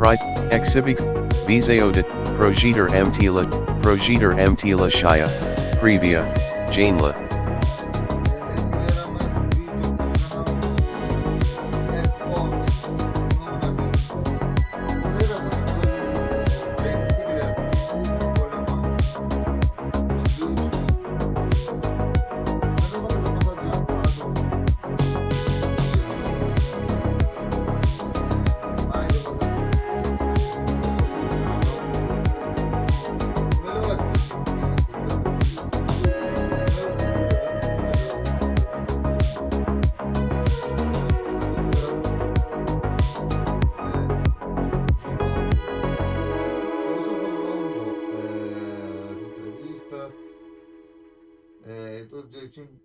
Right, exhibit, Vizeodet, Projiter Mtila Shaya, Previa, Janela.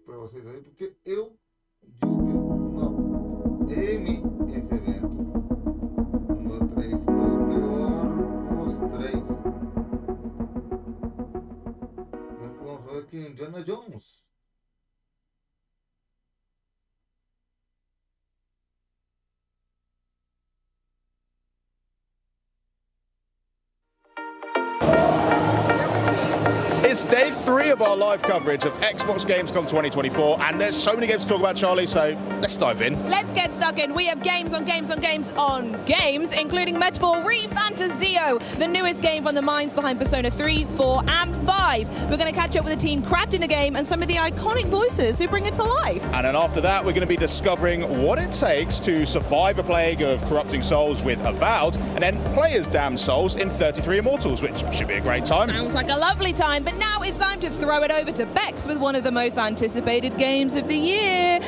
Para vocês aí, porque eu digo que não. M esse evento. Número 3 foi o pior dos 3. Vamos ver aqui, Indiana Jones. It's day 3 of our live coverage of Xbox Gamescom 2024, and there's so many games to talk about, Charlie, so let's dive in. Let's get stuck in. We have games on games on games on games, including Metaphor Refantasio, the newest game from the minds behind Persona 3, 4, and 5. We're going to catch up with the team crafting the game and some of the iconic voices who bring it to life. And then after that, we're going to be discovering what it takes to survive a plague of corrupting souls with Avowed, and then play as damned souls in 33 Immortals, which should be a great time. Sounds like a lovely time, but now it's time to throw it over to Bex with one of the most anticipated games of the year.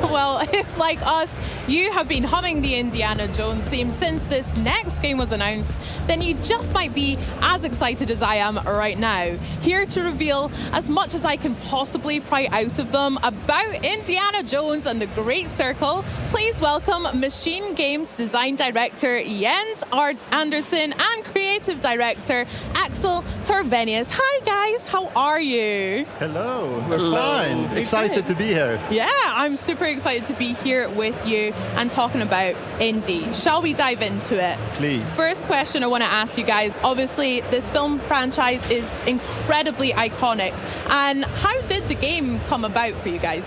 Well, if like us, you have been humming the Indiana Jones theme since this next game was announced, then you just might be as excited as I am right now. Here to reveal as much as I can possibly pry out of them about Indiana Jones and the Great Circle, please welcome Machine Games Design Director Jens Anderson and Creative Director Axel Torvenius. Hi guys, how are you? Hello, we're fine. Excited to be here. Yeah, I'm super excited to be here with you and talking about indie. Shall we dive into it? Please. First question I want to ask you guys. Obviously, this film franchise is incredibly iconic. And how did the game come about for you guys?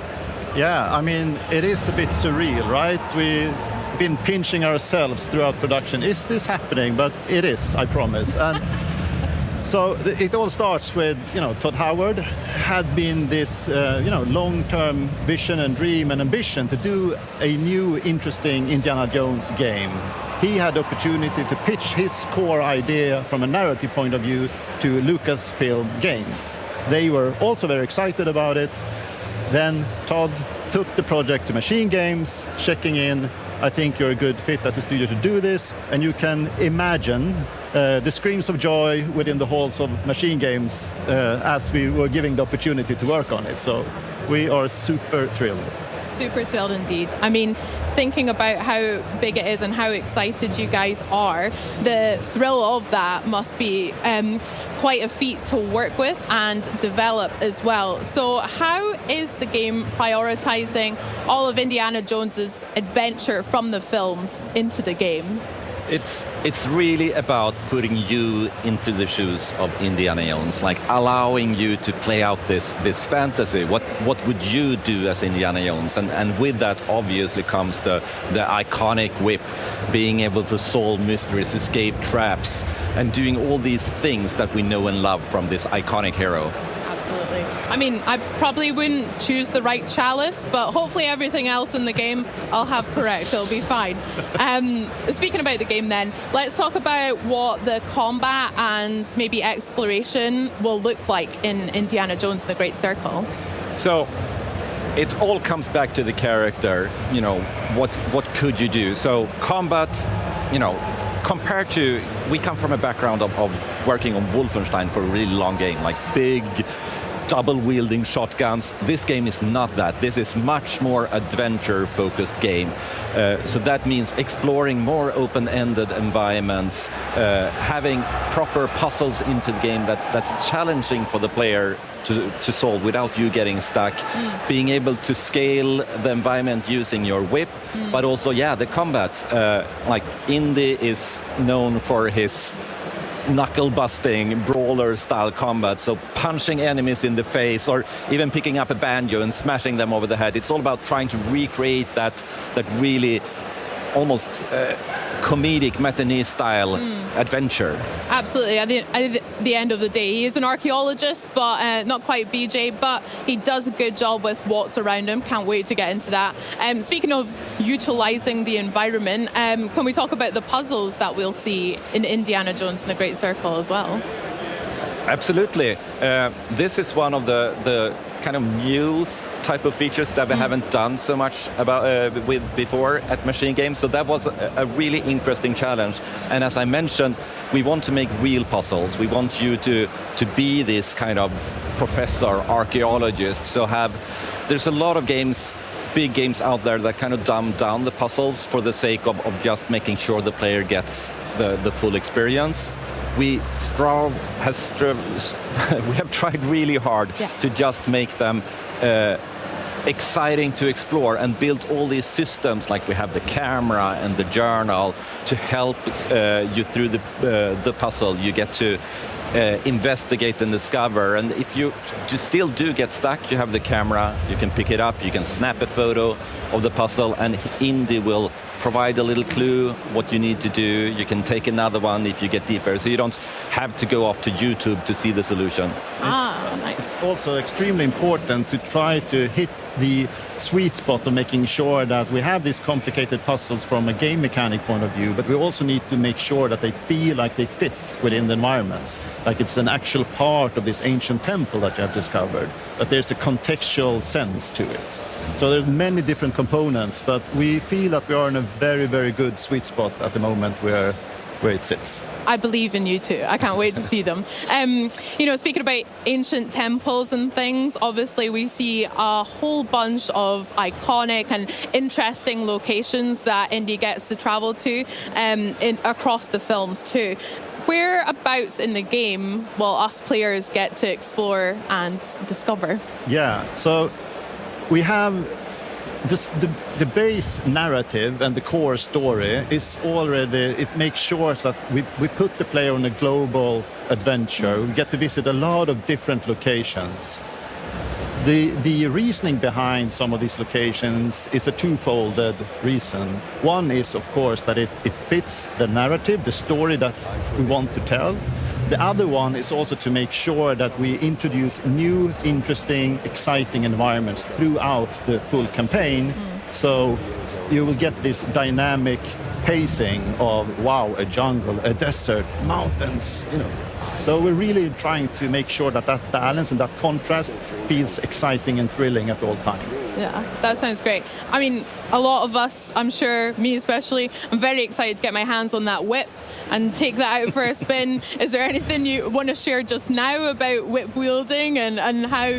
Yeah, I mean, it is a bit surreal, right? We've been pinching ourselves throughout production. Is this happening? But it is, I promise. And so it all starts with, Todd Howard had been this, long-term vision and dream and ambition to do a new, interesting Indiana Jones game. He had the opportunity to pitch his core idea from a narrative point of view to Lucasfilm Games. They were also very excited about it. Then Todd took the project to Machine Games, checking in, I think you're a good fit as a studio to do this, and you can imagine the screams of joy within the halls of Machine Games as we were given the opportunity to work on it. So we are super thrilled. Super thrilled indeed. I mean, thinking about how big it is and how excited you guys are, the thrill of that must be quite a feat to work with and develop as well. So how is the game prioritizing all of Indiana Jones's adventure from the films into the game? It's really about putting you into the shoes of Indiana Jones, like allowing you to play out this fantasy. What would you do as Indiana Jones? And with that obviously comes the iconic whip, being able to solve mysteries, escape traps, and doing all these things that we know and love from this iconic hero. Absolutely. I mean, I probably wouldn't choose the right chalice, but hopefully everything else in the game I'll have correct. It'll be fine. Speaking about the game then, let's talk about what the combat and maybe exploration will look like in Indiana Jones and the Great Circle. So it all comes back to the character, what could you do? So combat, compared to, we come from a background of working on Wolfenstein for a really long game, like big, double-wielding shotguns. This game is not that. This is much more adventure-focused game. So that means exploring more open-ended environments, having proper puzzles into the game that's challenging for the player to solve without you getting stuck, being able to scale the environment using your whip, but also, the combat. Like Indy is known for his knuckle-busting, brawler-style combat, so punching enemies in the face or even picking up a banjo and smashing them over the head. It's all about trying to recreate that really almost comedic matinee-style adventure. Absolutely. At the end of the day, he is an archaeologist, but not quite BJ, but he does a good job with what's around him. Can't wait to get into that. Speaking of utilizing the environment, can we talk about the puzzles that we'll see in Indiana Jones and the Great Circle as well? Absolutely. This is one of the kind of new type of features that we haven't done so much with before at Machine Games. So that was a really interesting challenge. And as I mentioned, we want to make real puzzles. We want you to be this kind of professor, archaeologist. So there's a lot of games, big games out there that kind of dumb down the puzzles for the sake of just making sure the player gets the full experience. We have tried really hard to just make them exciting to explore and build all these systems, like we have the camera and the journal to help you through the puzzle. You get to investigate and discover, and if you still do get stuck, you have the camera, you can pick it up, you can snap a photo of the puzzle, and Indy will provide a little clue what you need to do. You can take another one if you get deeper, so you don't have to go off to YouTube to see the solution. Nice. It's also extremely important to try to hit the sweet spot of making sure that we have these complicated puzzles from a game mechanic point of view, but we also need to make sure that they feel like they fit within the environments, like it's an actual part of this ancient temple that you have discovered, that there's a contextual sense to it. So there's many different components, but we feel that we are in a very, very good sweet spot at the moment where it sits. I believe in you too. I can't wait to see them. Speaking about ancient temples and things, obviously we see a whole bunch of iconic and interesting locations that Indy gets to travel to across the films too. Whereabouts in the game will us players get to explore and discover? Yeah, so we have just the base narrative and the core story is already, it makes sure that we put the player on a global adventure. We get to visit a lot of different locations. The reasoning behind some of these locations is a twofold reason. One is, of course, that it fits the narrative, the story that we want to tell. The other one is also to make sure that we introduce new, interesting, exciting environments throughout the full campaign. So you will get this dynamic pacing of, wow, a jungle, a desert, mountains, So we're really trying to make sure that balance and that contrast feels exciting and thrilling at all times. Yeah, that sounds great. I mean, a lot of us, I'm sure, me especially, I'm very excited to get my hands on that whip and take that out for a spin. Is there anything you want to share just now about whip wielding and how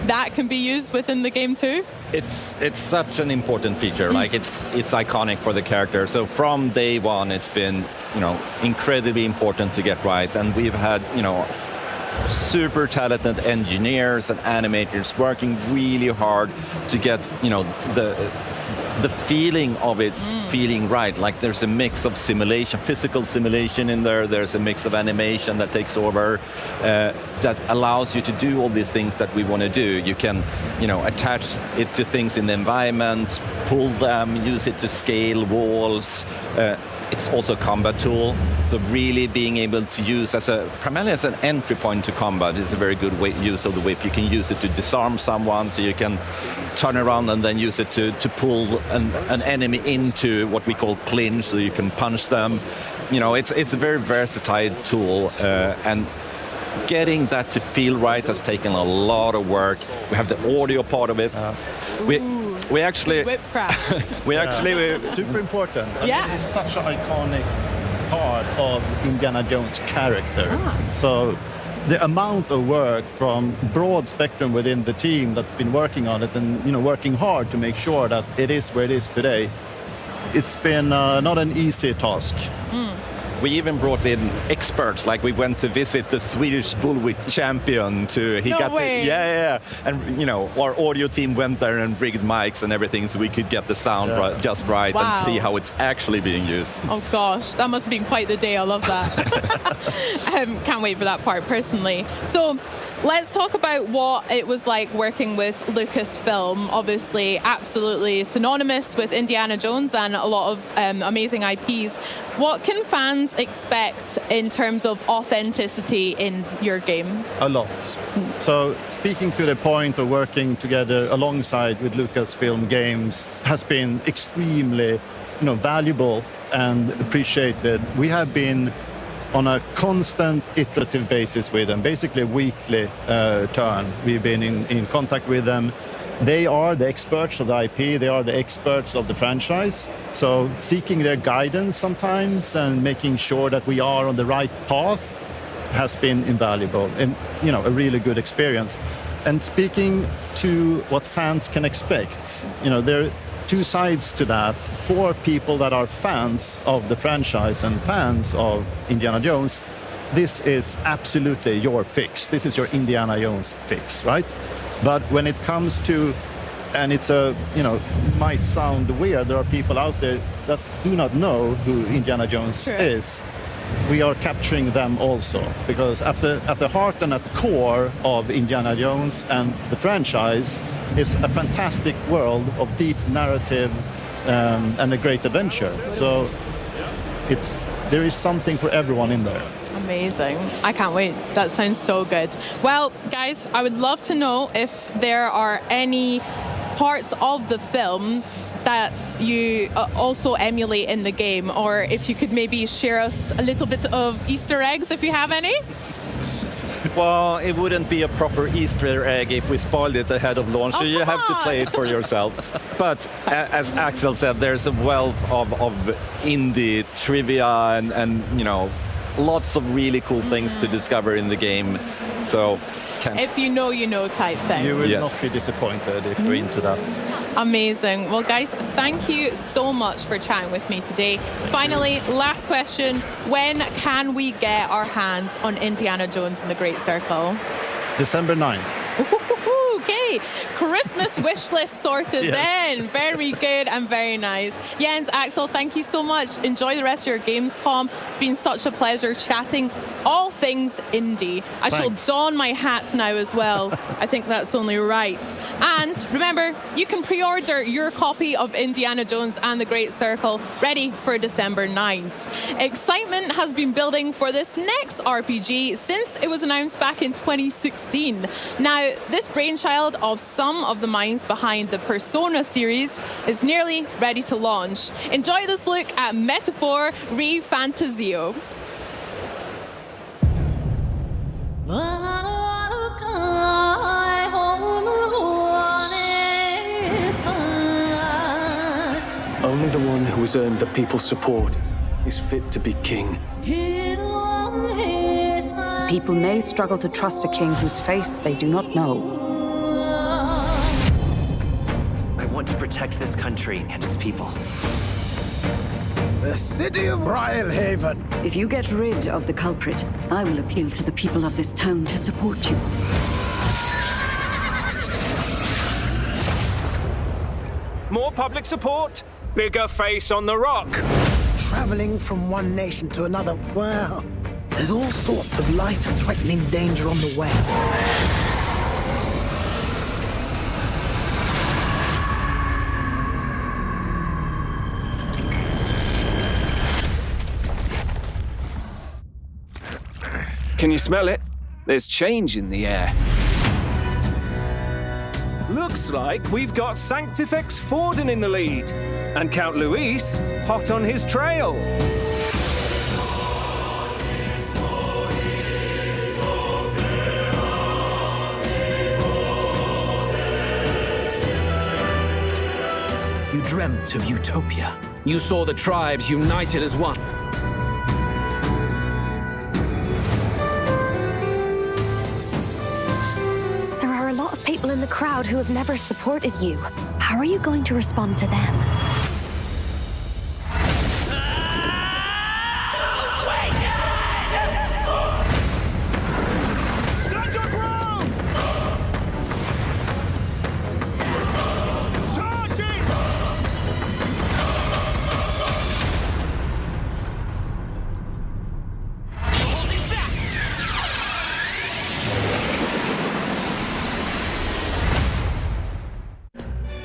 that can be used within the game too? It's such an important feature. Like it's iconic for the character. So from day one, it's been incredibly important to get right, and we've had super talented engineers and animators working really hard to get the feeling of it feeling right. Like there's a mix of simulation, physical simulation in there. There's a mix of animation that takes over that allows you to do all these things that we want to do. You can attach it to things in the environment, pull them, use it to scale walls. It's also a combat tool, so really being able to use primarily as an entry point to combat is a very good use of the whip. You can use it to disarm someone, so you can turn around and then use it to pull an enemy into what we call clinch, so you can punch them. It's a very versatile tool, and getting that to feel right has taken a lot of work. We have the audio part of it. We actually super important. Yeah. It's such an iconic part of Indiana Jones' character. So the amount of work from broad spectrum within the team that's been working on it and working hard to make sure that it is where it is today, it's been not an easy task. We even brought in experts, like we went to visit the Swedish Bullwhip champion and our audio team went there and rigged mics and everything so we could get the sound just right and see how it's actually being used. Oh gosh, that must have been quite the day. I love that. Can't wait for that part personally. So let's talk about what it was like working with Lucasfilm. Obviously, absolutely synonymous with Indiana Jones and a lot of amazing IPs. What can fans expect in terms of authenticity in your game? A lot. So speaking to the point of working together alongside with Lucasfilm Games has been extremely valuable and appreciated. We have been on a constant iterative basis with them, basically a weekly turn. We've been in contact with them. They are the experts of the IP, they are the experts of the franchise. So seeking their guidance sometimes and making sure that we are on the right path has been invaluable and a really good experience. And speaking to what fans can expect, there are two sides to that. For people that are fans of the franchise and fans of Indiana Jones, this is absolutely your fix. This is your Indiana Jones fix, right? But when it comes to, and it's might sound weird, there are people out there that do not know who Indiana Jones is. We are capturing them also, because at the heart and at the core of Indiana Jones and the franchise is a fantastic world of deep narrative and a great adventure. So there is something for everyone in there. Amazing. I can't wait. That sounds so good. Well, guys, I would love to know if there are any parts of the film that you also emulate in the game, or if you could maybe share us a little bit of Easter eggs if you have any. Well, it wouldn't be a proper Easter egg if we spoiled it ahead of launch, so you have to play it for yourself. But as Axel said, there's a wealth of indie trivia and lots of really cool things to discover in the game. So if you know type thing. You will not be disappointed if you're into that. Amazing. Well, guys, thank you so much for chatting with me today. Finally, last question. When can we get our hands on Indiana Jones and the Great Circle? December 9th. Okay, Christmas wish list sorted then. Very good and very nice. Jens, Axel, thank you so much. Enjoy the rest of your Gamescom. It's been such a pleasure chatting all things indie. I shall don my hat now as well. I think that's only right. And remember, you can pre-order your copy of Indiana Jones and the Great Circle ready for December 9th. Excitement has been building for this next RPG since it was announced back in 2016. Now, this brainchild of some of the minds behind the Persona series is nearly ready to launch. Enjoy this look at Metaphor Re-Fantasio. Only the one who has earned the people's support is fit to be king. People may struggle to trust a king whose face they do not know. I want to protect this country and its people. The city of Rhylehaven. If you get rid of the culprit, I will appeal to the people of this town to support you. More public support, bigger face on the rock. Traveling from one nation to another, well, there's all sorts of life-threatening danger on the way. Can you smell it? There's change in the air. Looks like we've got Sanctifex Forden in the lead, and Count Luis hot on his trail. You dreamt of utopia. You saw the tribes united as one. crowd who have never supported you. How are you going to respond to them?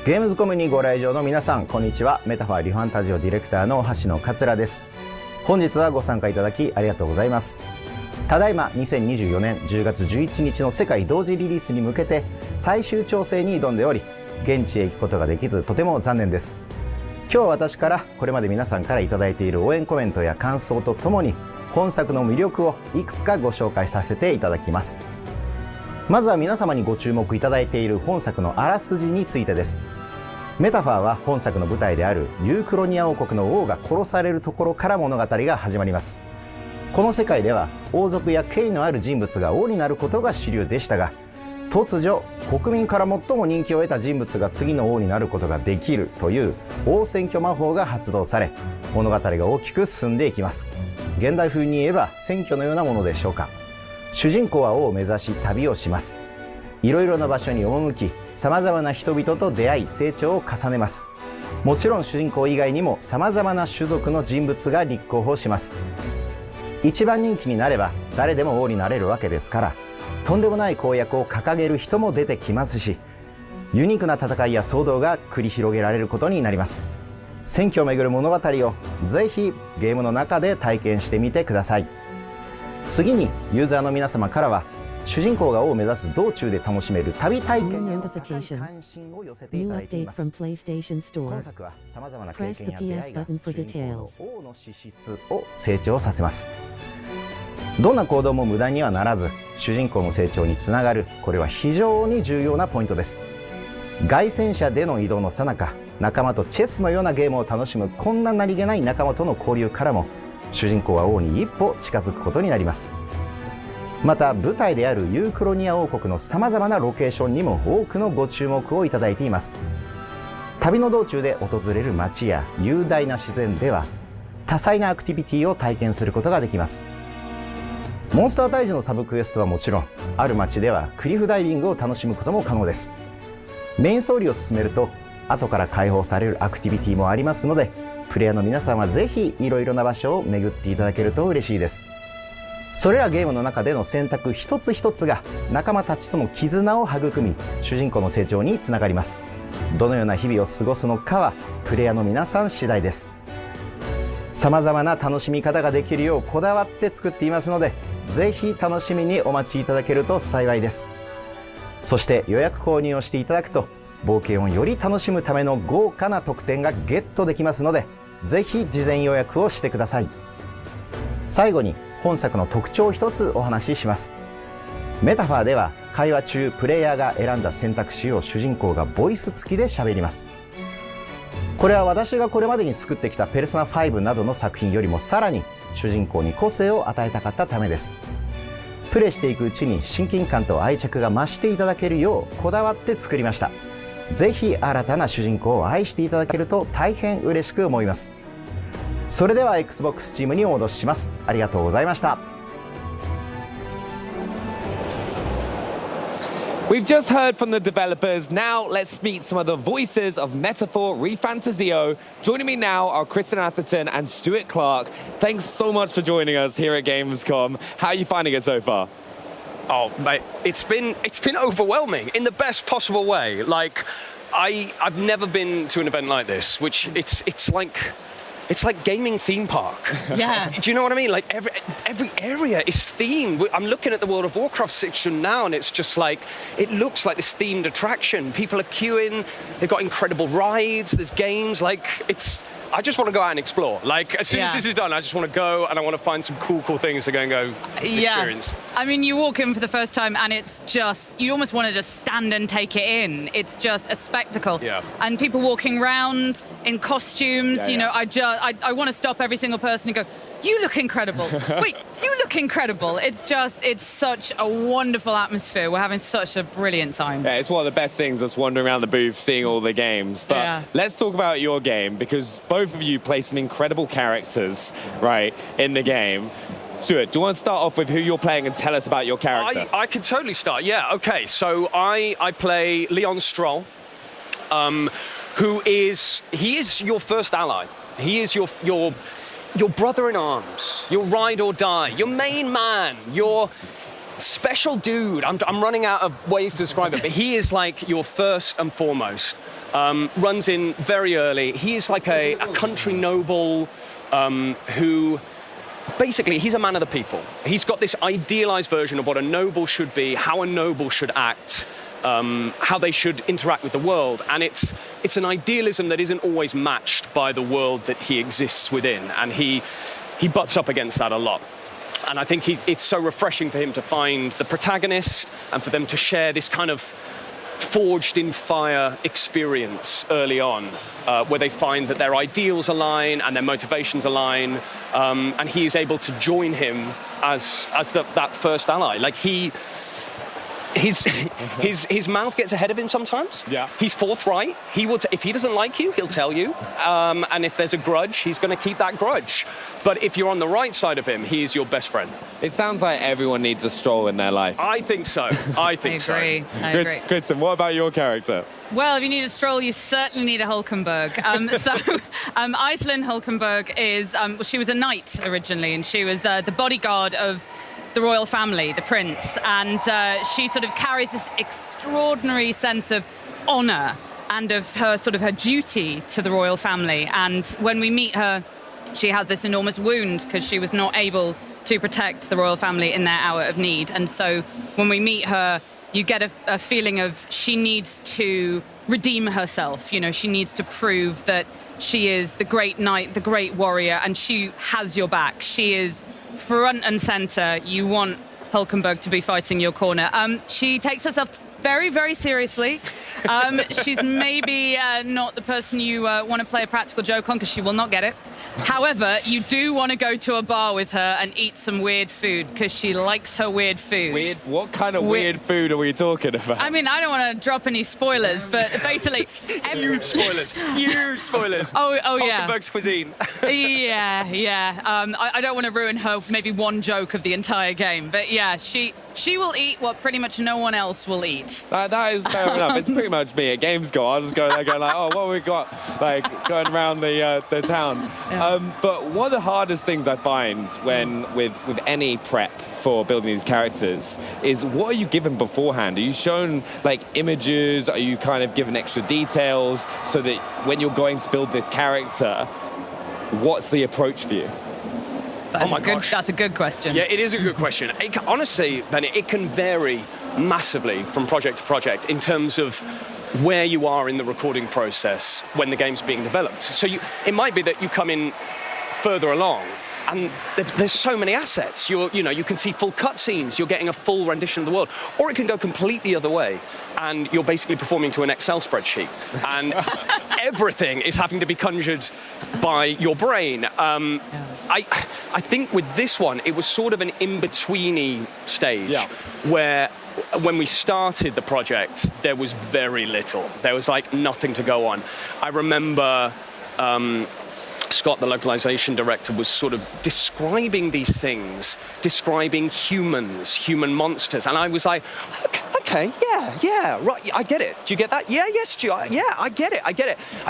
ゲームズコムにご来場の皆さん、こんにちは。メタファーリファンタジオディレクターの橋野桂です。本日はご参加いただきありがとうございます。ただいま2024年10月11日の世界同時リリースに向けて最終調整に挑んでおり、現地へ行くことができずとても残念です。今日は私からこれまで皆さんからいただいている応援コメントや感想とともに本作の魅力をいくつかご紹介させていただきます。まずは皆様にご注目いただいている本作のあらすじについてです。メタファーは本作の舞台であるユークロニア王国の王が殺されるところから物語が始まります。この世界では王族や権威のある人物が王になることが主流でしたが、突如国民から最も人気を得た人物が次の王になることができるという王選挙魔法が発動され、物語が大きく進んでいきます。現代風に言えば選挙のようなものでしょうか。主人公は王を目指し旅をします。いろいろな場所に赴き、さまざまな人々と出会い成長を重ねます。もちろん主人公以外にもさまざまな種族の人物が立候補します。一番人気になれば誰でも王になれるわけですから、とんでもない公約を掲げる人も出てきますし、ユニークな戦いや騒動が繰り広げられることになります。選挙をめぐる物語をぜひゲームの中で体験してみてください。次にユーザーの皆様からは、主人公が王を目指す道中で楽しめる旅体験への高い関心を寄せていただいています。今作はさまざまな経験や出会いが主人公の王の資質を成長させます。どんな行動も無駄にはならず主人公の成長につながる、これは非常に重要なポイントです。凱旋車での移動の最中、仲間とチェスのようなゲームを楽しむこんな何気ない仲間との交流からも主人公は王に一歩近づくことになります。また舞台であるユークロニア王国のさまざまなロケーションにも多くのご注目をいただいています。旅の道中で訪れる街や雄大な自然では多彩なアクティビティを体験することができます。モンスター退治のサブクエストはもちろん、ある街ではクリフダイビングを楽しむことも可能です。メインストーリーを進めると後から開放されるアクティビティもありますので、プレイヤーの皆さんはぜひいろいろな場所を巡っていただけると嬉しいです。それらゲームの中での選択一つ一つが仲間たちとの絆を育み、主人公の成長につながります。どのような日々を過ごすのかはプレイヤーの皆さん次第です。さまざまな楽しみ方ができるようこだわって作っていますので、ぜひ楽しみにお待ちいただけると幸いです。そして予約購入をしていただくと冒険をより楽しむための豪華な特典がゲットできますので、ぜひ事前予約をしてください。最後に本作の特徴を一つお話しします。メタファーでは会話中プレイヤーが選んだ選択肢を主人公がボイス付きで喋ります。これは私がこれまでに作ってきたペルソナ5などの作品よりもさらに主人公に個性を与えたかったためです。プレイしていくうちに親近感と愛着が増していただけるようこだわって作りました。ぜひ新たな主人公を愛していただけると大変嬉しく思います。それでは Xbox チームにお戻しします。ありがとうございました。We've just heard from the developers. Now let's meet some of the voices of Metaphor Refantasio. Joining me now are Kristen Atherton and Stuart Clark. Thanks so much for joining us here at Gamescom. How are you finding it so far? Oh, mate, it's been overwhelming in the best possible way. Like, I've never been to an event like this, which it's like gaming theme park. Yeah. Do you know what I mean? Like every area is themed. I'm looking at the World of Warcraft section now, and it's just like it looks like this themed attraction. People are queuing. They've got incredible rides. There's games. Like I just want to go out and explore. Like as soon as this is done, I just want to go and I want to find some cool things to go and experience. I mean, you walk in for the first time and it's just, you almost want to just stand and take it in. It's just a spectacle. Yeah. And people walking around in costumes, you know, I want to stop every single person and go, you look incredible. Wait, you look incredible. It's such a wonderful atmosphere. We're having such a brilliant time. Yeah, it's one of the best things, just wandering around the booth, seeing all the games. But let's talk about your game, because both of you play some incredible characters, right, in the game. Stuart, do you want to start off with who you're playing and tell us about your character? I can totally start, yeah. Okay, so I play Leon Stroll, he is your first ally. He is your brother in arms, your ride or die, your main man, your special dude. I'm running out of ways to describe it, but he is like your first and foremost. Runs in very early. He is like a country noble who... Basically, he's a man of the people. He's got this idealized version of what a noble should be, how a noble should act, how they should interact with the world. And it's an idealism that isn't always matched by the world that he exists within. And he butts up against that a lot. And I think it's so refreshing for him to find the protagonist and for them to share this kind of forged in fire experience early on, where they find that their ideals align and their motivations align, and he is able to join him as that first ally. Like his mouth gets ahead of him sometimes. Yeah. He's forthright. He will if he doesn't like you, he'll tell you. And if there's a grudge, he's going to keep that grudge. But if you're on the right side of him, he is your best friend. It sounds like everyone needs a Stroll in their life. I think so. I think so. I agree. Kristen, what about your character? Well, if you need a Stroll, you certainly need a Hulkenberg. Iselin Hulkenberg is, she was a knight originally, and she was the bodyguard of the royal family, the prince, and she sort of carries this extraordinary sense of honor and of her duty to the royal family. And when we meet her, she has this enormous wound because she was not able to protect the royal family in their hour of need. And so when we meet her, you get a feeling of she needs to redeem herself. You know, she needs to prove that she is the great knight, the great warrior, and she has your back. She is front and center. You want Hulkenberg to be fighting your corner. She takes herself very, very seriously. She's maybe not the person you want to play a practical joke on, because she will not get it. However, you do want to go to a bar with her and eat some weird food, because she likes her weird food. Weird? What kind of weird food are we talking about? I mean, I don't want to drop any spoilers, but basically... Huge spoilers. Huge spoilers. Oh yeah. Hulkenberg's cuisine. Yeah. I don't want to ruin her maybe one joke of the entire game, but yeah, she will eat what pretty much no one else will eat. That is fair enough. It's pretty much me at Gamescom. I was just going there like, oh, what have we got? Like, going around the town. Yeah. But one of the hardest things I find with any prep for building these characters is, what are you given beforehand? Are you shown like images? Are you kind of given extra details so that when you're going to build this character, what's the approach for you? That's a good question. Yeah, it is a good question. Honestly, Benny, it can vary massively from project to project in terms of where you are in the recording process when the game's being developed. So it might be that you come in further along and there's so many assets. You can see full cutscenes, you're getting a full rendition of the world. Or it can go completely the other way, and you're basically performing to an Excel spreadsheet. And everything is having to be conjured by your brain. I think with this one, it was sort of an in-betweeny stage where when we started the project, there was very little. There was like nothing to go on. I remember Scott, the localization director, was sort of describing these things, describing humans, human monsters. And I was like, okay, yeah, right, I get it. Do you get that? Yeah, yes, Stu, yeah, I get it. I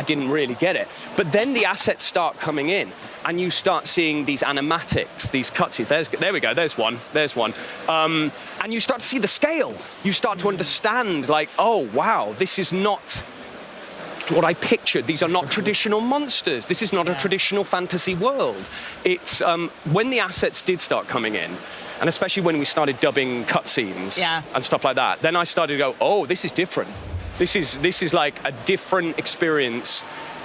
didn't really get it. But then the assets start coming in, and you start seeing these animatics, these cutscenes. There we go, there's one. And you start to see the scale. You start to understand, like, oh, wow, this is not what I pictured. These are not traditional monsters. This is not a traditional fantasy world. It's when the assets did start coming in, and especially when we started dubbing cutscenes and stuff like that, then I started to go, oh, this is different. This is like a different experience,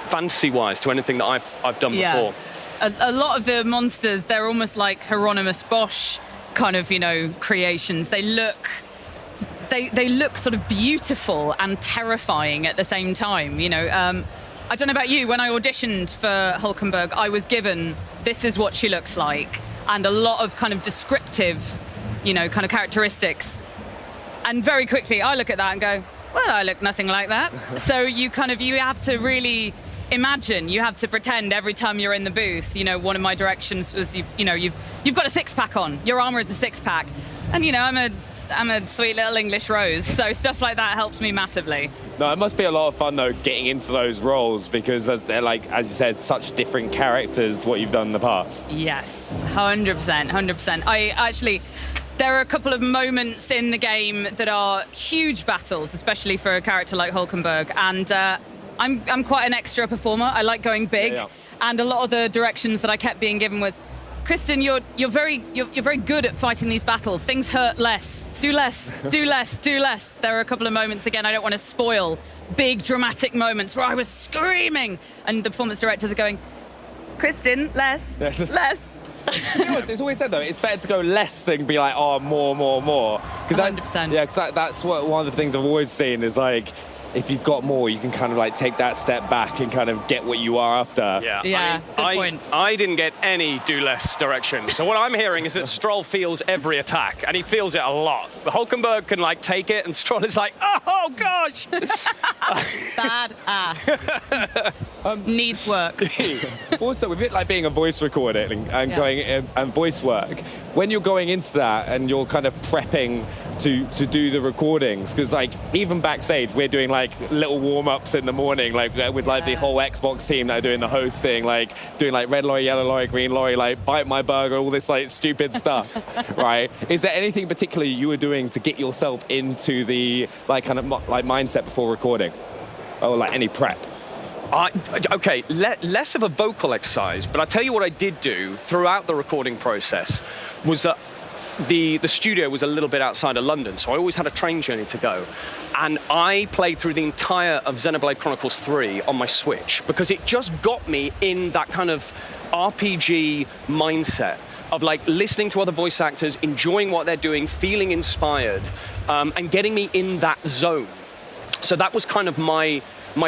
fantasy-wise, to anything that I've done before. A lot of the monsters, they're almost like Hieronymus Bosch kind of, creations. They look sort of beautiful and terrifying at the same time. I don't know about you, when I auditioned for Hulkenberg, I was given, this is what she looks like, and a lot of kind of descriptive, kind of characteristics. And very quickly, I look at that and go, well, I look nothing like that. So you have to really imagine, you have to pretend every time you're in the booth. One of my directions was, you've got a six-pack on. Your armor is a six-pack. And, I'm a sweet little English rose, so stuff like that helps me massively. No, it must be a lot of fun, though, getting into those roles, because they're, as you said, such different characters to what you've done in the past. Yes, 100%, 100%. There are a couple of moments in the game that are huge battles, especially for a character like Hulkenberg, and I'm quite an extra performer. I like going big, and a lot of the directions that I kept being given was, Kristen, you're very good at fighting these battles. Things hurt less. Do less, do less, do less. There are a couple of moments, again, I don't want to spoil, big dramatic moments where I was screaming, and the performance directors are going, Kristen, less, less. It's always said, though, it's better to go less than be like, oh, more. Because 100%. That's what one of the things I've always seen is like, if you've got more, you can kind of take that step back and kind of get what you are after. Yeah, good point. I didn't get any do less direction. So what I'm hearing is that Stroll feels every attack, and he feels it a lot. But Hulkenberg can take it, and Stroll is like, oh gosh. Bad ass. Needs work. Also, with it being a voice recording and going and voice work, when you're going into that and you're kind of prepping to do the recordings, because even backstage we're doing little warm-ups in the morning with the whole Xbox team that are doing the hosting, doing red lorry, yellow lorry, green lorry, bite my burger, all this stupid stuff. Right, is there anything particularly you were doing to get yourself into the mindset before recording, or any prep? Okay, less of a vocal exercise, but I'll tell you what I did do throughout the recording process was that the studio was a little bit outside of London, so I always had a train journey to go. And I played through the entire of Xenoblade Chronicles 3 on my Switch, because it just got me in that kind of RPG mindset of listening to other voice actors, enjoying what they're doing, feeling inspired, and getting me in that zone. So that was kind of my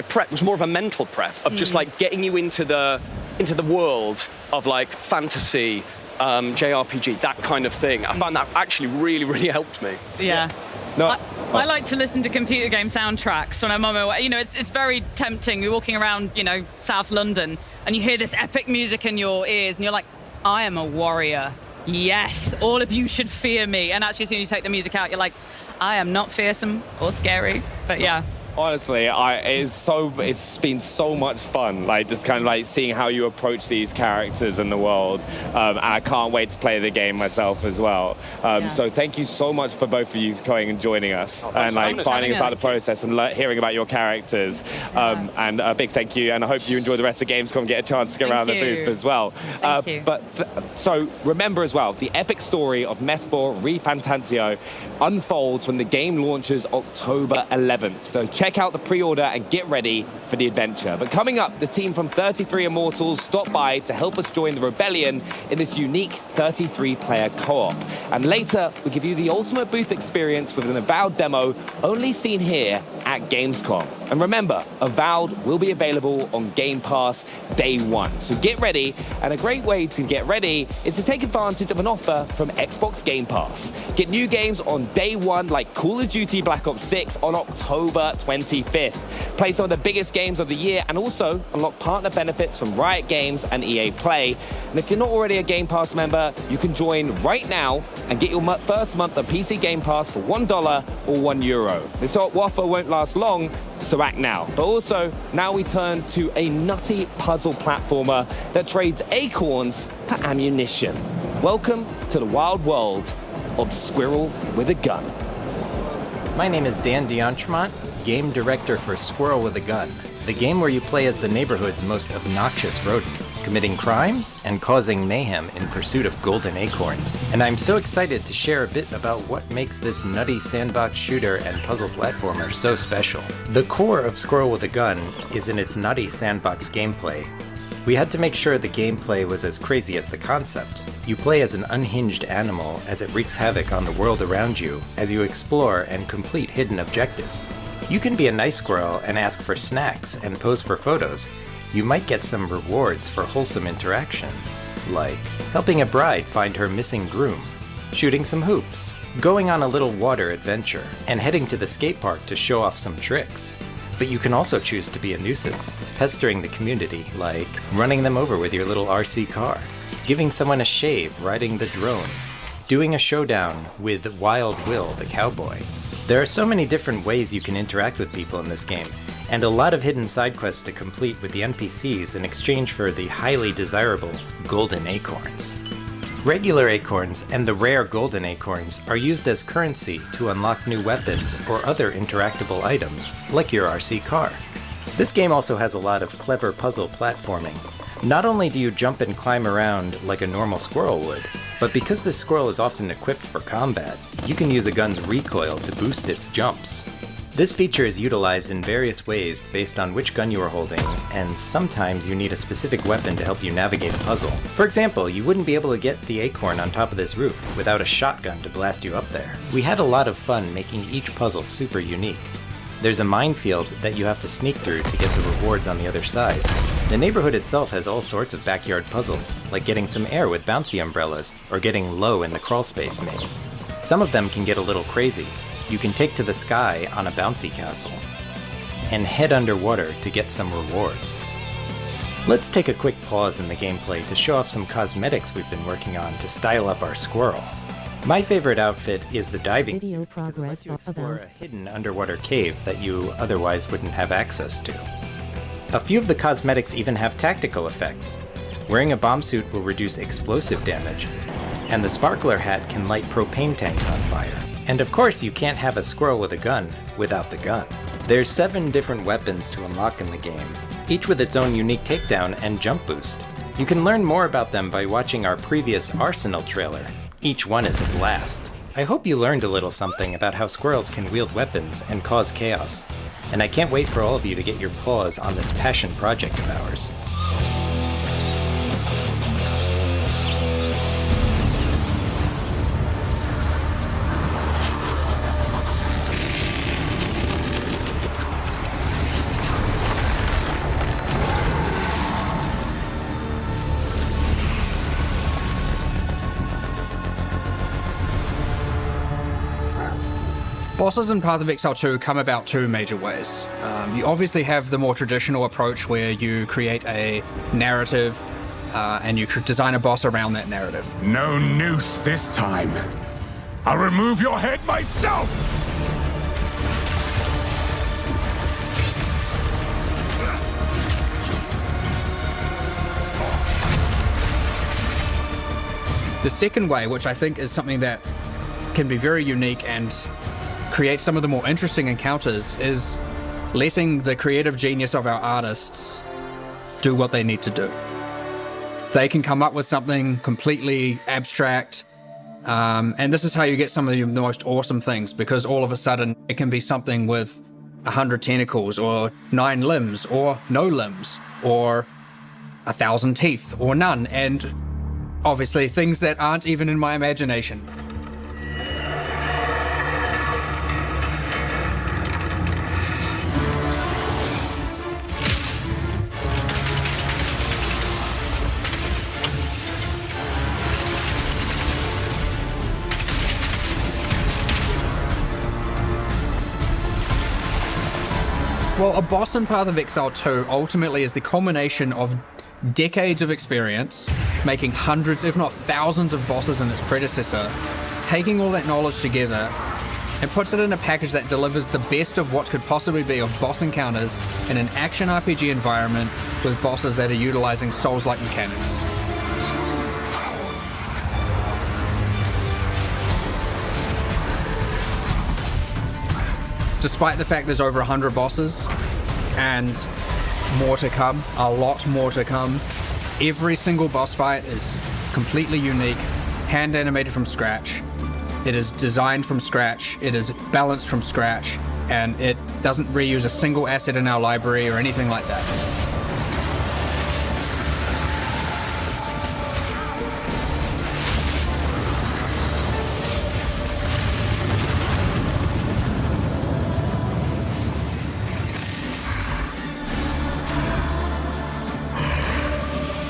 prep, was more of a mental prep of just getting you into the world of fantasy, JRPG, that kind of thing. I found that actually really, really helped me. Yeah. No, I like to listen to computer game soundtracks when I'm on my way. It's very tempting. You're walking around, South London, and you hear this epic music in your ears, and you're like, I am a warrior. Yes, all of you should fear me. And actually, as soon as you take the music out, you're like, I am not fearsome or scary. But yeah. Honestly, it's been so much fun, just kind of seeing how you approach these characters in the world. And I can't wait to play the game myself as well. So thank you so much for both of you coming and joining us and finding about the process and hearing about your characters. And a big thank you, and I hope you enjoy the rest of Gamescom and get a chance to go around the booth as well. So remember as well, the epic story of Metaphor ReFantazio unfolds when the game launches October 11th. So check out the pre-order and get ready for the adventure. But coming up, the team from 33 Immortals stopped by to help us join the rebellion in this unique 33-player co-op. And later, we give you the ultimate booth experience with an Avowed demo only seen here at Gamescom. And remember, Avowed will be available on Game Pass day one. So get ready, and a great way to get ready is to take advantage of an offer from Xbox Game Pass. Get new games on day one like Call of Duty Black Ops 6 on October 25th. Play some of the biggest games of the year and also unlock partner benefits from Riot Games and EA Play. And if you're not already a Game Pass member, you can join right now and get your first month of PC Game Pass for $1 or €1. This offer won't last long, so act now. But also, now we turn to a nutty puzzle platformer that trades acorns for ammunition. Welcome to the wild world of Squirrel with a Gun. My name is Dan D'Entremont, game director for Squirrel with a Gun, the game where you play as the neighborhood's most obnoxious rodent, committing crimes and causing mayhem in pursuit of golden acorns. And I'm so excited to share a bit about what makes this nutty sandbox shooter and puzzle platformer so special. The core of Squirrel with a Gun is in its nutty sandbox gameplay. We had to make sure the gameplay was as crazy as the concept. You play as an unhinged animal as it wreaks havoc on the world around you as you explore and complete hidden objectives. You can be a nice squirrel and ask for snacks and pose for photos. You might get some rewards for wholesome interactions, like helping a bride find her missing groom, shooting some hoops, going on a little water adventure, and heading to the skate park to show off some tricks. But you can also choose to be a nuisance, pestering the community, like running them over with your little RC car, giving someone a shave riding the drone, doing a showdown with Wild Will the cowboy. There are so many different ways you can interact with people in this game, and a lot of hidden side quests to complete with the NPCs in exchange for the highly desirable golden acorns. Regular acorns and the rare golden acorns are used as currency to unlock new weapons or other interactable items, like your RC car. This game also has a lot of clever puzzle platforming. Not only do you jump and climb around like a normal squirrel would, but because this squirrel is often equipped for combat, you can use a gun's recoil to boost its jumps. This feature is utilized in various ways based on which gun you are holding, and sometimes you need a specific weapon to help you navigate a puzzle. For example, you wouldn't be able to get the acorn on top of this roof without a shotgun to blast you up there. We had a lot of fun making each puzzle super unique. There's a minefield that you have to sneak through to get the rewards on the other side. The neighborhood itself has all sorts of backyard puzzles, like getting some air with bouncy umbrellas, or getting low in the crawlspace maze. Some of them can get a little crazy. You can take to the sky on a bouncy castle, and head underwater to get some rewards. Let's take a quick pause in the gameplay to show off some cosmetics we've been working on to style up our squirrel. My favorite outfit is the diving suit, because it lets you explore a hidden underwater cave that you otherwise wouldn't have access to. A few of the cosmetics even have tactical effects. Wearing a bomb suit will reduce explosive damage, and the sparkler hat can light propane tanks on fire. And of course, you can't have a squirrel with a gun without the gun. There's 7 different weapons to unlock in the game, each with its own unique takedown and jump boost. You can learn more about them by watching our previous Arsenal trailer. Each one is a blast. I hope you learned a little something about how squirrels can wield weapons and cause chaos. And I can't wait for all of you to get your paws on this passion project of ours. Bosses in Path of Exile 2 come about 2 major ways. You obviously have the more traditional approach where you create a narrative and you design a boss around that narrative. No noose this time. I'll remove your head myself! The second way, which I think is something that can be very unique and create some of the more interesting encounters, is letting the creative genius of our artists do what they need to do. They can come up with something completely abstract, and this is how you get some of the most awesome things, because all of a sudden it can be something with 100 tentacles, or 9 limbs, or no limbs, or 1,000 teeth, or none, and obviously things that aren't even in my imagination. Well, a boss in Path of Exile 2 ultimately is the culmination of decades of experience, making hundreds, if not thousands, of bosses in its predecessor, taking all that knowledge together, and puts it in a package that delivers the best of what could possibly be of boss encounters in an action RPG environment with bosses that are utilizing Souls-like mechanics. Despite the fact there's over 100 bosses, and more to come, a lot more to come, every single boss fight is completely unique, hand animated from scratch. It is designed from scratch, it is balanced from scratch, and it doesn't reuse a single asset in our library or anything like that.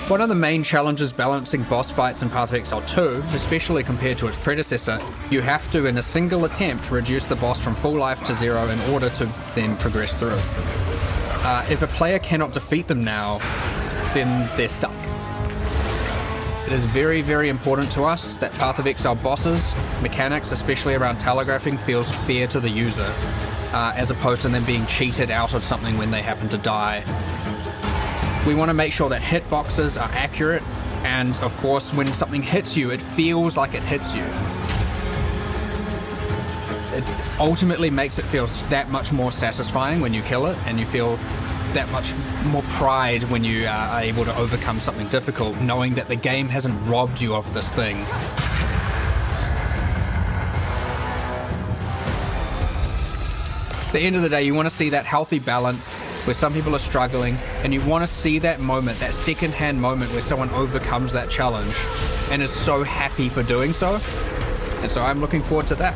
One of the main challenges balancing boss fights in Path of Exile 2, especially compared to its predecessor, you have to, in a single attempt, reduce the boss from full life to 0 in order to then progress through. If a player cannot defeat them now, then they're stuck. It is very, very important to us that Path of Exile bosses, mechanics, especially around telegraphing, feels fair to the user, as opposed to them being cheated out of something when they happen to die. We want to make sure that hitboxes are accurate, and of course, when something hits you, it feels like it hits you. It ultimately makes it feel that much more satisfying when you kill it, and you feel that much more pride when you are able to overcome something difficult, knowing that the game hasn't robbed you of this thing. At the end of the day, you want to see that healthy balance where some people are struggling, and you want to see that moment, that second-hand moment where someone overcomes that challenge and is so happy for doing so. And so I'm looking forward to that.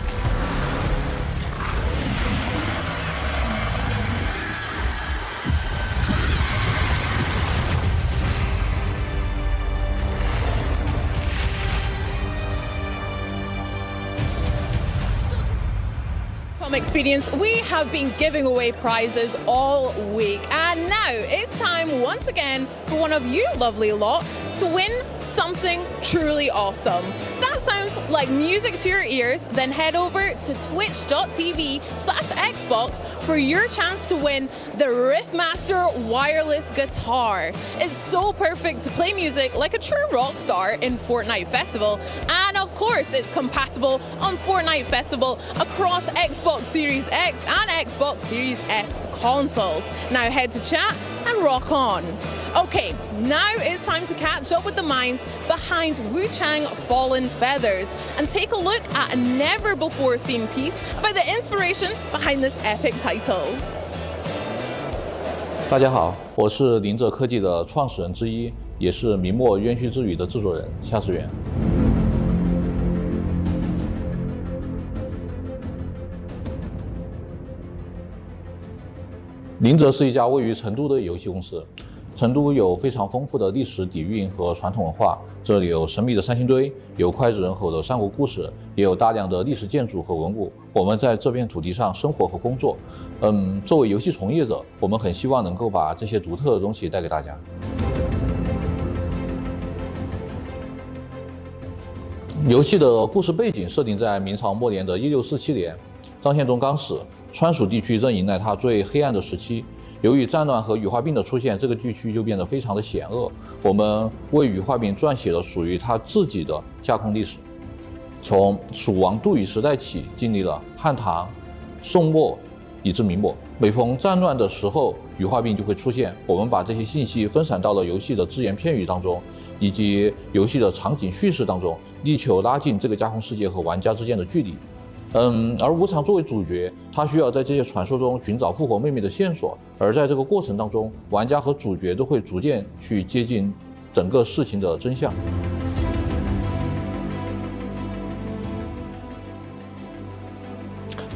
Experience, we have been giving away prizes all week, and now it's time once again for one of you lovely lot to win something truly awesome. If that sounds like music to your ears, then head over to twitch.tv/Xbox for your chance to win the Riffmaster wireless guitar. It's so perfect to play music like a true rock star in Fortnite Festival, and of course it's compatible on Fortnite Festival across Xbox Series X and Xbox Series S consoles. Now head to chat and rock on. Okay, now it's time to catch up with the minds behind Wuchang Fallen Feathers and take a look at a never-before-seen piece about the inspiration behind this epic title. 大家好，我是林哲科技的创始人之一，也是明末冤虚之语的制作人夏世元。林哲是一家位于成都的游戏公司。成都有非常丰富的历史底蕴和传统文化，这里有神秘的三星堆，有脍炙人口的三国故事，也有大量的历史建筑和文物。我们在这片土地上生活和工作。作为游戏从业者，我们很希望能够把这些独特的东西带给大家。游戏的故事背景设定在明朝末年的1647年，张献忠刚死，川蜀地区正迎来它最黑暗的时期。由于战乱和羽化病的出现，这个地区就变得非常的险恶。我们为羽化病撰写了属于它自己的架空历史，从蜀王杜宇时代起，经历了汉唐、宋末以至明末。每逢战乱的时候，羽化病就会出现。我们把这些信息分散到了游戏的只言片语当中，以及游戏的场景叙事当中，力求拉近这个架空世界和玩家之间的距离。而无常作为主角，他需要在这些传说中寻找复活妹妹的线索，而在这个过程当中，玩家和主角都会逐渐去接近整个事情的真相。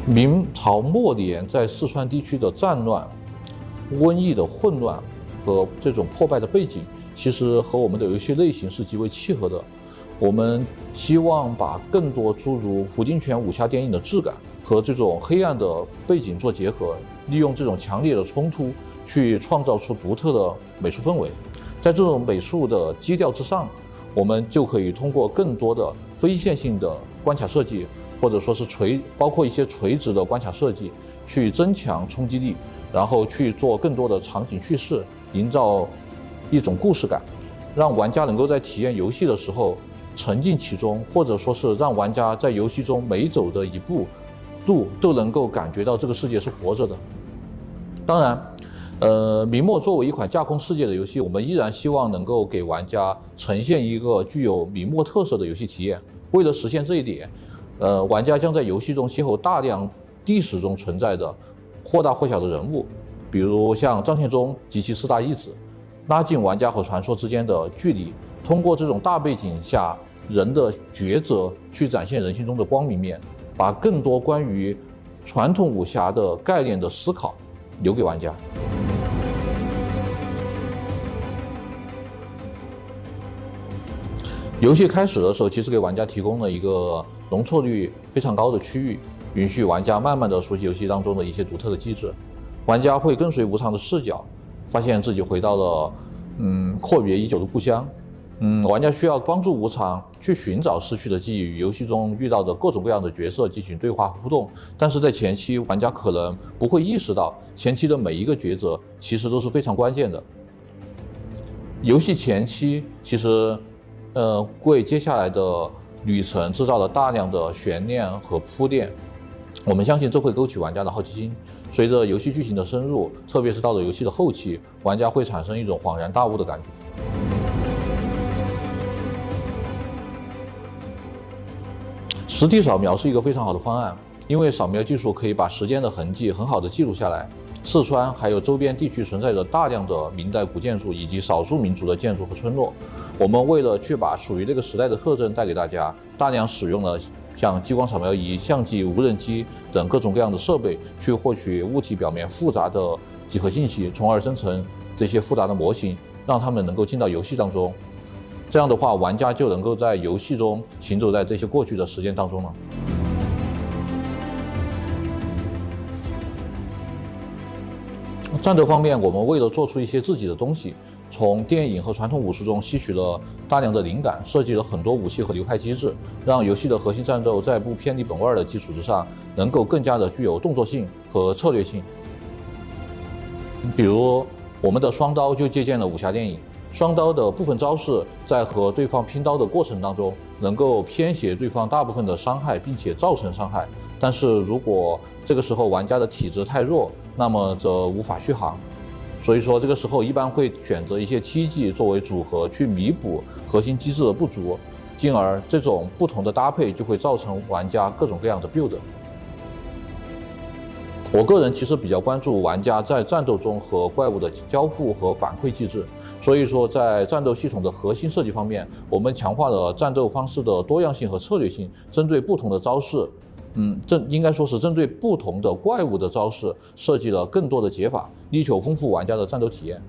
明朝末年在四川地区的战乱、瘟疫的混乱和这种破败的背景，其实和我们的游戏类型是极为契合的。我们希望把更多诸如胡金铨武侠电影的质感和这种黑暗的背景做结合，利用这种强烈的冲突去创造出独特的美术氛围。在这种美术的基调之上，我们就可以通过更多的非线性的关卡设计，或者说是包括一些垂直的关卡设计，去增强冲击力，然后去做更多的场景叙事，营造一种故事感，让玩家能够在体验游戏的时候沉浸其中，或者说是让玩家在游戏中每走的一步路都能够感觉到这个世界是活着的。当然，明末作为一款架空世界的游戏，我们依然希望能够给玩家呈现一个具有明末特色的游戏体验。为了实现这一点，玩家将在游戏中邂逅大量历史中存在的或大或小的人物，比如像张献忠及其4大义子，拉近玩家和传说之间的距离。通过这种大背景下人的抉择，去展现人性中的光明面，把更多关于传统武侠的概念的思考留给玩家。游戏开始的时候，其实给玩家提供了一个容错率非常高的区域，允许玩家慢慢的熟悉游戏当中的一些独特的机制。玩家会跟随无常的视角，发现自己回到了阔别已久的故乡。玩家需要帮助无常去寻找失去的记忆，与游戏中遇到的各种各样的角色进行对话互动。但是在前期，玩家可能不会意识到前期的每一个抉择其实都是非常关键的。游戏前期其实为接下来的旅程制造了大量的悬念和铺垫，我们相信这会勾起玩家的好奇心。随着游戏剧情的深入，特别是到了游戏的后期，玩家会产生一种恍然大悟的感觉。实体扫描是一个非常好的方案，因为扫描技术可以把时间的痕迹很好的记录下来。四川还有周边地区存在着大量的明代古建筑以及少数民族的建筑和村落。我们为了去把属于那个时代的特征带给大家，大量使用了像激光扫描仪、相机、无人机等各种各样的设备，去获取物体表面复杂的几何信息，从而生成这些复杂的模型，让它们能够进到游戏当中。这样的话，玩家就能够在游戏中行走在这些过去的时间当中了。战斗方面，我们为了做出一些自己的东西，从电影和传统武术中吸取了大量的灵感，设计了很多武器和流派机制，让游戏的核心战斗在不偏离本味的基础之上，能够更加的具有动作性和策略性。比如我们的双刀就借鉴了武侠电影，双刀的部分招式在和对方拼刀的过程当中，能够偏斜对方大部分的伤害，并且造成伤害。但是如果这个时候玩家的体质太弱，那么则无法续航。所以说这个时候一般会选择一些 T 技作为组合，去弥补核心机制的不足，进而这种不同的搭配就会造成玩家各种各样的 build。我个人其实比较关注玩家在战斗中和怪物的交互和反馈机制，所以说在战斗系统的核心设计方面，我们强化了战斗方式的多样性和策略性，针对不同的招式，应该说是针对不同的怪物的招式设计了更多的解法，力求丰富玩家的战斗体验。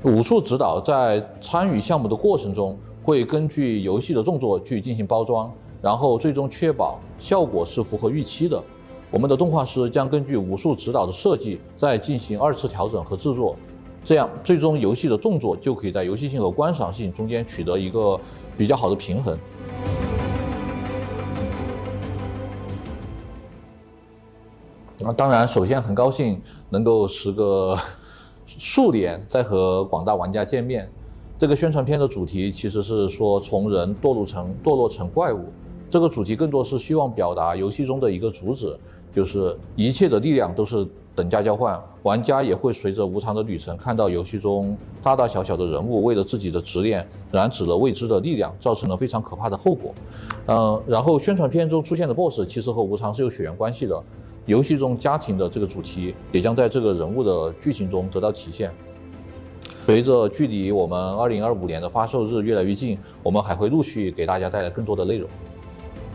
武术指导在参与项目的过程中，会根据游戏的动作去进行包装，然后最终确保效果是符合预期的。我们的动画师将根据武术指导的设计再进行2次调整和制作，这样最终游戏的动作就可以在游戏性和观赏性中间取得一个比较好的平衡。当然，首先很高兴能够时隔数年再和广大玩家见面。这个宣传片的主题其实是说从人堕落成怪物。这个主题更多是希望表达游戏中的一个主旨，就是一切的力量都是等价交换，玩家也会随着无常的旅程，看到游戏中大大小小的人物为了自己的执念染指了未知的力量，造成了非常可怕的后果。然后宣传片中出现的 BOSS 其实和无常是有血缘关系的。游戏中家庭的这个主题也将在这个人物的剧情中得到体现。随着距离我们2025年的发售日越来越近，我们还会陆续给大家带来更多的内容。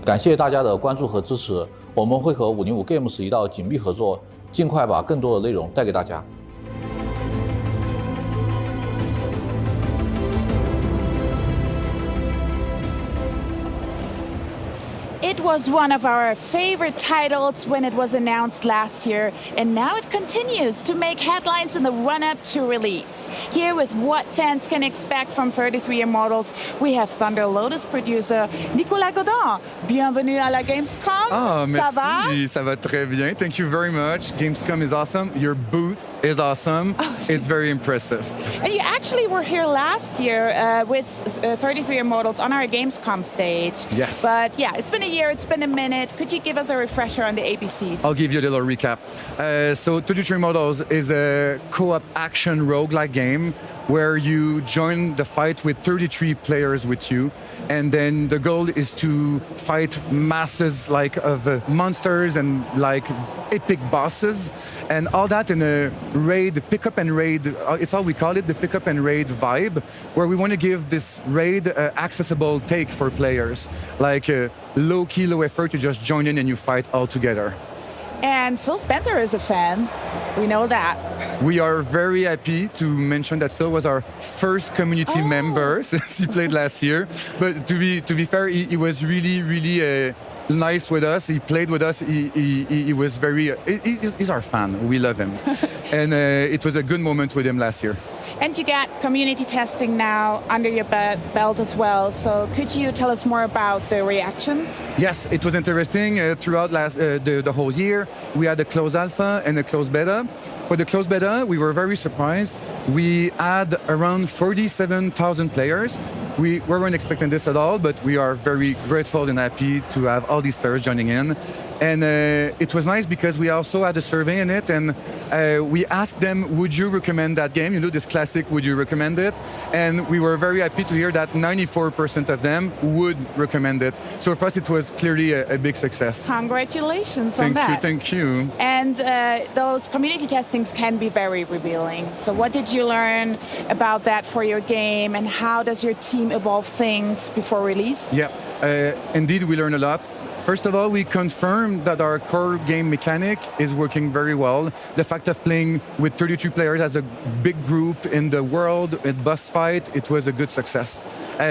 感谢大家的关注和支持，我们会和505 Games 一道紧密合作，尽快把更多的内容带给大家。It was one of our favorite titles when it was announced last year, and now it continues to make headlines in the run-up to release. Here with what fans can expect from 33 Immortals, we have Thunder Lotus producer Nicolas Godin. Bienvenue à la Gamescom. Ah, Ça va? merci, ça va très bien. Thank you very much. Gamescom is awesome. Your booth is awesome. It's very impressive. And you actually were here last year with 33 Immortals on our Gamescom stage. Yes. But yeah, it's been a year, it's been a minute. Could you give us a refresher on the ABCs? I'll give you a little recap. So 33 Models is a co-op action roguelike game where you join the fight with 33 players with you, and then the goal is to fight masses of monsters and epic bosses, and all that in a raid, pick up and raid. It's how we call it, the pick up and raid vibe, where we want to give this raid accessible take for players, low key, low effort. You just join in and you fight all together. And Phil Spencer is a fan. We know that. We are very happy to mention that Phil was our first community member since he played last year. But to be fair, he was really nice with us. He played with us. He was very. He's our fan. We love him, and it was a good moment with him last year. And you got community testing now under your belt as well. So could you tell us more about the reactions? Yes, it was interesting throughout the whole year. We had a closed alpha and a closed beta. For the closed beta, we were very surprised. We had around 47,000 players. We weren't expecting this at all, but we are very grateful and happy to have all these players joining in. And it was nice because we also had a survey in it, and we asked them, would you recommend that game? You know, this classic, would you recommend it? And we were very happy to hear that 94% of them would recommend it. So for us, it was clearly a big success. Congratulations on that. Thank you. And those community testings can be very revealing. So what did you learn about that for your game, and how does your team evolve things before release? Yeah, indeed, we learned a lot. First of all, we confirmed that our core game mechanic is working very well. The fact of playing with 32 players as a big group in the world, in boss fight, it was a good success.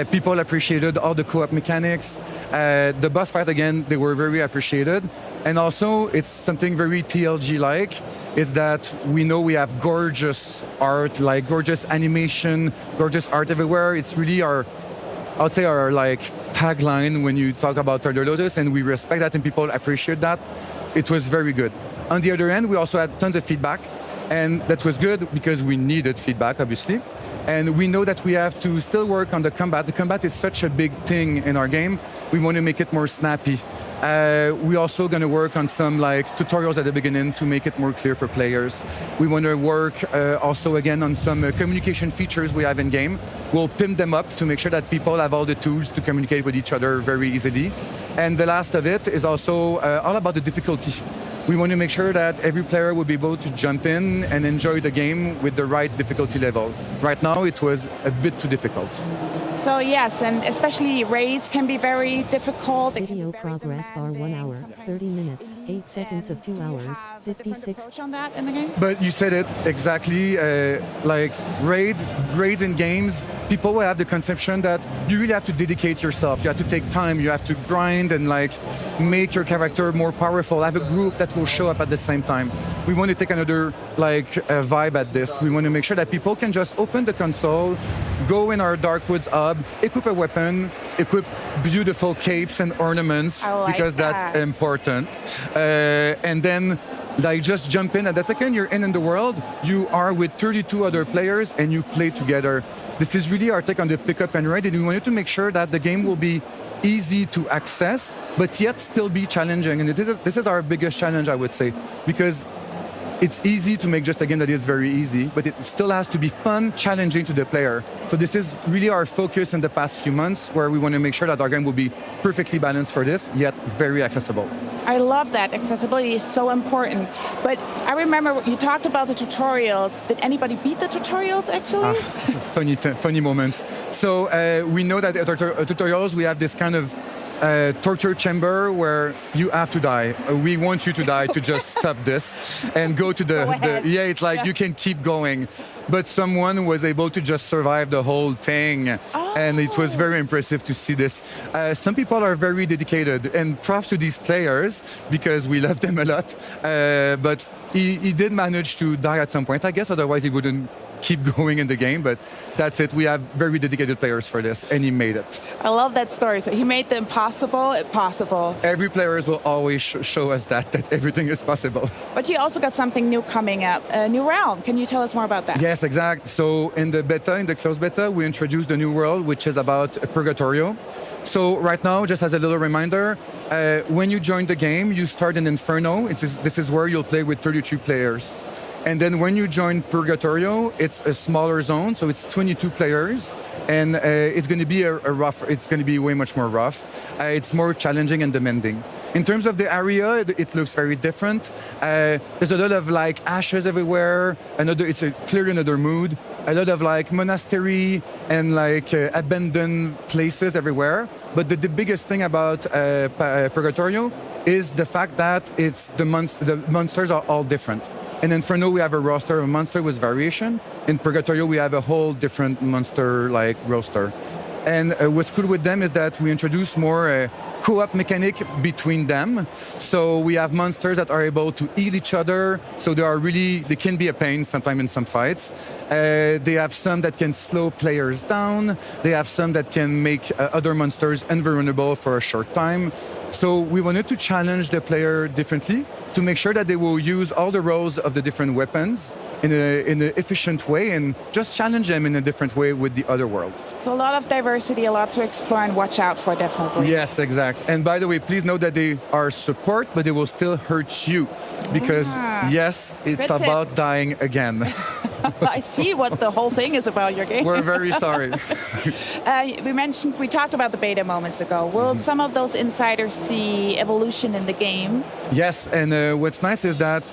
People appreciated all the co-op mechanics. The boss fight, again, they were very appreciated. And also, it's something very TLG-like. It's that we know we have gorgeous art, like gorgeous animation, gorgeous art everywhere. It's really our like tagline when you talk about Thunder Lotus, and we respect that and people appreciate that. It was very good. On the other end, we also had tons of feedback, and that was good because we needed feedback, obviously. And we know that we have to still work on the combat. The combat is such a big thing in our game. We want to make it more snappy. We're also going to work on some like tutorials at the beginning to make it more clear for players. We want to work also again on some communication features we have in game. We'll pimp them up to make sure that people have all the tools to communicate with each other very easily. And the last of it is also all about the difficulty. We want to make sure that every player will be able to jump in and enjoy the game with the right difficulty level. Right now, it was a bit too difficult. So yes, and especially raids can be very difficult. Video progress bar 1 hour, 30 minutes, 8 seconds of 2 hours, 56. On that in the game? But you said it exactly, like raids in games, people will have the conception that you really have to dedicate yourself. You have to take time, you have to grind and like make your character more powerful, have a group that will show up at the same time. We want to take another like vibe at this. We want to make sure that people can just open the console, go in our Darkwoods hub, equip a weapon, equip beautiful capes and ornaments, because that's important. And then like just jump in, and the second you're in the world, you are with 32 other players and you play together. This is really our take on the pick up and raid, and we wanted to make sure that the game will be easy to access, but yet still be challenging. And this is our biggest challenge, I would say, because it's easy to make just a game that is very easy, but it still has to be fun, challenging to the player. So this is really our focus in the past few months, where we want to make sure that our game will be perfectly balanced for this, yet very accessible. I love that. Accessibility is so important. But I remember you talked about the tutorials. Did anybody beat the tutorials, actually? Funny moment. So we know that at tutorials, we have this kind of torture chamber where you have to die. We want you to die to just stop this and go to the yeah, it's like you can keep going. But someone was able to just survive the whole thing. And it was very impressive to see this. Some people are very dedicated, and props to these players because we love them a lot. But he did manage to die at some point, I guess, otherwise he wouldn't keep going in the game, but that's it. We have very dedicated players for this, and he made it. I love that story. So he made the impossible possible. Every player will always show us that everything is possible. But you also got something new coming up, a new realm. Can you tell us more about that? Yes, exact. So in the beta, in the closed beta, we introduced a new world, which is about Purgatorio. So right now, just as a little reminder, when you join the game, you start in Inferno. This is where you'll play with 32 players. And then when you join Purgatorio, it's a smaller zone, so it's 22 players, and it's going to be it's going to be way much more rough. It's more challenging and demanding. In terms of the area, it looks very different. There's a lot of like ashes everywhere. It's clearly another mood. A lot of like monastery and like abandoned places everywhere. But the biggest thing about Purgatorio is the fact that the monsters are all different. In Inferno, we have a roster of monsters with variation. In Purgatorio, we have a whole different monster-like roster. And what's cool with them is that we introduce more co-op mechanic between them. So we have monsters that are able to eat each other. So they can be a pain sometimes in some fights. They have some that can slow players down. They have some that can make other monsters invulnerable for a short time. So we wanted to challenge the player differently to make sure that they will use all the roles of the different weapons in an efficient way and just challenge them in a different way with the other world. So a lot of diversity, a lot to explore and watch out for, definitely. Yes, exact. And by the way, please note that they are support, but they will still hurt you because yes, it's about dying again. I see what the whole thing is about your game. We're very sorry. We talked about the beta moments ago. Will some of those insiders see evolution in the game? Yes, and what's nice is that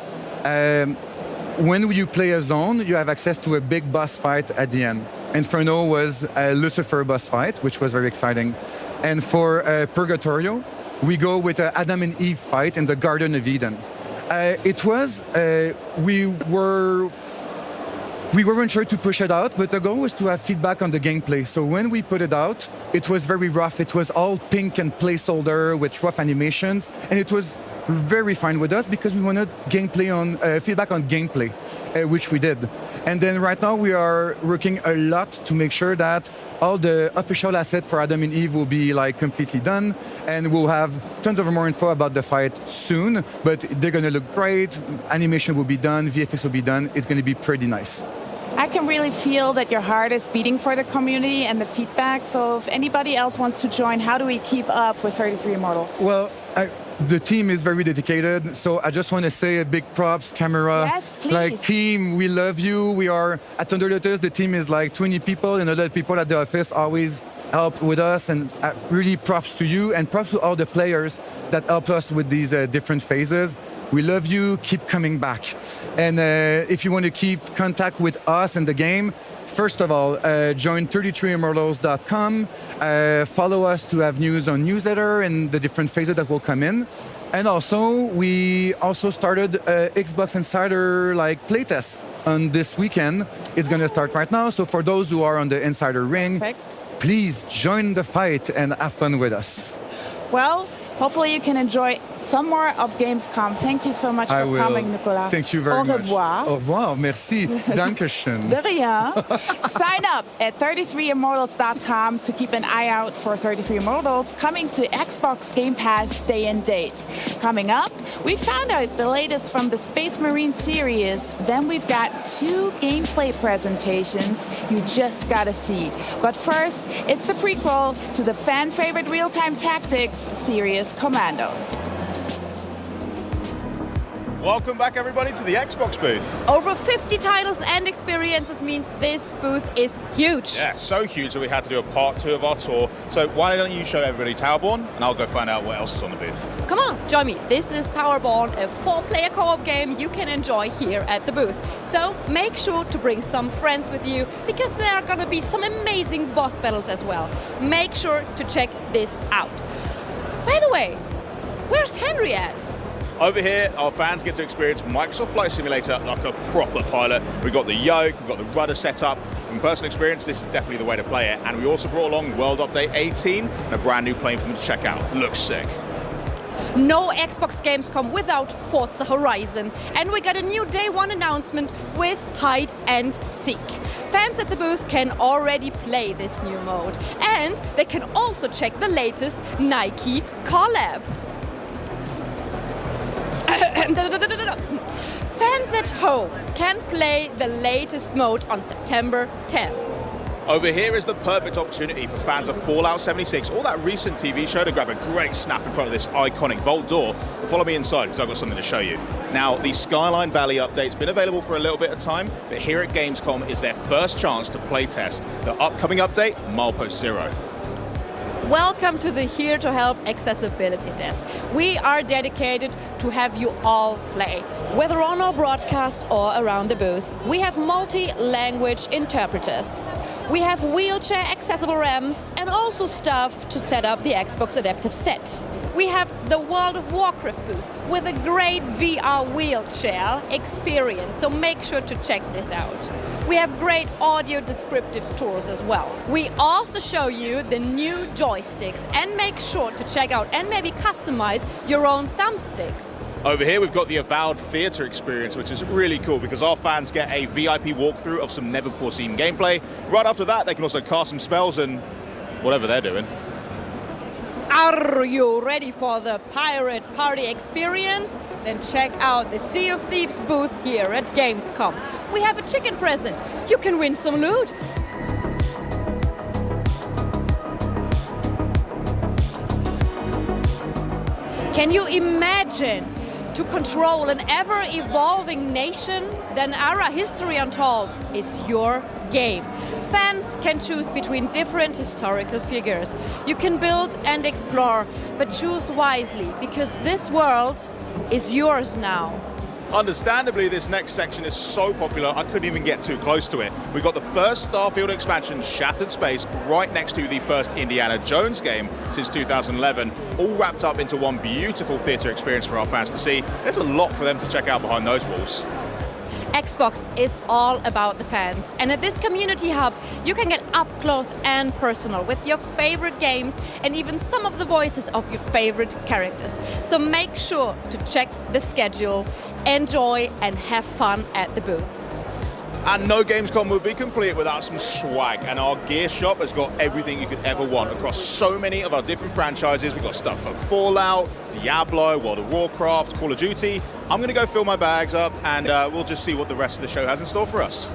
when you play a zone, you have access to a big boss fight at the end. Inferno was a Lucifer boss fight, which was very exciting. And for Purgatorio, we go with an Adam and Eve fight in the Garden of Eden. We weren't sure to push it out, but the goal was to have feedback on the gameplay. So when we put it out, it was very rough. It was all pink and placeholder with rough animations, and it was very fine with us because we wanted feedback on gameplay, which we did. And then right now we are working a lot to make sure that all the official assets for Adam and Eve will be completely done, and we'll have tons of more info about the fight soon. But they're gonna look great. Animation will be done, VFX will be done. It's gonna be pretty nice. I can really feel that your heart is beating for the community and the feedback. So if anybody else wants to join, how do we keep up with 33 Immortals? Well, the team is very dedicated, so I just want to say a big props, camera. Yes, please. Team, we love you. We are at Thunder Lotus. The team is 20 people, and other people at the office always help with us. And really props to you, and props to all the players that help us with these different phases. We love you. Keep coming back. And if you want to keep contact with us and the game, first of all, join 33immortals.com. Follow us to have news on newsletter and the different phases that will come in. And also, we also started Xbox Insider playtest on this weekend. It's going to start right now. So for those who are on the Insider ring, please join the fight and have fun with us. Well, hopefully you can enjoy some more of Gamescom. Thank you so much for coming, Nicolas. Thank you very much. Au revoir. Au revoir. Merci. Dankeschön. De rien. Sign up at 33immortals.com to keep an eye out for 33 Immortals coming to Xbox Game Pass day and date. Coming up, we found out the latest from the Space Marine series. Then we've got 2 gameplay presentations you just gotta see. But first, it's the prequel to the fan-favorite real-time tactics series Commandos. Welcome back, everybody, to the Xbox booth. Over 50 titles and experiences means this booth is huge. Yeah, so huge that we had to do a part 2 of our tour. So why don't you show everybody Towerborn, and I'll go find out what else is on the booth. Come on, join me. This is Towerborn, a 4-player co-op game you can enjoy here at the booth. So make sure to bring some friends with you, because there are gonna be some amazing boss battles as well. Make sure to check this out. By the way, where's Henry at? Over here, our fans get to experience Microsoft Flight Simulator like a proper pilot. We've got the yoke, we've got the rudder set up. From personal experience, this is definitely the way to play it. And we also brought along World Update 18 and a brand new plane for them to check out. Looks sick. No Xbox Gamescom without Forza Horizon. And we got a new Day 1 announcement with Hide and Seek. Fans at the booth can already play this new mode. And they can also check the latest Nike collab. Fans at home can play the latest mode on September 10th. Over here is the perfect opportunity for fans of Fallout 76 or that recent TV show to grab a great snap in front of this iconic vault door. But follow me inside because I've got something to show you. Now, the Skyline Valley update's been available for a little bit of time, but here at Gamescom is their first chance to playtest the upcoming update, Milepost Zero. Welcome to the Here to Help Accessibility Desk. We are dedicated to have you all play. Whether on our broadcast or around the booth, we have multi-language interpreters. We have wheelchair accessible ramps and also stuff to set up the Xbox Adaptive Set. We have the World of Warcraft booth with a great VR wheelchair experience, so make sure to check this out. We have great audio descriptive tours as well. We also show you the new joysticks, and make sure to check out and maybe customize your own thumbsticks. Over here we've got the Avowed Theatre experience, which is really cool because our fans get a VIP walkthrough of some never before seen gameplay. Right after that they can also cast some spells and whatever they're doing. Are you ready for the pirate party experience? Then check out the Sea of Thieves booth here at Gamescom. We have a chicken present. You can win some loot. Can you imagine to control an ever-evolving nation? Then Ara History Untold is your game. Fans can choose between different historical figures. You can build and explore, but choose wisely, because this world is yours now. Understandably, this next section is so popular, I couldn't even get too close to it. We've got the first Starfield expansion, Shattered Space, right next to the first Indiana Jones game since 2011, all wrapped up into one beautiful theatre experience for our fans to see. There's a lot for them to check out behind those walls. Xbox is all about the fans, and at this community hub you can get up close and personal with your favorite games and even some of the voices of your favorite characters. So make sure to check the schedule, enjoy and have fun at the booth. And no Gamescom would be complete without some swag, and our gear shop has got everything you could ever want across so many of our different franchises. We've got stuff for Fallout, Diablo, World of Warcraft, Call of Duty. I'm going to go fill my bags up and we'll just see what the rest of the show has in store for us.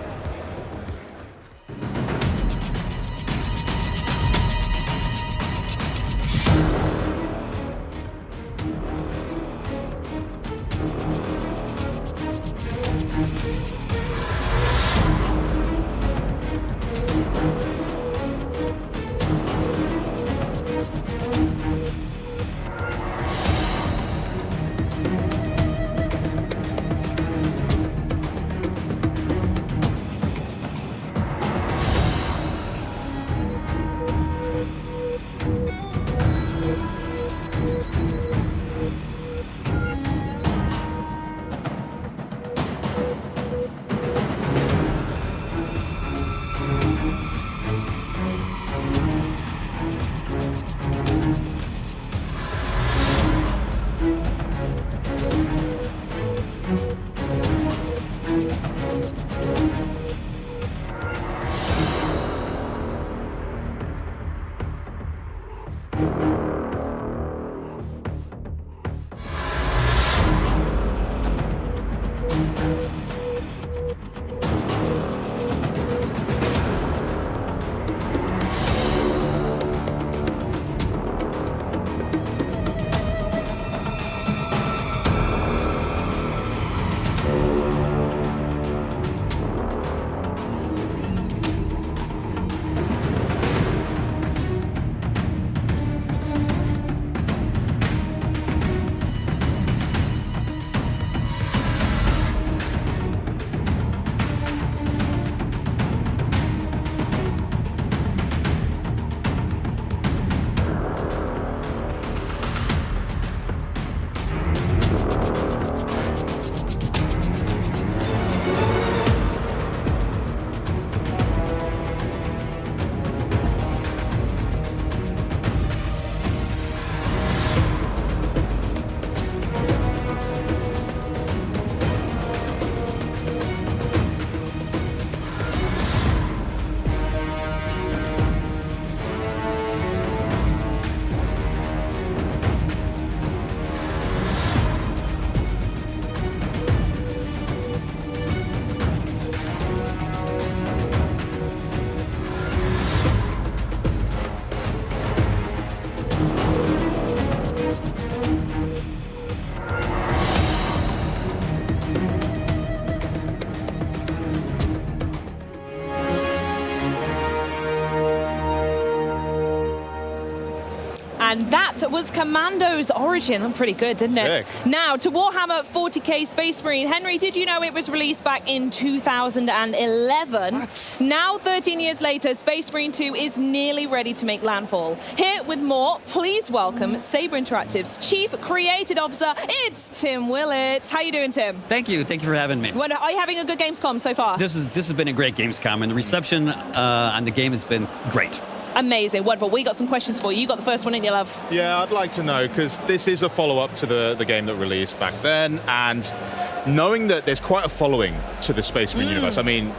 And that was Commando's origin. Pretty good, didn't it? Sick. Now, to Warhammer 40k Space Marine. Henry, did you know it was released back in 2011? Now, 13 years later, Space Marine 2 is nearly ready to make landfall. Here with more, please welcome Saber Interactive's Chief Creative Officer, it's Tim Willits. How you doing, Tim? Thank you for having me. Well, are you having a good Gamescom so far? This has been a great Gamescom, and the reception on the game has been great. Amazing, wonderful. We got some questions for you. You got the first one, didn't you, love? Yeah, I'd like to know, because this is a follow-up to the game that released back then, and knowing that there's quite a following to the Space Marine universe. I mean,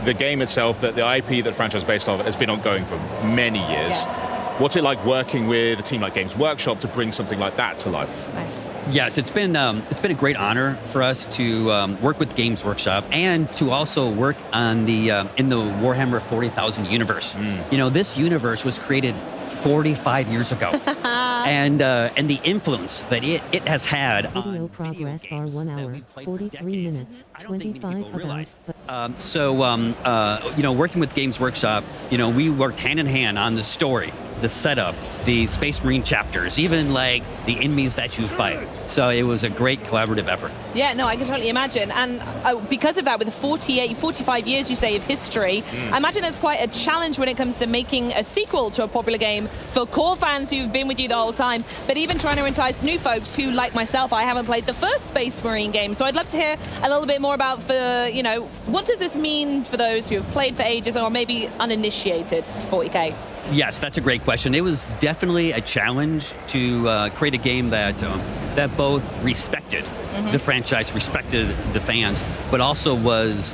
the game itself, that the IP that the franchise is based on, has been ongoing for many years. Yeah. What's it like working with a team like Games Workshop to bring something like that to life? Nice. Yes, it's been a great honor for us to work with Games Workshop and to also work on the in the Warhammer 40,000 universe. You know, this universe was created 45 years ago, and the influence that it has had. Video progress bar 1 hour, 43 minutes, 25 about. You know, working with Games Workshop, you know, we worked hand in hand on the story, the setup, the Space Marine chapters, even like the enemies that you fight. So it was a great collaborative effort. Yeah, no, I can totally imagine. And because of that, with 45 years, you say, of history, I imagine there's quite a challenge when it comes to making a sequel to a popular game for core fans who've been with you the whole time, but even trying to entice new folks who, like myself, I haven't played the first Space Marine game. So I'd love to hear a little bit more about, you know, what does this mean for those who have played for ages or maybe uninitiated to 40k? Yes, that's a great question. It was definitely a challenge to create a game that both respected the franchise, respected the fans, but also was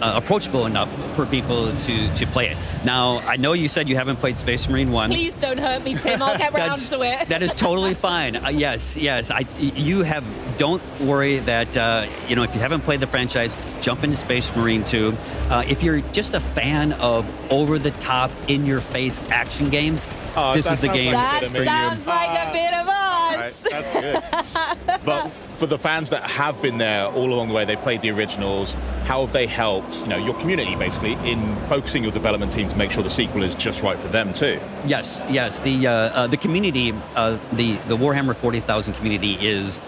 approachable enough for people to play it. Now, I know you said you haven't played Space Marine 1. Please don't hurt me, Tim. I'll get round to it. That is totally fine. Yes. Don't worry that, you know, if you haven't played the franchise, jump into Space Marine 2. If you're just a fan of over-the-top, in-your-face action games, this is the game that for you. That sounds like a bit of us. Right, that's good. But for the fans that have been there all along the way, they played the originals, how have they helped, you know, your community basically in focusing your development team to make sure the sequel is just right for them too? Yes. The community, the Warhammer 40,000 community is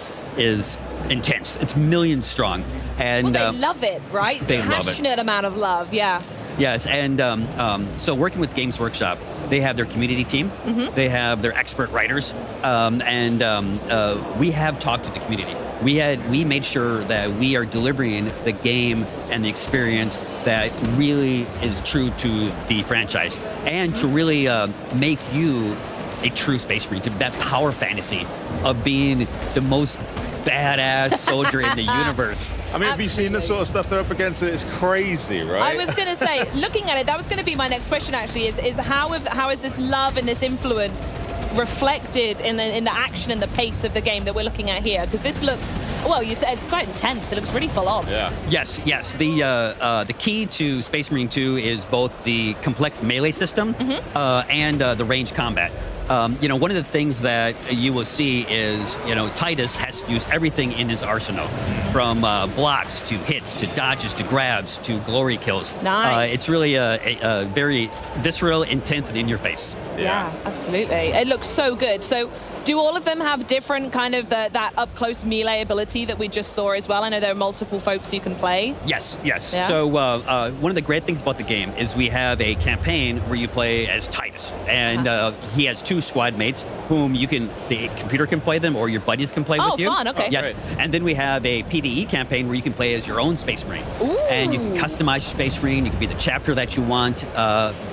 intense. It's millions strong, and they love it, right? They love it. Passionate amount of love, yeah. Yes, and so working with Games Workshop, they have their community team, they have their expert writers, and we have talked to the community. We made sure that we are delivering the game and the experience that really is true to the franchise, and to really make you a true Space Marine, to that power fantasy of being the most badass soldier in the universe. I mean, have you seen the sort of stuff they're up against? It's crazy, right? I was going to say, looking at it, that was going to be my next question actually, is how is this love and this influence reflected in the action and the pace of the game that we're looking at here? Because this looks, well, you said it's quite intense. It looks really full on. Yeah. Yes. The key to Space Marine 2 is both the complex melee system and the range combat. You know, one of the things that you will see is, you know, Titus has to use everything in his arsenal, from blocks to hits to dodges to grabs to glory kills. Nice. It's really a very visceral, intense, and in your face. Yeah, absolutely. It looks so good. So do all of them have different kind of that up-close melee ability that we just saw as well? I know there are multiple folks you can play. Yes. Yeah? So one of the great things about the game is we have a campaign where you play as Titus, and he has two squad mates whom the computer can play them or your buddies can play with you. Oh, fun, okay. Yes. Great. And then we have a PvE campaign where you can play as your own Space Marine. Ooh. And you can customize your Space Marine, you can be the chapter that you want,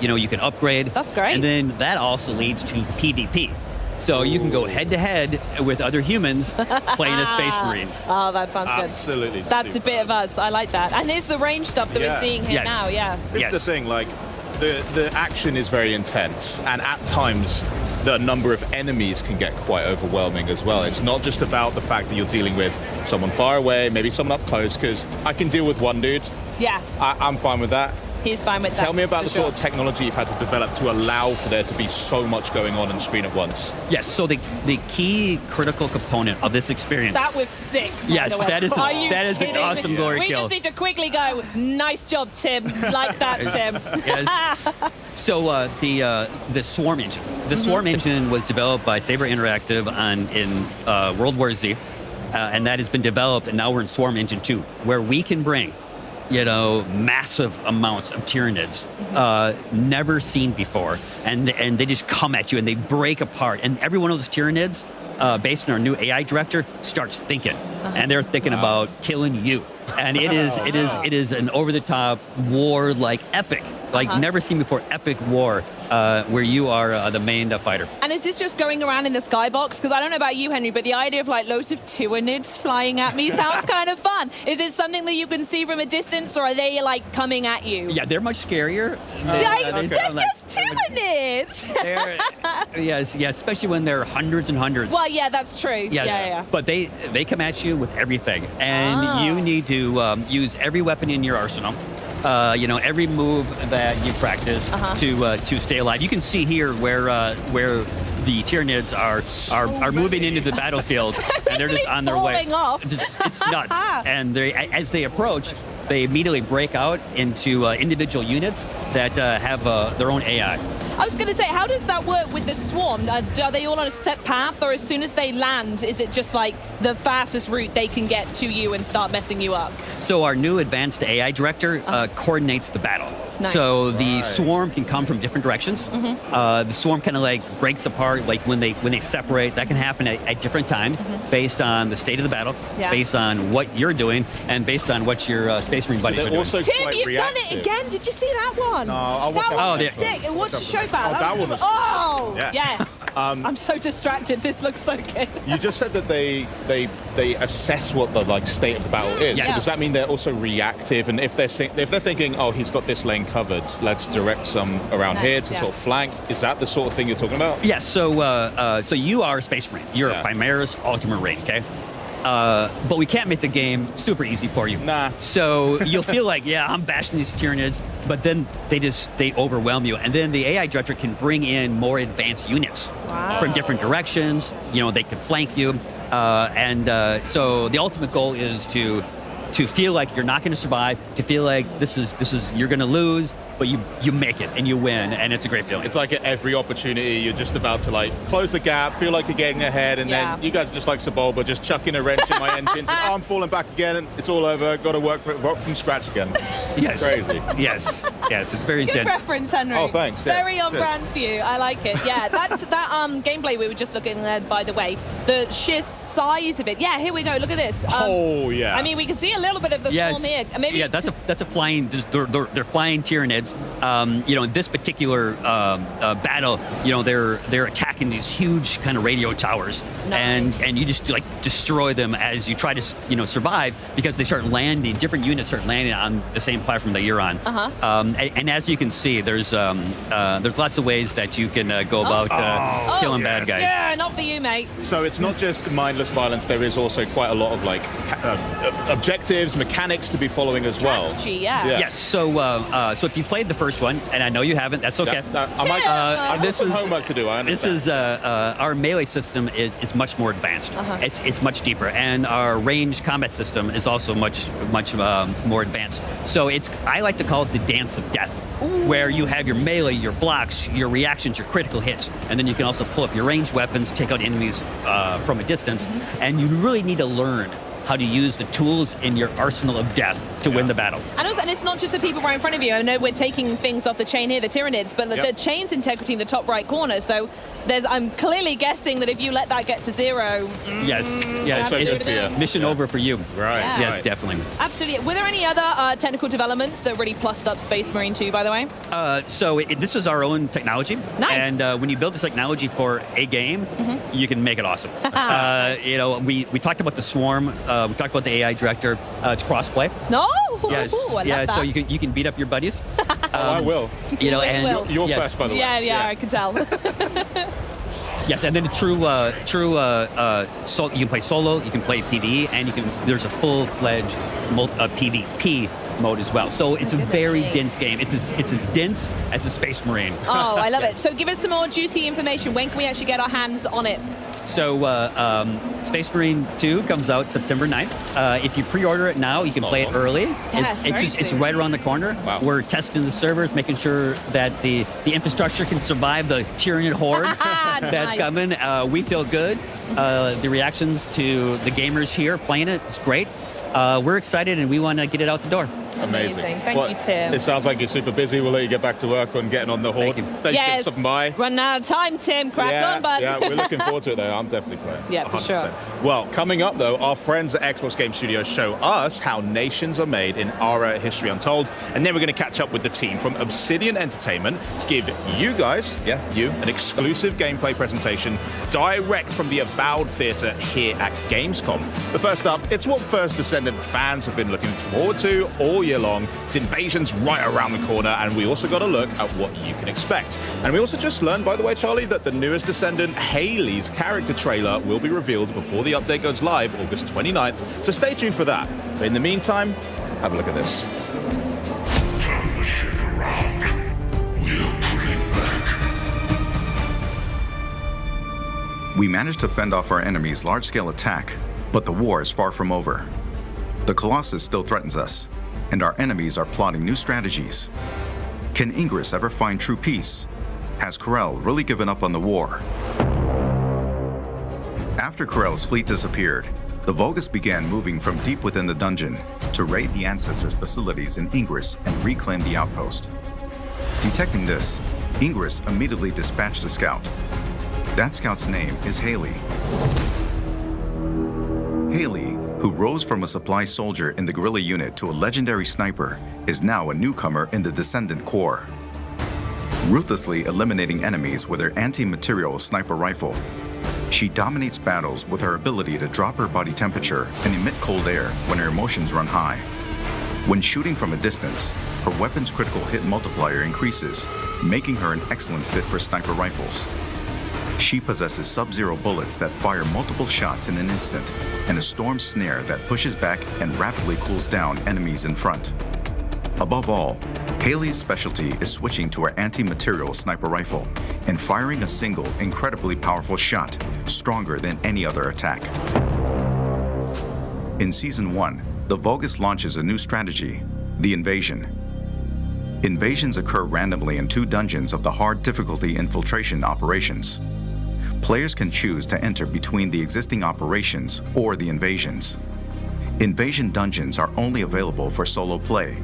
you know, you can upgrade. That's great. And then that also leads to PvP. So you can go head-to-head with other humans playing as Space Marines. Oh, that sounds good. Absolutely. That's a bit of us. I like that. And here's the range stuff that we're seeing here now, yeah. This is the thing, like, the action is very intense, and at times the number of enemies can get quite overwhelming as well. It's not just about the fact that you're dealing with someone far away, maybe someone up close, because I can deal with one dude. Yeah. I'm fine with that. He's fine with that. Tell me about the sort of technology you've had to develop to allow for there to be so much going on screen at once. Yes, so the key critical component of this experience. That was sick. Yes, that is an kidding awesome me? glory We kill. just need to quickly go, nice job, Tim. Like that, Tim. Yes. So the Swarm engine. The Swarm engine was developed by Saber Interactive in World War Z, and that has been developed, and now we're in Swarm Engine 2, where we can bring, massive amounts of Tyranids, never seen before, and they just come at you and they break apart, and every one of those Tyranids, based on our new AI director, starts thinking, and they're thinking about killing you, and it is an over-the-top war, like epic. Never seen before, epic war, where you are the main fighter. And is this just going around in the skybox? Because I don't know about you, Henry, but the idea of loads of Tyranids flying at me sounds kind of fun. Is it something that you can see from a distance, or are they coming at you? Yeah, they're much scarier. They're just Tyranids. Yes, especially when they're hundreds and hundreds. Well, yeah, that's true. Yes. Yeah. But they come at you with everything, and you need to use every weapon in your arsenal. Every move that you practice to stay alive. You can see here where the Tyranids are moving into the battlefield, and they're just on their way. Off. It's nuts. And as they approach, they immediately break out into individual units that have their own AI. I was going to say, how does that work with the swarm? Are they all on a set path, or as soon as they land, is it just the fastest route they can get to you and start messing you up? So our new advanced AI director coordinates the battle. Nice. So the swarm can come from different directions. The swarm kind of breaks apart, when they separate. That can happen at different times, based on the state of the battle, based on what you're doing, and based on what your Space Marine buddies are doing. Tim, you've done it again. Did you see that one? No, I'll watch that one was sick. And what's the show about? that one was yes. I'm so distracted. This looks so good. You just said that they assess what the state of the battle is. Yeah. So does that mean they're also reactive? And if they're thinking, oh, he's got this lane covered, let's direct some around here to sort of flank. Is that the sort of thing you're talking about? Yes. So you are a Space Marine. You're a Primaris Ultramarine. Okay. But we can't make the game super easy for you. Nah. So you'll feel I'm bashing these Tyranids, but then they overwhelm you. And then the AI director can bring in more advanced units from different directions. They can flank you. So the ultimate goal is to feel like you're not going to survive, to feel like this is you're going to lose, but you make it and you win, and it's a great feeling. It's like at every opportunity you're just about to close the gap, feel like you're getting ahead, and then you guys are just like Sebulba, just chucking a wrench in my engine. Oh, I'm falling back again, and it's all over. Got to work from scratch again. Yes. Crazy. Yes, it's very Good intense. reference, Henry. Oh, thanks. Yeah. Very on brand for you. I like it. Yeah, that gameplay we were just looking at, by the way, the sheer size of it. Yeah, here we go. Look at this. I mean, we can see a little bit of the swarm here. Maybe. Yeah, that's a flying. They're flying Tyranids. In this particular battle, they're attacking these huge kind of radio towers, and you just destroy them as you try to survive, because they start landing. Different units start landing on the same platform that you're on. And as you can see, there's lots of ways that you can go about killing bad guys. Yeah, not for you, mate. So it's not just mindless violence. There is also quite a lot of objectives, mechanics to be following as well. Strategy, Yes. So if you played the first one, and I know you haven't, that's okay. I've got some homework to do. I understand. This is our melee system is much more advanced. It's much deeper, and our range combat system is also much more advanced. So I like to call it the dance of death, where you have your melee, your blocks, your reactions, your critical hits, and then you can also pull up your ranged weapons, take out enemies from a distance, and you really need to learn how to use the tools in your arsenal of death to win the battle. And it's not just the people right in front of you. I know we're taking things off the chain here, the Tyranids, but the chain's integrity in the top right corner. So I'm clearly guessing that if you let that get to zero... Yes. Mission over for you. Right. Yeah. Yes, definitely. Absolutely. Were there any other technical developments that really plussed up Space Marine 2, by the way? This is our own technology. Nice. And when you build the technology for a game, you can make it awesome. We talked about the Swarm. We talked about the AI director. It's crossplay. No. Yes. I love that. So you can beat up your buddies. I will. You're first, by the way. Yeah, I can tell. Yes, and then you can play solo, you can play PvE, and there's a full-fledged PvP mode as well. So it's a very dense game. It's as dense as a Space Marine. Oh, I love it. So give us some more juicy information. When can we actually get our hands on it? So Space Marine 2 comes out September 9th. If you pre-order it now, you can play it early. Yes, It's right around the corner. Wow. We're testing the servers, making sure that the infrastructure can survive the Tyranid horde that's coming. We feel good. The reactions to the gamers here playing it, it's great. We're excited and we want to get it out the door. Amazing. Thank you, Tim. It sounds like you're super busy. We'll let you get back to work on getting on the horde. Thanks Yes. for stopping by. Running out of time, Tim. Crack on, bud. Yeah, we're looking forward to it, though. I'm definitely playing. Yeah, for 100%. sure. Well, coming up, though, our friends at Xbox Game Studios show us how nations are made in Ara History Untold. And then we're going to catch up with the team from Obsidian Entertainment to give you guys, an exclusive gameplay presentation direct from the Avowed Theatre here at Gamescom. But first up, it's what First Descendant fans have been looking forward to all year long. It's Invasion's right around the corner, and we also got a look at what you can expect. And we also just learned, by the way, Charlie, that the newest Descendant, Haley's character trailer, will be revealed before the update goes live August 29th. So stay tuned for that. But in the meantime, have a look at this. Turn the ship around. We'll put it back. We managed to fend off our enemy's large-scale attack, but the war is far from over. The Colossus still threatens us, and our enemies are plotting new strategies. Can Ingress ever find true peace? Has Corel really given up on the war? After Corel's fleet disappeared, the Vulgus began moving from deep within the dungeon to raid the Ancestors' facilities in Ingress and reclaim the outpost. Detecting this, Ingress immediately dispatched a scout. That scout's name is Haley. Haley, who rose from a supply soldier in the guerrilla unit to a legendary sniper, is now a newcomer in the Descendant Corps. Ruthlessly eliminating enemies with her anti-material sniper rifle, she dominates battles with her ability to drop her body temperature and emit cold air when her emotions run high. When shooting from a distance, her weapon's critical hit multiplier increases, making her an excellent fit for sniper rifles. She possesses sub-zero bullets that fire multiple shots in an instant, and a storm snare that pushes back and rapidly cools down enemies in front. Above all, Haley's specialty is switching to her anti-material sniper rifle and firing a single, incredibly powerful shot, stronger than any other attack. In Season 1, the Vulgus launches a new strategy, the Invasion. Invasions occur randomly in 2 dungeons of the hard difficulty infiltration operations. Players can choose to enter between the existing operations or the invasions. Invasion dungeons are only available for solo play,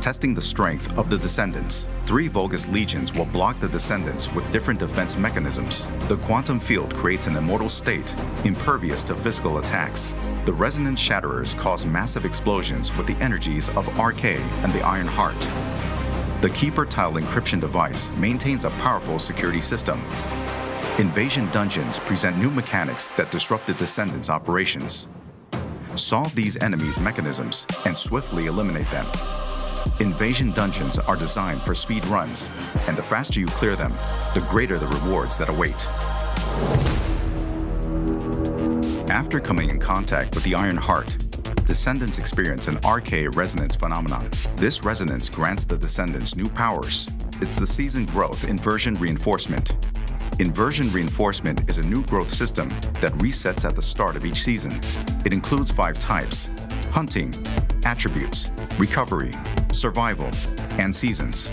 testing the strength of the Descendants. 3 Vulgus legions will block the Descendants with different defense mechanisms. The quantum field creates an immortal state, impervious to physical attacks. The Resonance Shatterers cause massive explosions with the energies of RK and the Iron Heart. The Keeper Tile encryption device maintains a powerful security system. Invasion dungeons present new mechanics that disrupt the Descendants' operations. Solve these enemies' mechanisms and swiftly eliminate them. Invasion dungeons are designed for speed runs, and the faster you clear them, the greater the rewards that await. After coming in contact with the Iron Heart, Descendants experience an RK resonance phenomenon. This resonance grants the Descendants new powers. It's the season growth inversion reinforcement. Inversion reinforcement is a new growth system that resets at the start of each season. It includes 5 types: hunting, attributes, recovery, survival, and seasons.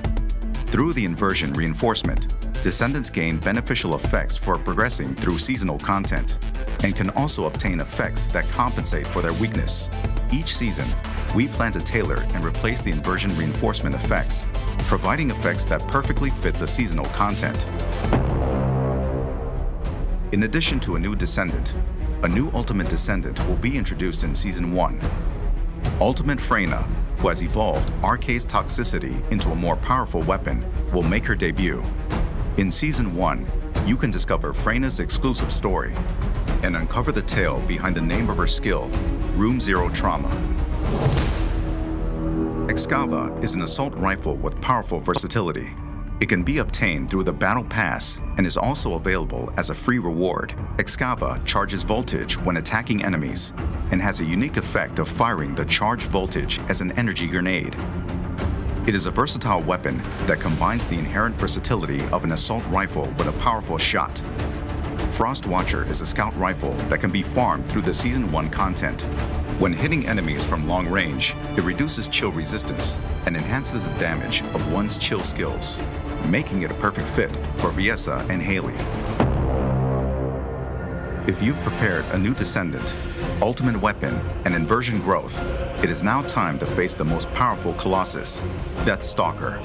Through the inversion reinforcement, Descendants gain beneficial effects for progressing through seasonal content, and can also obtain effects that compensate for their weakness. Each season, we plan to tailor and replace the inversion reinforcement effects, providing effects that perfectly fit the seasonal content. In addition to a new Descendant, a new Ultimate Descendant will be introduced in Season 1. Ultimate Freyna, who has evolved RK's toxicity into a more powerful weapon, will make her debut. In Season 1, you can discover Freyna's exclusive story and uncover the tale behind the name of her skill, Room Zero Trauma. Excava is an assault rifle with powerful versatility. It can be obtained through the Battle Pass and is also available as a free reward. Excava charges voltage when attacking enemies. and has a unique effect of firing the charged voltage as an energy grenade. It is a versatile weapon that combines the inherent versatility of an assault rifle with a powerful shot. Frost Watcher is a scout rifle that can be farmed through the Season 1 content. When hitting enemies from long range, it reduces chill resistance and enhances the damage of one's chill skills, making it a perfect fit for Viessa and Haley. If you've prepared a new Descendant, ultimate weapon, and inversion growth, it is now time to face the most powerful Colossus, Deathstalker.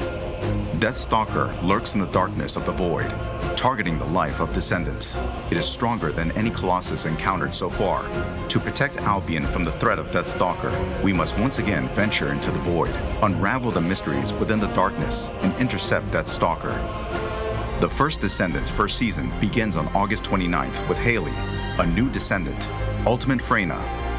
Deathstalker lurks in the darkness of the void, targeting the life of Descendants. It is stronger than any Colossus encountered so far. To protect Albion from the threat of Deathstalker, we must once again venture into the void, unravel the mysteries within the darkness, and intercept Deathstalker. The first Descendants first season begins on August 29th with Haley, a new Descendant, Ultimate Freyna,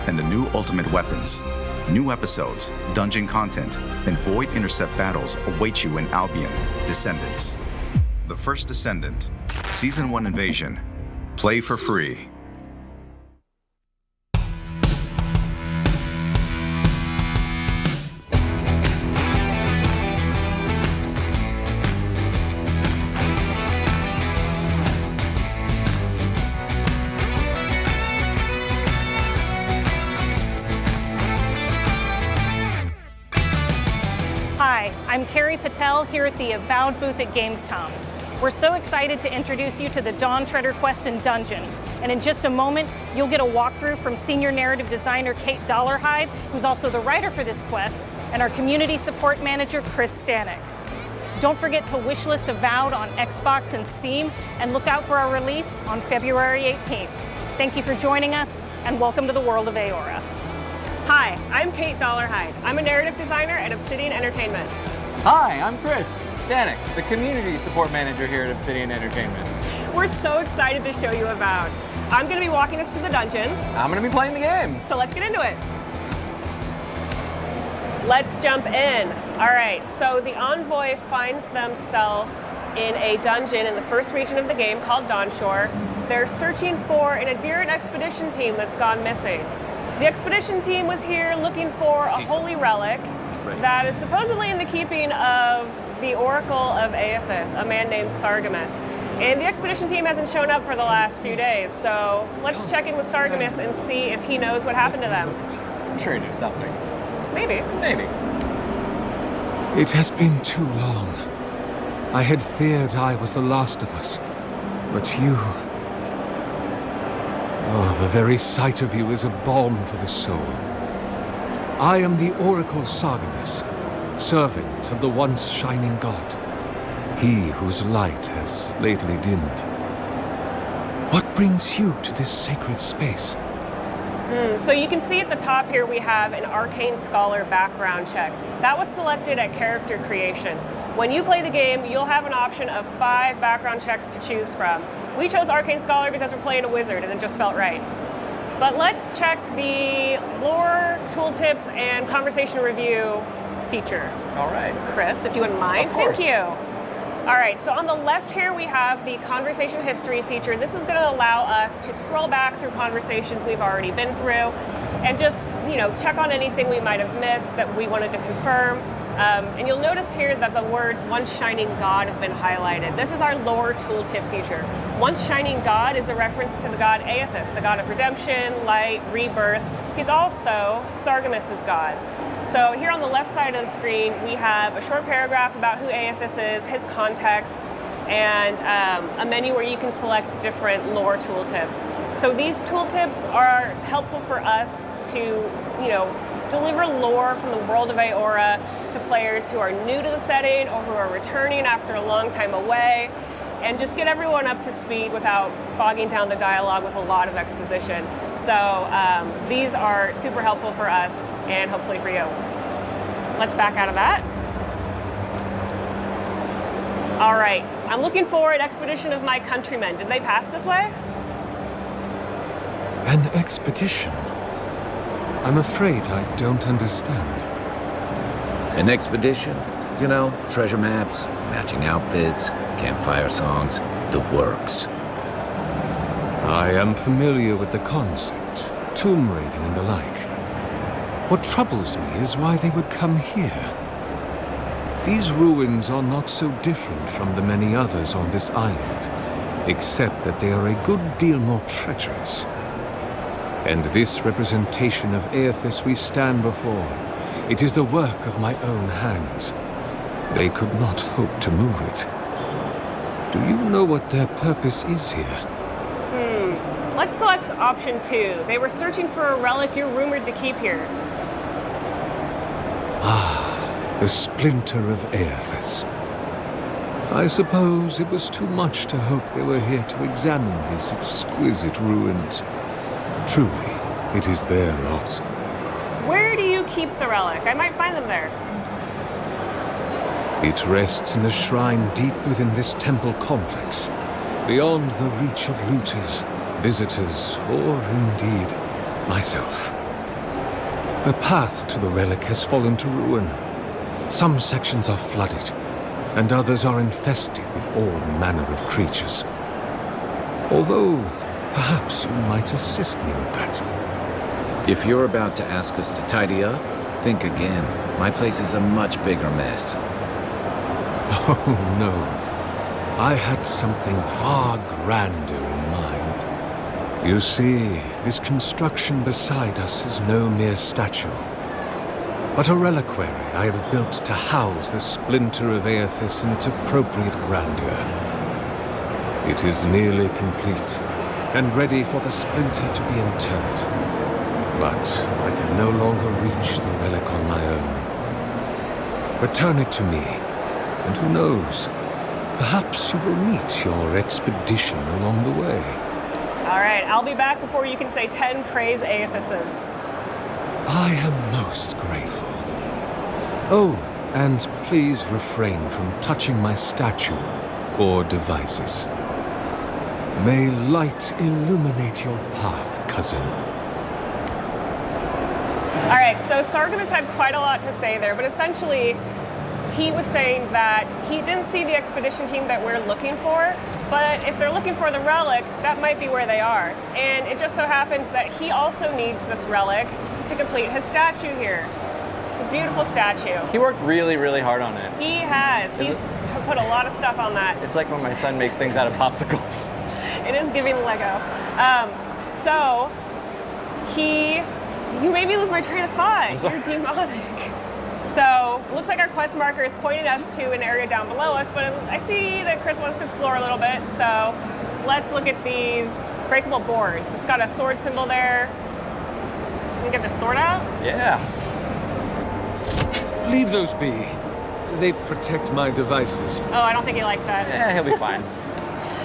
and the new Ultimate Weapons. New episodes, dungeon content, and void intercept battles await you in Albion, Descendants. The first Descendant, Season 1 Invasion. Play for free. Hi, I'm Carrie Patel here at the Avowed booth at Gamescom. We're so excited to introduce you to the Dawn Treader quest and dungeon. And in just a moment, you'll get a walkthrough from senior narrative designer Kate Dollarhide, who's also the writer for this quest, and our community support manager, Chris Stanek. Don't forget to wishlist Avowed on Xbox and Steam, and look out for our release on February 18th. Thank you for joining us, and welcome to the world of Aora. Hi, I'm Kate Dollarhide. I'm a narrative designer at Obsidian Entertainment. Hi, I'm Chris Stanek, the community support manager here at Obsidian Entertainment. We're so excited to show you Avowed. I'm going to be walking us through the dungeon. I'm going to be playing the game. So let's get into it. Let's jump in. All right, so the Envoy finds themselves in a dungeon in the first region of the game called Dawnshore. They're searching for an Adherent expedition team that's gone missing. The expedition team was here looking for a holy relic that is supposedly in the keeping of the Oracle of Aethys, a man named Sargemus. And the expedition team hasn't shown up for the last few days, so let's check in with Sargemus and see if he knows what happened to them. I'm sure he knew something. Maybe. Maybe. It has been too long. I had feared I was the last of us, but you... Oh, the very sight of you is a balm for the soul. I am the Oracle Sargemus, servant of the once shining god, he whose light has lately dimmed. What brings you to this sacred space? So you can see at the top here we have an Arcane Scholar background check. That was selected at character creation. When you play the game, you'll have an option of 5 background checks to choose from. We chose Arcane Scholar because we're playing a wizard and it just felt right. But let's check the lore, tooltips, and conversation review feature. All right. Chris, if you wouldn't mind. Of course. Thank you. All right, so on the left here we have the conversation history feature. This is going to allow us to scroll back through conversations we've already been through and just, check on anything we might have missed that we wanted to confirm. And you'll notice here that the words Once Shining God have been highlighted. This is our lore tooltip feature. Once Shining God is a reference to the god Aethys, the god of redemption, light, rebirth. He's also Sargemus' god. So here on the left side of the screen, we have a short paragraph about who Aethys is, his context, and a menu where you can select different lore tooltips. So these tooltips are helpful for us to, deliver lore from the world of Aora to players who are new to the setting or who are returning after a long time away, and just get everyone up to speed without bogging down the dialogue with a lot of exposition. So these are super helpful for us and hopefully for you. Let's back out of that. All right, I'm looking for an expedition of my countrymen. Did they pass this way? An expedition? I'm afraid I don't understand. An expedition? Treasure maps, matching outfits, campfire songs, the works. I am familiar with the concept. tomb raiding and the like. What troubles me is why they would come here. These ruins are not so different from the many others on this island, except that they are a good deal more treacherous. And this representation of Aethys we stand before, it is the work of my own hands. They could not hope to move it. Do you know what their purpose is here? Let's select option 2. They were searching for a relic you're rumored to keep here. Ah, the splinter of Aethys. I suppose it was too much to hope they were here to examine these exquisite ruins. Truly, it is their loss. Where do you keep the relic? I might find them there. It rests in a shrine deep within this temple complex, beyond the reach of looters, visitors, or indeed, myself. The path to the relic has fallen to ruin. Some sections are flooded, and others are infested with all manner of creatures. Although, perhaps you might assist me with that. If you're about to ask us to tidy up, think again. My place is a much bigger mess. Oh, no. I had something far grander in mind. You see, this construction beside us is no mere statue, but a reliquary I have built to house the splinter of Aethys in its appropriate grandeur. It is nearly complete, and ready for the splinter to be interred. But I can no longer reach the relic on my own. Return it to me, and who knows, perhaps you will meet your expedition along the way. All right, I'll be back before you can say 10 praise Aethyses. I am most grateful. Oh, and please refrain from touching my statue or devices. May light illuminate your path, cousin. All right, so Sargemus had quite a lot to say there, but essentially, he was saying that he didn't see the expedition team that we're looking for, but if they're looking for the relic, that might be where they are. And it just so happens that he also needs this relic to complete his statue here. His beautiful statue. He worked really, really hard on it. He has. He's put a lot of stuff on that. It's like when my son makes things out of popsicles. It is giving Lego. So, you made me lose my train of thought. You're demonic. So, looks like our quest marker is pointing us to an area down below us, but I see that Chris wants to explore a little bit, so let's look at these breakable boards. It's got a sword symbol there. Can we get the sword out? Yeah. Leave those be. They protect my devices. Oh, I don't think he liked that. Yeah, he'll be fine.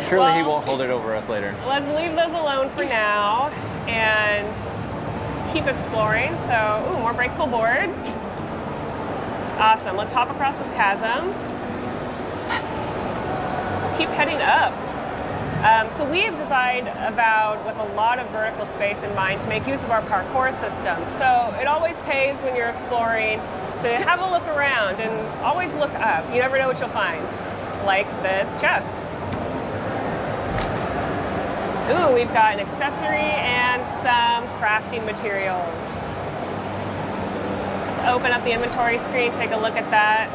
Surely he won't hold it over us later. Let's leave those alone for now and keep exploring. So, ooh, more breakable boards. Awesome. Let's hop across this chasm. Keep heading up. So we have designed Avowed with a lot of vertical space in mind to make use of our parkour system. So it always pays when you're exploring. So have a look around and always look up. You never know what you'll find. Like this chest. Ooh, we've got an accessory and some crafting materials. Let's open up the inventory screen, take a look at that.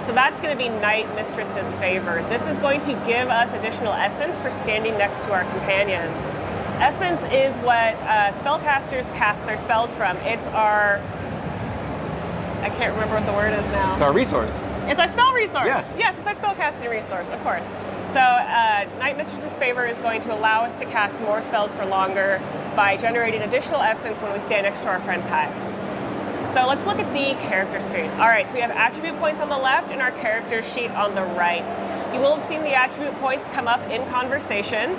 So that's going to be Night Mistress's favor. This is going to give us additional essence for standing next to our companions. Essence is what spellcasters cast their spells from. It's our... I can't remember what the word is now. It's our resource. It's our spell resource. Yes, it's our spellcasting resource, of course. So Night Mistress's favor is going to allow us to cast more spells for longer by generating additional essence when we stand next to our friend Kai. So let's look at the character screen. All right, so we have attribute points on the left and our character sheet on the right. You will have seen the attribute points come up in conversation.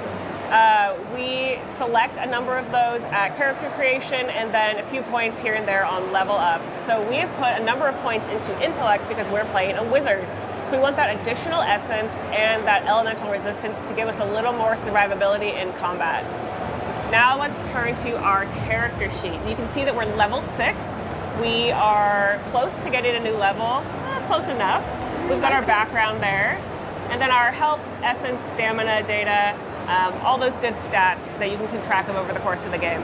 We select a number of those at character creation and then a few points here and there on level up. So we have put a number of points into intellect because we're playing a wizard. So we want that additional essence and that elemental resistance to give us a little more survivability in combat. Now let's turn to our character sheet. You can see that we're level 6. We are close to getting a new level, close enough. We've got our background there. And then our health, essence, stamina, data, all those good stats that you can keep track of over the course of the game.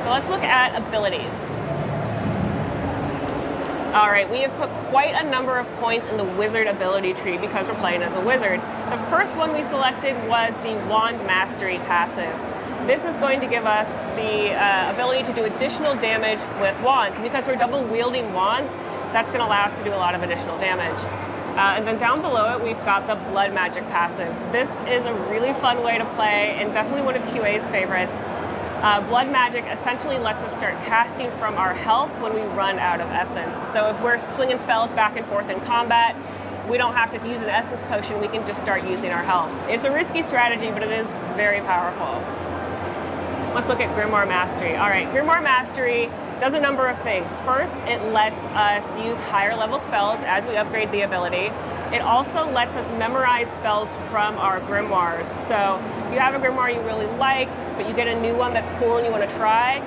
So let's look at abilities. All right, we have put quite a number of points in the wizard ability tree because we're playing as a wizard. The first one we selected was the Wand Mastery passive. This is going to give us the ability to do additional damage with wands. Because we're double wielding wands, that's going to allow us to do a lot of additional damage. And then down below it, we've got the Blood Magic passive. This is a really fun way to play and definitely one of QA's favorites. Blood Magic essentially lets us start casting from our health when we run out of essence. So if we're slinging spells back and forth in combat, we don't have to use an essence potion, we can just start using our health. It's a risky strategy, but it is very powerful. Let's look at Grimoire Mastery. All right, Grimoire Mastery does a number of things. First, it lets us use higher level spells as we upgrade the ability. It also lets us memorize spells from our grimoires. So if you have a grimoire you really like, but you get a new one that's cool and you want to try,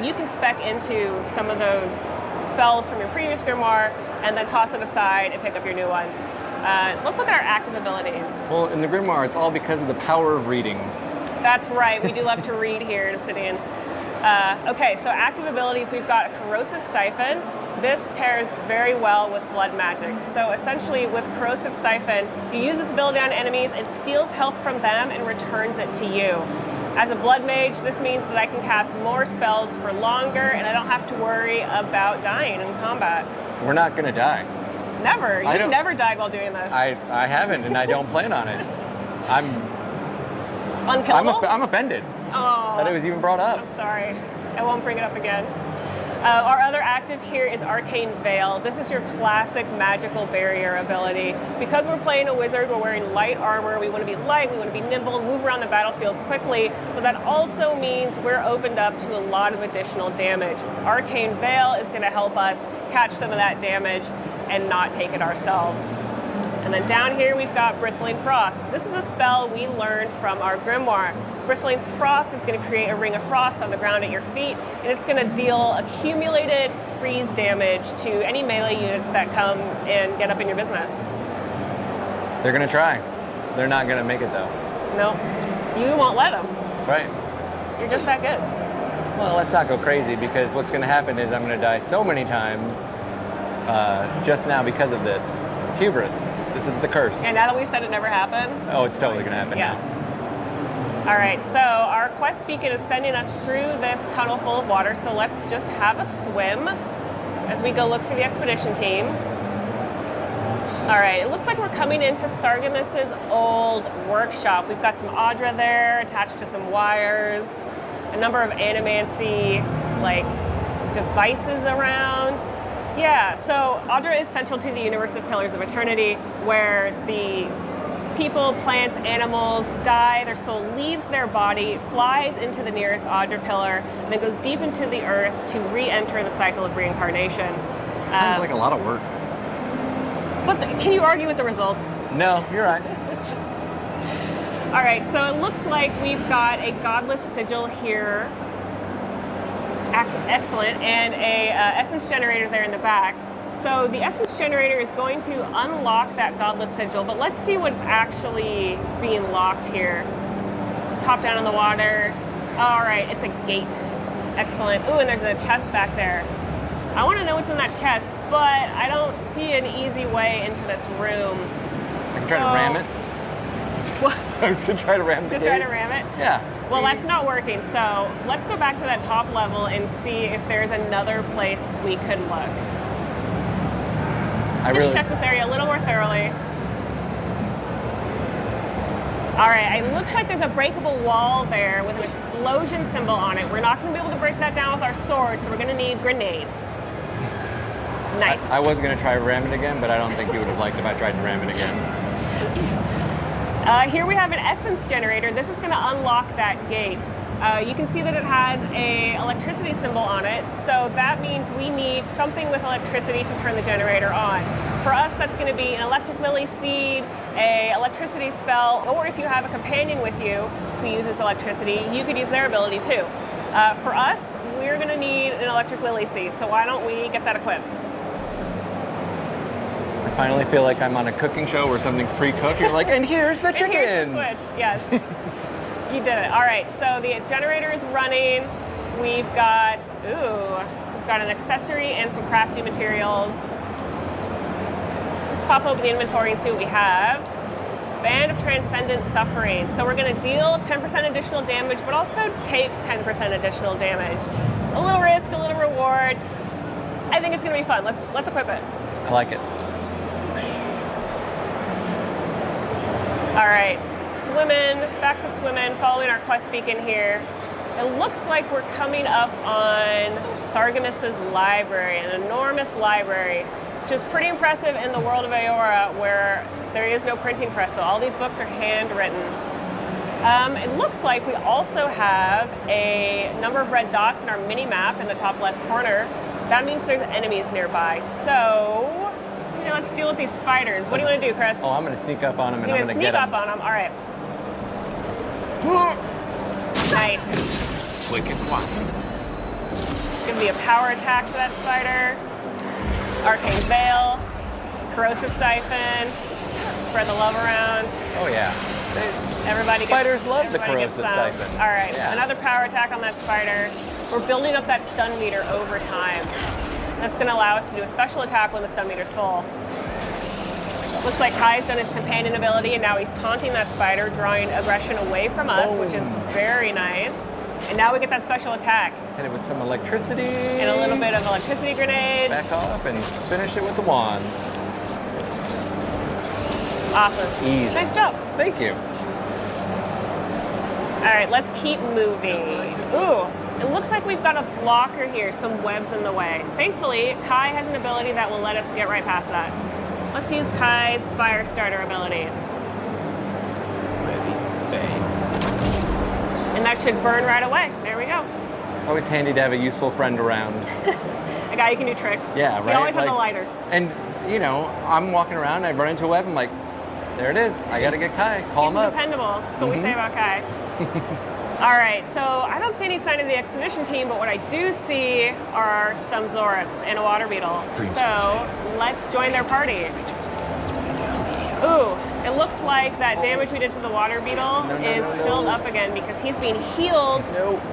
you can spec into some of those spells from your previous grimoire and then toss it aside and pick up your new one. Let's look at our active abilities. Well, in the Grimoire, it's all because of the power of reading. That's right, we do love to read here at Obsidian. Okay, so active abilities, we've got a Corrosive Siphon. This pairs very well with Blood Magic. So essentially with Corrosive Siphon, you use this ability on enemies, it steals health from them and returns it to you. As a Blood Mage, this means that I can cast more spells for longer and I don't have to worry about dying in combat. We're not going to die. Never. You've never died while doing this. I haven't, and I don't plan on it. Unkillable? I'm offended that it was even brought up. I'm sorry. I won't bring it up again. Our other active here is Arcane Veil. This is your classic magical barrier ability. Because we're playing a wizard, we're wearing light armor, we want to be light, we want to be nimble, move around the battlefield quickly, but that also means we're opened up to a lot of additional damage. Arcane Veil is going to help us catch some of that damage and not take it ourselves. And then down here we've got Bristling Frost. This is a spell we learned from our grimoire. Bristling Frost is going to create a ring of frost on the ground at your feet, and it's going to deal accumulated freeze damage to any melee units that come and get up in your business. They're going to try. They're not going to make it though. No, you won't let them. That's right. You're just that good. Well, let's not go crazy because what's going to happen is I'm going to die so many times just now because of this. It's hubris. This is the curse. And now that we've said it never happens. Oh, it's totally going to happen now. All right, so our quest beacon is sending us through this tunnel full of water, so let's just have a swim as we go look for the expedition team. All right, it looks like we're coming into Sargemus's old workshop. We've got some Audra there attached to some wires, a number of animancy devices around. Yeah, so Audra is central to the universe of Pillars of Eternity, where the people, plants, animals die, their soul leaves their body, flies into the nearest Audra pillar, and then goes deep into the earth to re-enter the cycle of reincarnation. Sounds like a lot of work. But can you argue with the results? No, you're right. All right, so it looks like we've got a godless sigil here. Excellent, and a essence generator there in the back. So the essence generator is going to unlock that godless sigil, but let's see what's actually being locked here. Top down in the water. All right, it's a gate. Excellent. Ooh, and there's a chest back there. I want to know what's in that chest, but I don't see an easy way into this room. I can try to ram it. What? I was going to try to ram it. Just try to ram it? Yeah. Well, that's not working, so let's go back to that top level and see if there's another place we could look. Just check this area a little more thoroughly. All right, it looks like there's a breakable wall there with an explosion symbol on it. We're not going to be able to break that down with our swords, so we're going to need grenades. Nice. I was going to try to ram it again, but I don't think you would have liked if I tried to ram it again. Here we have an essence generator. This is going to unlock that gate. You can see that it has a electricity symbol on it, so that means we need something with electricity to turn the generator on. For us, that's going to be an electric lily seed, a electricity spell, or if you have a companion with you who uses electricity, you could use their ability too. For us, we're going to need an electric lily seed, so why don't we get that equipped? I finally feel like I'm on a cooking show where something's pre-cooked. You're like, and here's the chicken. And here's the switch. Yes. You did it. All right, so the generator is running. we've got an accessory and some crafting materials. Let's pop open the inventory and see what we have. Band of Transcendent Suffering. So we're going to deal 10% additional damage, but also take 10% additional damage. It's a little risk, a little reward. I think it's going to be fun. Let's equip it. I like it. All right, swimming, back to swimming, following our quest beacon here. It looks like we're coming up on Sargemus's library, an enormous library, which is pretty impressive in the world of Aora, where there is no printing press, so all these books are handwritten. It looks like we also have a number of red dots in our mini-map in the top left corner. That means there's enemies nearby. So, let's deal with these spiders. What do you want to do, Chris? Oh, I'm going to sneak up on them and You're I'm going to get them. sneak up on them. All right. Nice. Quick and quiet. Gonna be a power attack to that spider. Arcane Veil, Corrosive Siphon, spread the love around. Oh yeah. Spiders love the everybody gets Corrosive some. Siphon. All right, Yeah. another power attack on that spider. We're building up that stun meter over time. That's gonna allow us to do a special attack when the stun meter's full. Looks like Kai's done his companion ability and now he's taunting that spider, drawing aggression away from us, which is very nice. And now we get that special attack. Hit it with some electricity. And a little bit of electricity grenades. Back off and finish it with the wand. Awesome. Easy. Nice job. Thank you. All right, let's keep moving. Ooh, it looks like we've got a blocker here, some webs in the way. Thankfully, Kai has an ability that will let us get right past that. Let's use Kai's Fire Starter ability. Ready, bang. And that should burn right away. There we go. It's always handy to have a useful friend around. A guy who can do tricks. Yeah, right? He always has a Like- lighter. And, I'm walking around, I run into a web, I'm like, there it is. I got to get Kai. Call him He's up. dependable. That's what we say about Kai. All right, so I don't see any sign of the expedition team, but what I do see are some Zorops and a water beetle. So let's join their party. Ooh, it looks like that damage we did to the water beetle is filled up again because he's being healed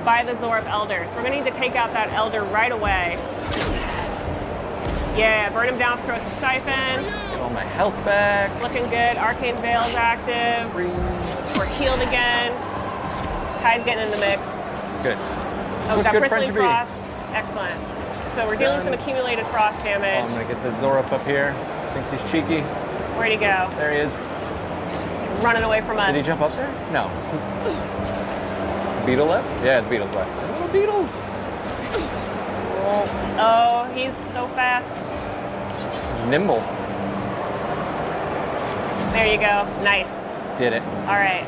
by the Zorop Elder. So we're gonna need to take out that Elder right away. Yeah, burn him down with Corrosive Siphon. Get all my health back. Looking good. Arcane Veil's active. We're healed again. Kai's getting in the mix. Good. Oh, we've got Good Bristling friend to be. Frost. Excellent. So we're dealing some accumulated frost Oh, damage. I'm going to get the Zorop up here. Thinks he's cheeky. Where'd he go? There he is. Running away from us. Did he jump up there? No. He's... Beetle left? Yeah, the beetle's left. The little beetles. Oh, he's so fast. He's nimble. There you go. Nice. Did it. All right.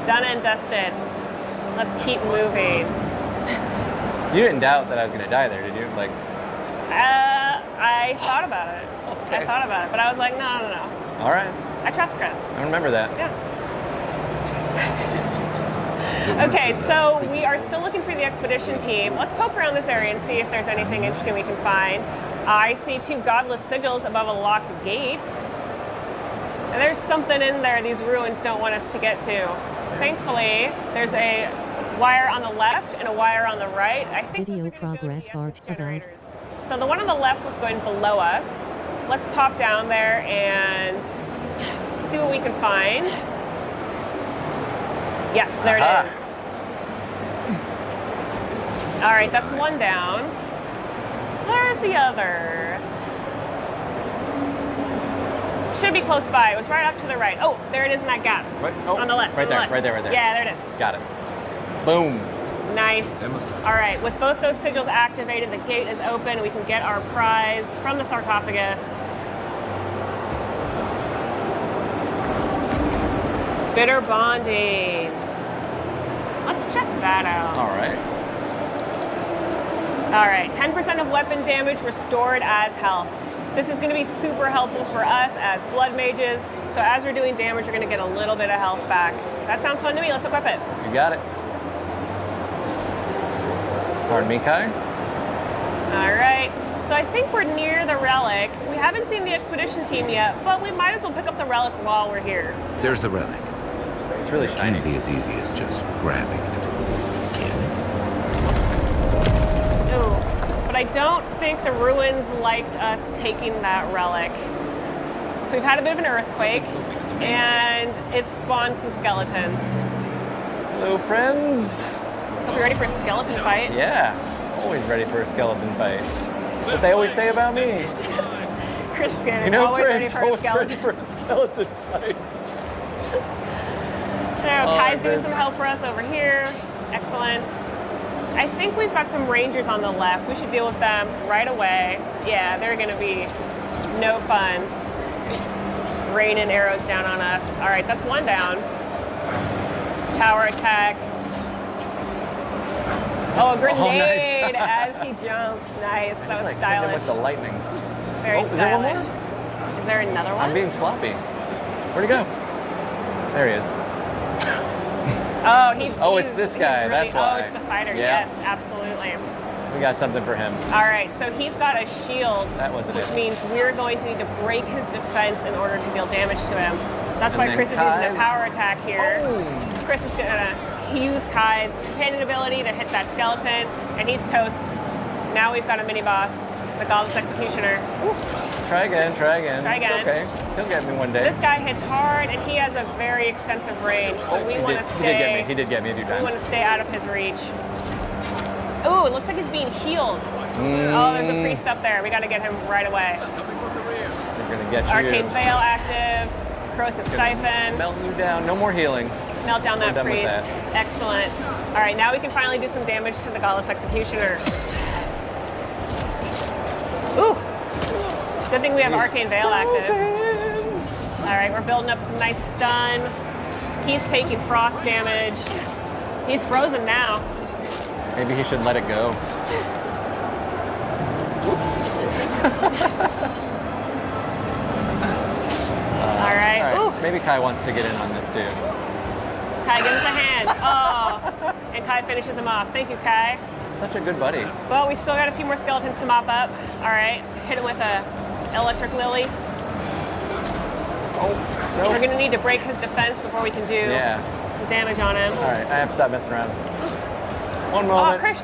Done and dusted. Let's keep moving. You didn't doubt that I was going to die there, did you? Like, I thought about it. Okay. I thought about it, but I was like, no. all right. I trust Chris. I remember that. Yeah. Okay, so we are still looking for the expedition team. Let's poke around this area and see if there's anything interesting we can find. I see 2 godless sigils above a locked gate. And there's something in there these ruins don't want us to get to. Thankfully, there's a wire on the left and a wire on the right. I think Video progress art about. so. The one on the left was going below us. Let's pop down there and see what we can find. Yes, there it is. All right, that's one down. Where's the other? Should be close by. It was right off to the right. Oh, there it is in that gap. Right, oh, on the left. Right on the there, left. right there, right there. Yeah, there it is. Got it. Boom. Nice. All right, with both those sigils activated, the gate is open. We can get our prize from the sarcophagus. Bitter bonding. Let's check that out. All right. All right, 10% of weapon damage restored as health. This is going to be super helpful for us as blood mages. So as we're doing damage, we're going to get a little bit of health back. That sounds fun to me. Let's equip it. You got it. Pardon me, Kai. All right. So I think we're near the relic. We haven't seen the expedition team yet, but we might as well pick up the relic while we're here. There's the relic. It's really shiny. Can't be as easy as just grabbing it. Can I don't think the ruins liked us taking that relic. So we've had a bit of an earthquake, and it spawned some skeletons. Hello, friends. Hope you're ready for a skeleton fight. Yeah, always ready for a skeleton fight. What they always say about me. Christian, You know, always Chris, ready for a always skeleton. ready for a skeleton fight. There, Oh, Kai's doing Chris. some help for us over here. Excellent. I think we've got some rangers on the left. We should deal with them right away. Yeah, they're going to be no fun. Raining arrows down on us. All right, that's one down. Tower attack. Oh, a grenade nice. as he jumped. Nice. That was Like, hit him stylish. with the lightning. Very Is there one stylish. more? Is there another one? I'm being sloppy. Where'd he go? There he is. Oh, it's this guy. Really, That's why. Oh, it's the fighter. Yeah. Yes, absolutely. We got something for him. All right, so he's got a shield, That wasn't which it. means we're going to need to break his defense in order to deal damage to him. That's And why then Chris is using a Kai's- power attack here. Oh. Chris is gonna use Kai's companion ability to hit that skeleton, and he's toast. Now we've got a mini boss, the Godless Executioner. Oof. Try again, try again. Try again. It's okay. He'll get me one day. This guy hits hard, and he has a very extensive range, so we he want did, to he did get me. stay. He did get me a few We want to times. stay out of his reach. Ooh, it looks like he's being healed. Oh, there's a priest up there. We got to get him right away. We're gonna get you. Arcane Veil active. Corrosive Siphon. Melt you down. No more healing. Melt down We're that done with priest. that. Excellent. All right, now we can finally do some damage to the Godless Executioner. Ooh. Good thing we have Arcane Veil active. All right, we're building up some nice stun. He's taking frost damage. He's frozen now. Maybe he should let it go. All right. Ooh. Maybe Kai wants to get in on this too. Kai, give us a hand. Oh, and Kai finishes him off. Thank you, Kai. Such a good buddy. Well, we still got a few more skeletons to mop up. All right, hit him with a electric lily. Oh, no. We're gonna need to break his defense before we can do some damage on him. All right, I have to stop messing around. One moment. Oh, Chris.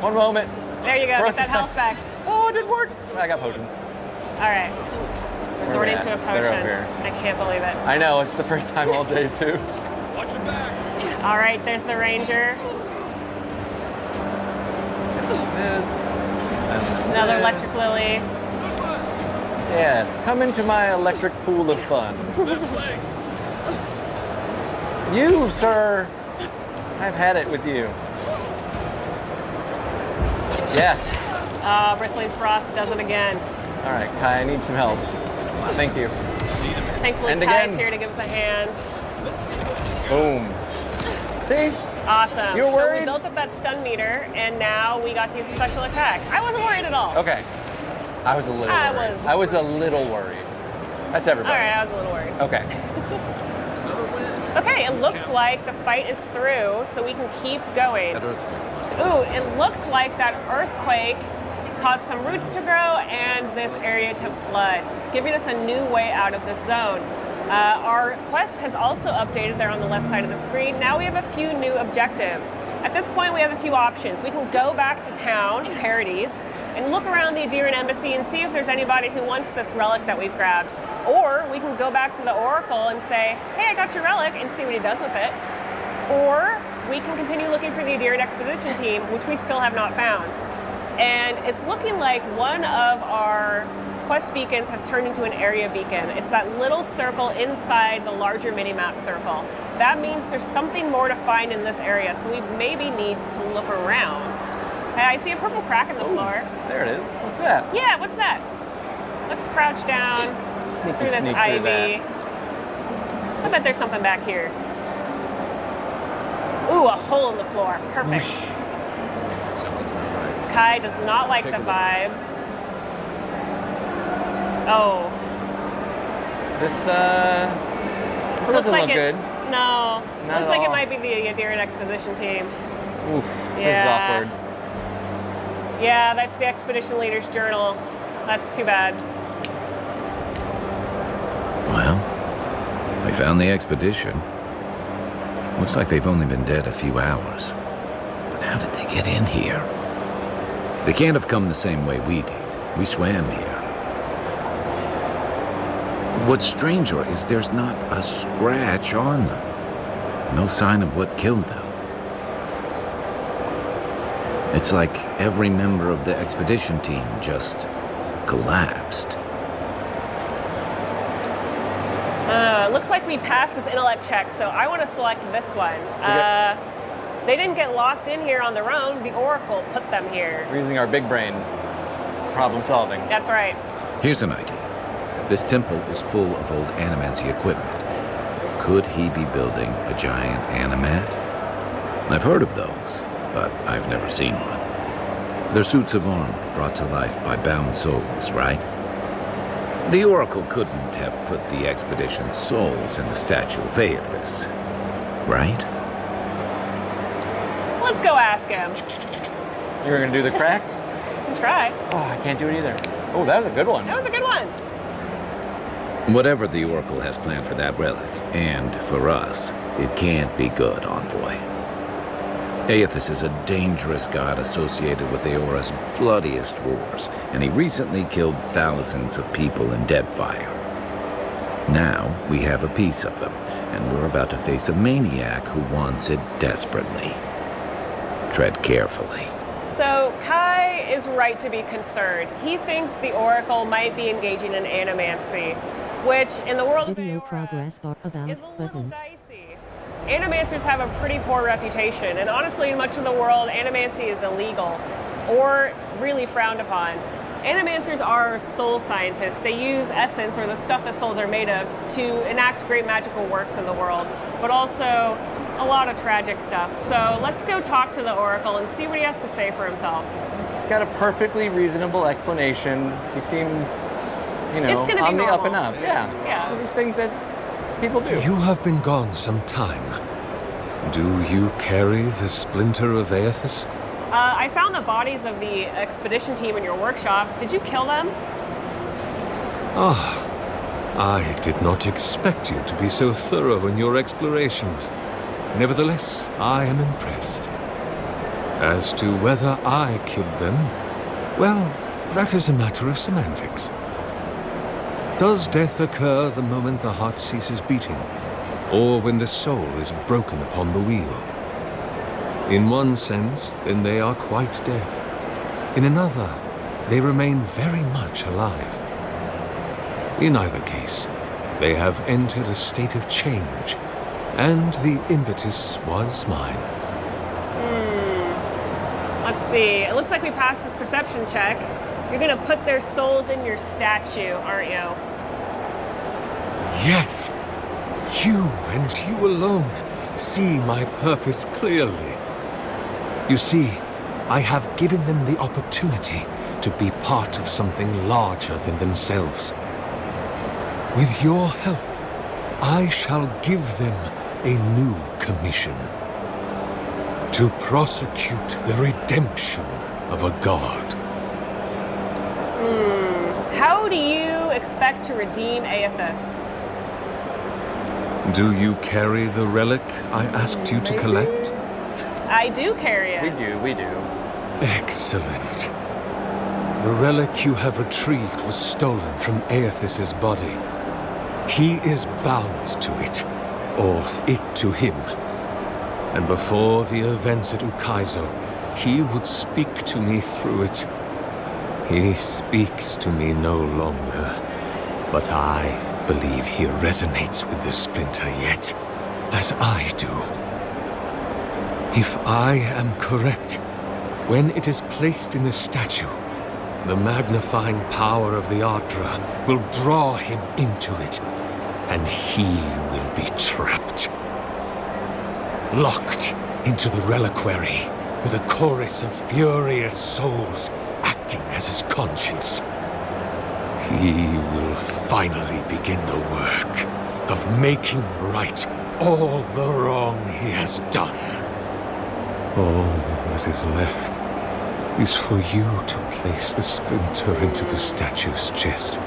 One moment. There you go. Corrosive Get that health back. Oh, it didn't work. I got potions. All right. Resorting at? to a They're potion. over here. I can't believe it. I know, it's the first time all day too. All right, there's the ranger. This. And Another this. electric lily. Yes, come into my electric pool of fun. You, sir. I've had it with you. Yes. Bristling Frost does it again. All right, Kai, I need some help. Thank you. Thankfully, And Kai's again. here to give us a hand. Boom. See? Awesome. You were So worried? we built up that stun meter, and now we got to use a special attack. I wasn't worried at all. Okay. I was a little I worried. was. I was a little worried. That's everybody. All right, I was a little worried. Okay. Okay, it looks like the fight is through, so we can keep going. Ooh, it looks like that earthquake caused some roots to grow and this area to flood, giving us a new way out of this zone. Our quest has also updated there on the left side of the screen. Now we have a few new objectives. At this point, we have a few options. We can go back to town, Paradise, and look around the Adirian Embassy and see if there's anybody who wants this relic that we've grabbed. Or we can go back to the Oracle and say, hey, I got your relic, and see what he does with it. Or we can continue looking for the Adirian Expedition team, which we still have not found. And it's looking like one of our quest beacons has turned into an area beacon. It's that little circle inside the larger minimap circle. That means there's something more to find in this area, so we maybe need to look around. Hey, I see a purple crack in the floor. There it is. What's that? Yeah, what's that? Let's crouch down through this sneak ivy. through that. I bet there's something back here. Ooh, a hole in the floor. Perfect. Something's not right. Kai does not like Take the a look. vibes. Oh. This Looks doesn't like look it, good. No. Not Looks at like it all. might be the Adirian Expedition team. Oof. This is Yeah. awkward. Yeah, that's the Expedition Leader's journal. That's too bad. Well, we found the expedition. Looks like they've only been dead a few hours. But how did they get in here? They can't have come the same way we did. We swam here. What's stranger is there's not a scratch on them. No sign of what killed them. It's like every member of the expedition team just collapsed. Looks like we passed this intellect check, so I want to select this one. They didn't get locked in here on their own. The Oracle put them here. We're using our big brain. Problem solving. That's right. Here's an idea. This temple is full of old animancy equipment. Could he be building a giant animat? I've heard of those, but I've never seen one. They're suits of armor brought to life by bound souls, right? The Oracle couldn't have put the expedition's souls in the statue of Aethys, right? Let's go ask him. You're gonna do the crack? Try. Oh, I can't do it either. Oh, that was a good one. That was a good one. Whatever the Oracle has planned for that relic, and for us, it can't be good, Envoy. Aethys is a dangerous god associated with Eora's bloodiest wars, and he recently killed thousands of people in Deadfire. Now, we have a piece of him, and we're about to face a maniac who wants it desperately. Tread carefully. So Kai is right to be concerned. He thinks the Oracle might be engaging in animancy, which in the world of Video progress bar about button. Animancers have a pretty poor reputation, and honestly, in much of the world, animancy is illegal or really frowned upon. Animancers are soul scientists. They use essence, or the stuff that souls are made of, to enact great magical works in the world, but also a lot of tragic stuff. So let's go talk to the Oracle and see what he has to say for himself. He's got a perfectly reasonable explanation. He seems, you know, It's gonna be on the up normal. and up. Yeah. Yeah. Those are things that people do. You have been gone some time. Do you carry the splinter of Aethys? I found the bodies of the expedition team in your workshop. Did you kill them? Ah, I did not expect you to be so thorough in your explorations. Nevertheless, I am impressed. As to whether I killed them, well, that is a matter of semantics. Does death occur the moment the heart ceases beating, or when the soul is broken upon the wheel? In one sense, then they are quite dead. In another, they remain very much alive. In either case, they have entered a state of change, and the impetus was mine. Let's see. It looks like we passed this perception check. You're gonna put their souls in your statue, aren't you? Yes, you and you alone see my purpose clearly. You see, I have given them the opportunity to be part of something larger than themselves. With your help, I shall give them a new commission. To prosecute the redemption of a god. How do you expect to redeem Aethys? Do you carry the relic I asked you to collect? I do carry it. We do. Excellent. The relic you have retrieved was stolen from Aethys' body. He is bound to it, or it to him. And before the events at Ukaizo, he would speak to me through it. He speaks to me no longer, but I believe he resonates with the splinter yet, as I do. If I am correct, when it is placed in the statue, the magnifying power of the Ardra will draw him into it, and he will be trapped. Locked into the reliquary with a chorus of furious souls acting as his conscience. He will finally begin the work of making right all the wrong he has done. All that is left is for you to place the splinter into the statue's chest.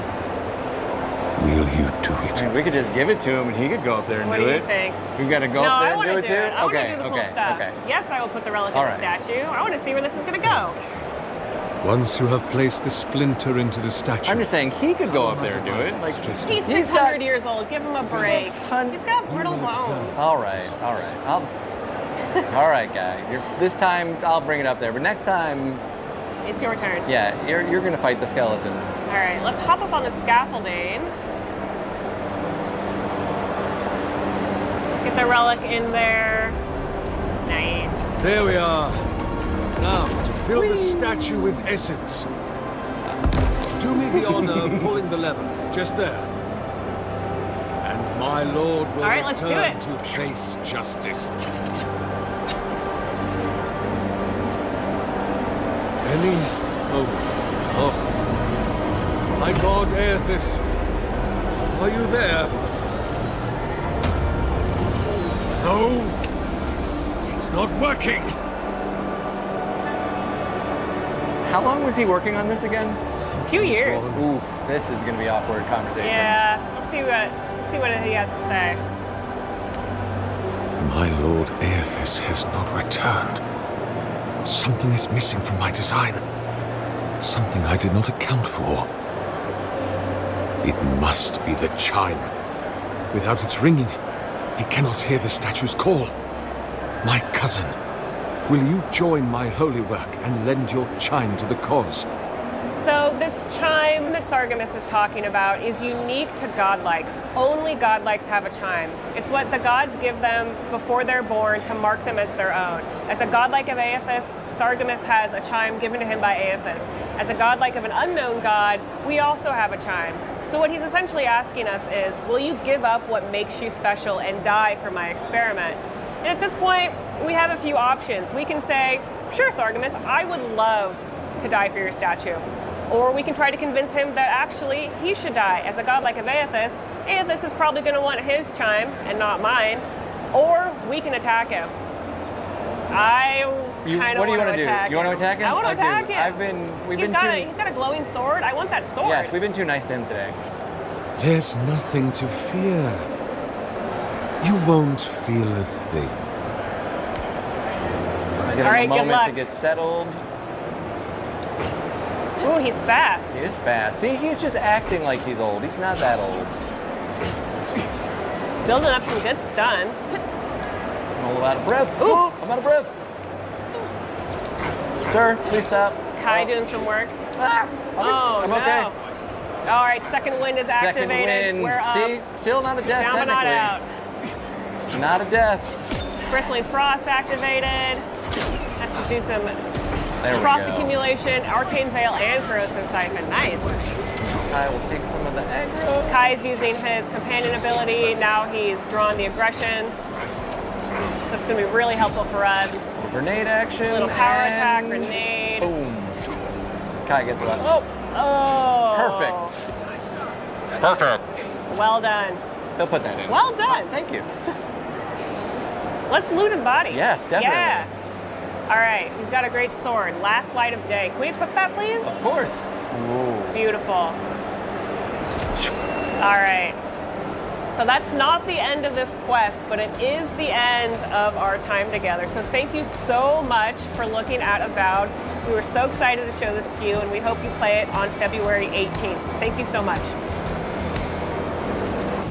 Will you do it? I mean, we could just give it to him and he could go up there and What do do it. you think? We gotta go No, up there I and want do to it do too? it. I want to Okay, do the okay, cool stuff. okay. Yes, I will put the relic All in the right. statue. I want to see where this is going to go. Once you have placed the splinter into the statue. I'm just saying he could go up there and do it. Like He's 600 years old. Give him a break. He's got brittle bones. All right. All right, guy. This time I'll bring it up there, but next time. It's your turn. Yeah, you're gonna fight the skeletons. All right, let's hop up on the scaffolding. Get the relic in there. Nice. There we are. Now, to fill the statue with essence. Do me the honor of pulling the lever, just there. And my lord will All right, let's do return it. to face justice. Any moment. Oh. My god, Aethys. Are you there? No. It's not working. How long was he working on this again? A few years. Oof, this is gonna be awkward conversation. Yeah, let's see what he has to say. My lord Aethys has not returned. Something is missing from my design. Something I did not account for. It must be the chime. Without its ringing, he cannot hear the statue's call. My cousin, will you join my holy work and lend your chime to the cause? So this chime that Sargemus is talking about is unique to godlikes. Only godlikes have a chime. It's what the gods give them before they're born to mark them as their own. As a godlike of Aethys, Sargemus has a chime given to him by Aethys. As a godlike of an unknown god, we also have a chime. So what he's essentially asking us is, will you give up what makes you special and die for my experiment? And at this point, we have a few options. We can say, sure, Sargemus, I would love to die for your statue. Or we can try to convince him that actually he should die. As a godlike of Aethys, Aethys is probably going to want his chime and not mine. Or we can attack him. I kind of want to attack him. You want to attack him? I want to attack him. He's got a glowing sword. I want that sword. Yes, we've been too nice to him today. There's nothing to fear. You won't feel a thing. Give him a moment to get settled. Ooh, he's fast. He is fast. See, he's just acting like he's old. He's not that old. Building up some good stun. I'm a little out of breath. Ooh, I'm out of breath. Sir, please stop. Kai doing some work. I'm okay. No. All right, second wind is activated. Second wind. We're up. See, still not a death. Down but not out. Not a death. Bristling Frost activated. That should do some frost accumulation, Arcane Veil, and Corrosive Siphon. Nice. Kai will take some of the aggro. Kai's using his companion ability. Now he's drawn the aggression. That's going to be really helpful for us. Grenade action. Little power attack, grenade. Boom. Kai gets that. Oh. Perfect. Perfect. Well done. They'll put that in. Well done. Thank you. Let's loot his body. Yes, definitely. Yeah. All right, he's got a great sword. Last Light of Day. Can we equip that, please? Of course. Ooh. Beautiful. All right. So that's not the end of this quest, but it is the end of our time together. So thank you so much for looking at Avowed. We were so excited to show this to you, and we hope you play it on February 18th. Thank you so much.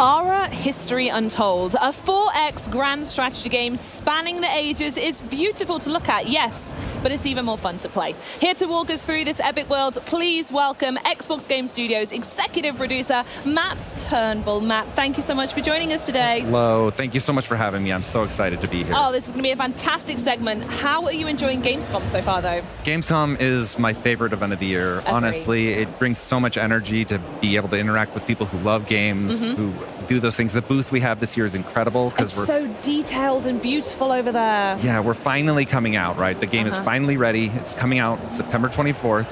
Ara History Untold, a 4X grand strategy game spanning the ages, is beautiful to look at, yes, but it's even more fun to play. Here to walk us through this epic world, please welcome Xbox Game Studios executive producer, Matt Turnbull. Matt, thank you so much for joining us today. Hello, thank you so much for having me. I'm so excited to be here. Oh, this is going to be a fantastic segment. How are you enjoying Gamescom so far, though? Gamescom is my favorite event of the year. Agreed. Honestly, it brings so much energy to be able to interact with people who love games, who do those things. The booth we have this year is incredible because It's so detailed and beautiful over there. Yeah, we're finally coming out, right? The game is finally ready. It's coming out September 24th.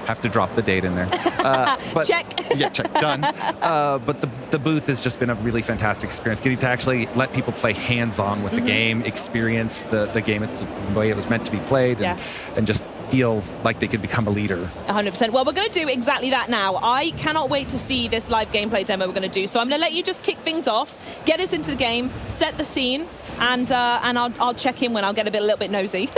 Have to drop the date in there. But, check. Yeah, check. Done. But the booth has just been a really fantastic experience. Getting to actually let people play hands-on with the game, experience the game it's the way it was meant to be played, and just feel like they could become a leader. 100%. Well, we're going to do exactly that now. I cannot wait to see this live gameplay demo we're going to do. So I'm going to let you just kick things off, get us into the game, set the scene, and I'll check in when I'll get a little bit nosy.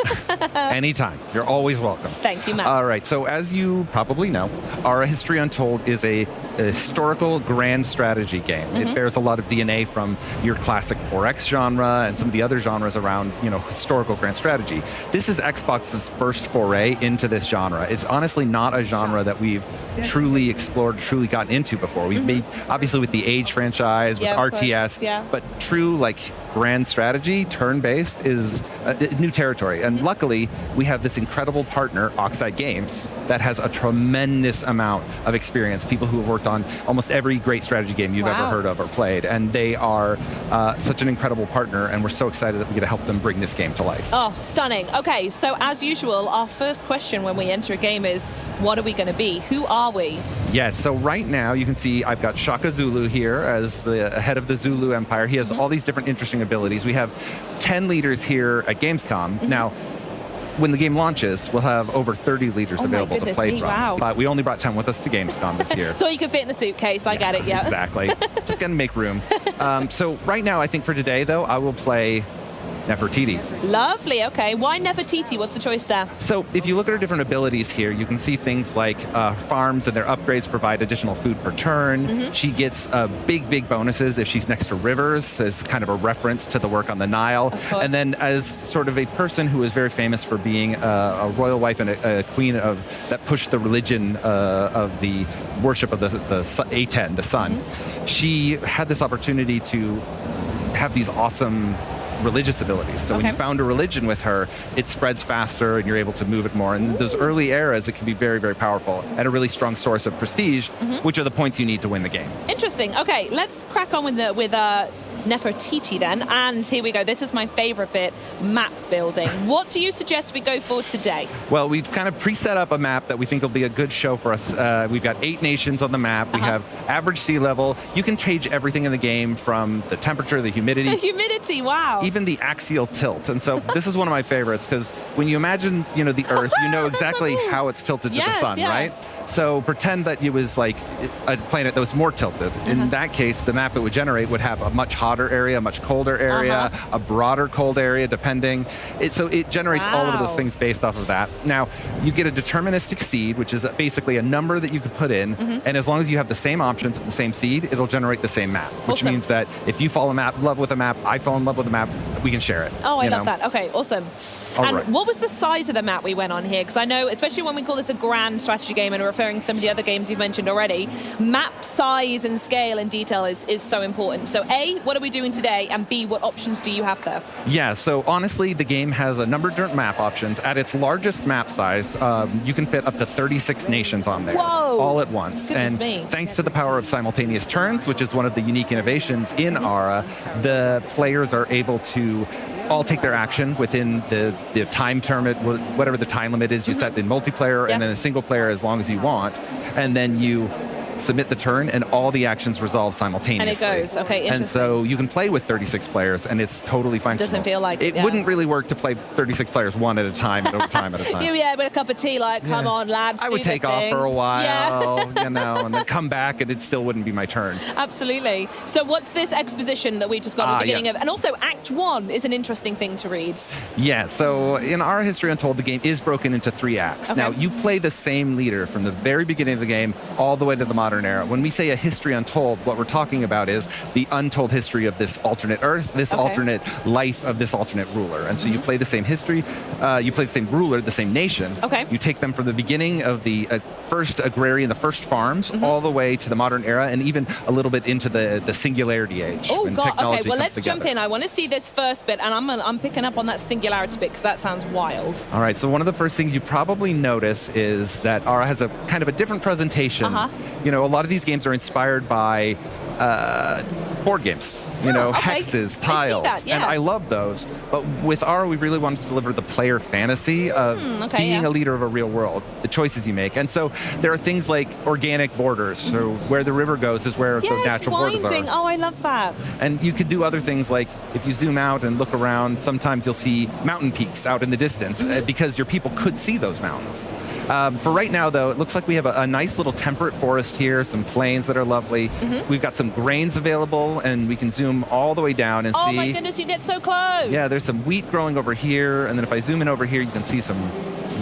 Anytime. You're always welcome. Thank you, Matt. All right. So as you probably know, Ara History Untold is a historical grand strategy game. It bears a lot of DNA from your classic 4X genre and some of the other genres around, historical grand strategy. This is Xbox's first foray into this genre. It's honestly not a genre that we've truly explored, truly gotten into before. We've made, obviously with the Age franchise, with RTS, but true grand strategy, turn-based, is new territory. And luckily, we have this incredible partner, Oxide Games, that has a tremendous amount of experience. People who have worked on almost every great strategy game you've ever heard of or played. And they are such an incredible partner, and we're so excited that we get to help them bring this game to life. Oh, stunning. Okay, so as usual, our first question when we enter a game is, what are we going to be? Who are we? Yes, so right now you can see I've got Shaka Zulu here as the head of the Zulu Empire. He has all these different interesting abilities. We have 10 leaders here at Gamescom. Now, when the game launches, we'll have over 30 leaders available to play from. Wow. But we only brought 10 with us to Gamescom this year. So you can fit in the suitcase, I get it, yeah. Exactly. Just gonna make room. So right now, I think for today, though, I will play Nefertiti. Lovely, okay. Why Nefertiti? What's the choice there? So if you look at her different abilities here, you can see things like farms and their upgrades provide additional food per turn. She gets big bonuses if she's next to rivers, as kind of a reference to the work on the Nile. And then as sort of a person who is very famous for being a royal wife and a queen that pushed the religion of the worship of the Aten, the sun, she had this opportunity to have these awesome religious abilities. So when you found a religion with her, it spreads faster and you're able to move it more. And in those early eras, it can be very, very powerful and a really strong source of prestige, which are the points you need to win the game. Interesting. Okay, let's crack on with Nefertiti then. And here we go. This is my favorite bit, map building. What do you suggest we go for today? Well, we've kind of pre-set up a map that we think will be a good show for us. We've got 8 nations on the map. We have average sea level. You can change everything in the game from the temperature, the humidity. The humidity, wow. Even the axial tilt. And so this is one of my favorites because when you imagine, the Earth, you know exactly how it's tilted to the sun, right? So pretend that it was like a planet that was more tilted. In that case, the map it would generate would have a much hotter area, a much colder area, a broader cold area, depending. So it generates all of those things based off of that. Now, you get a deterministic seed, which is basically a number that you could put in, and as long as you have the same options at the same seed, it'll generate the same map, which means that if you fall in love with a map, I fall in love with a map, we can share it. Oh, I love that. Okay, awesome. What was the size of the map we went on here? Because I know, especially when we call this a grand strategy game and referring to some of the other games you've mentioned already, map size and scale and detail is so important. So A, what are we doing today? And B, what options do you have there? Yeah, so honestly, the game has a number of different map options. At its largest map size, you can fit up to 36 nations on there. Whoa! All at once. Goodness me. Thanks to the power of simultaneous turns, which is one of the unique innovations in Ara, the players are able to all take their action within the time term, whatever the time limit is you set in multiplayer, and then a single player as long as you want, and then you submit the turn, and all the actions resolve simultaneously. And it goes, okay, interesting. And so you can play with 36 players, and it's totally functional. Doesn't feel like it, It wouldn't really work to play 36 players one at a time, over time at a time. Yeah, with a cup of tea, come on, lads, I would take off for a while, and then come back, and it still wouldn't be my turn. Absolutely. So what's this exposition that we just got at the beginning of? And also, Act 1 is an interesting thing to read. Yeah, so in Our History Untold, the game is broken into 3 acts. Now, you play the same leader from the very beginning of the game all the way to the modern era. When we say a history untold, what we're talking about is the untold history of this alternate Earth, this alternate life of this alternate ruler. And so you play the same history, you play the same ruler, the same nation. You take them from the beginning of the first agrarian, the first farms, all the way to the modern era, and even a little bit into the singularity age. Oh, God. Okay, well, let's together. jump in. I want to see this first bit, and I'm picking up on that singularity bit because that sounds wild. All right, so one of the first things you probably notice is that Ara has a kind of a different presentation. A lot of these games are inspired by board games. you know, okay. hexes, I tiles, see that, yeah. and I love those. But with R, we really wanted to deliver the player fantasy of being a leader of a real world, the choices you make. And so there are things like organic borders, so where the river goes is where the natural borders are. Oh, I love that. And you could do other things like if you zoom out and look around, sometimes you'll see mountain peaks out in the distance because your people could see those mountains. For right now, though, it looks like we have a nice little temperate forest here, some plains that are lovely. We've got some grains available, and we can zoom all the way down and see. Oh my goodness, you get so close. Yeah, there's some wheat growing over here, and then if I zoom in over here, you can see some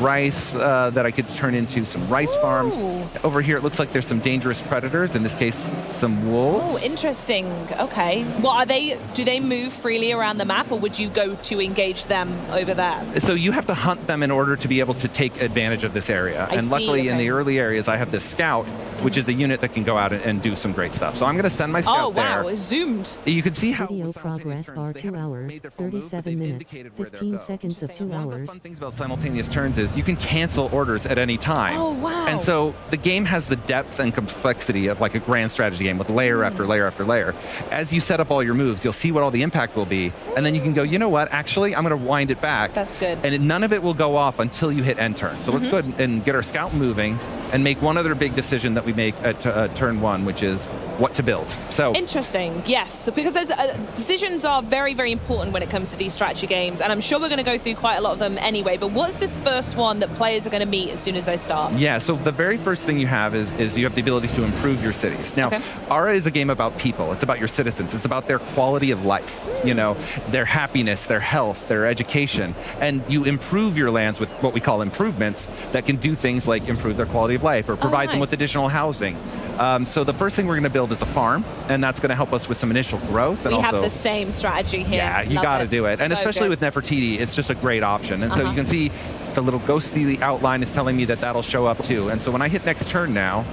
rice that I could turn into some rice farms. Over here, it looks like there's some dangerous predators, in this case, some wolves. Oh, interesting. Okay. What are they? Do they move freely around the map, or would you go to engage them over there? So you have to hunt them in order to be able to take advantage of this area. I and see, luckily, in okay. the early areas, I have this scout, which is a unit that can go out and do some great stuff. So I'm going to send my scout there. Oh, wow, it's zoomed. You can see how Video progress are 2 hours, 37 minutes, 15 seconds of 2 hours. One of the fun things about simultaneous turns is you can cancel orders at any time. Oh, wow. And so the game has the depth and complexity of like a grand strategy game with layer after layer after layer. As you set up all your moves, you'll see what all the impact will be. And then you can go, you know what, actually, I'm going to wind it back. That's good. And none of it will go off until you hit end turn. So let's go ahead and get our scout moving and make one other big decision that we make at turn one, which is what to build. So Interesting, yes, because there's, decisions are very, very important when it comes to these strategy games, and I'm sure we're going to go through quite a lot of them anyway, but what's this first one that players are going to meet as soon as they start? Yeah, so the very first thing you have is you have the ability to improve your cities. Now, Ara is a game about people. It's about your citizens. It's about their quality of life, you know, their happiness, their health, their education. And you improve your lands with what we call improvements that can do things like improve their quality of life or provide them with additional housing. So the first thing we're going to build is a farm, and that's going to help us with some initial growth. And We also, have the same strategy here. yeah, you got to do it. And So especially good. with Nefertiti, it's just a great option. And so you can see the little ghostly outline is telling me that that'll show up too. And so when I hit next turn now,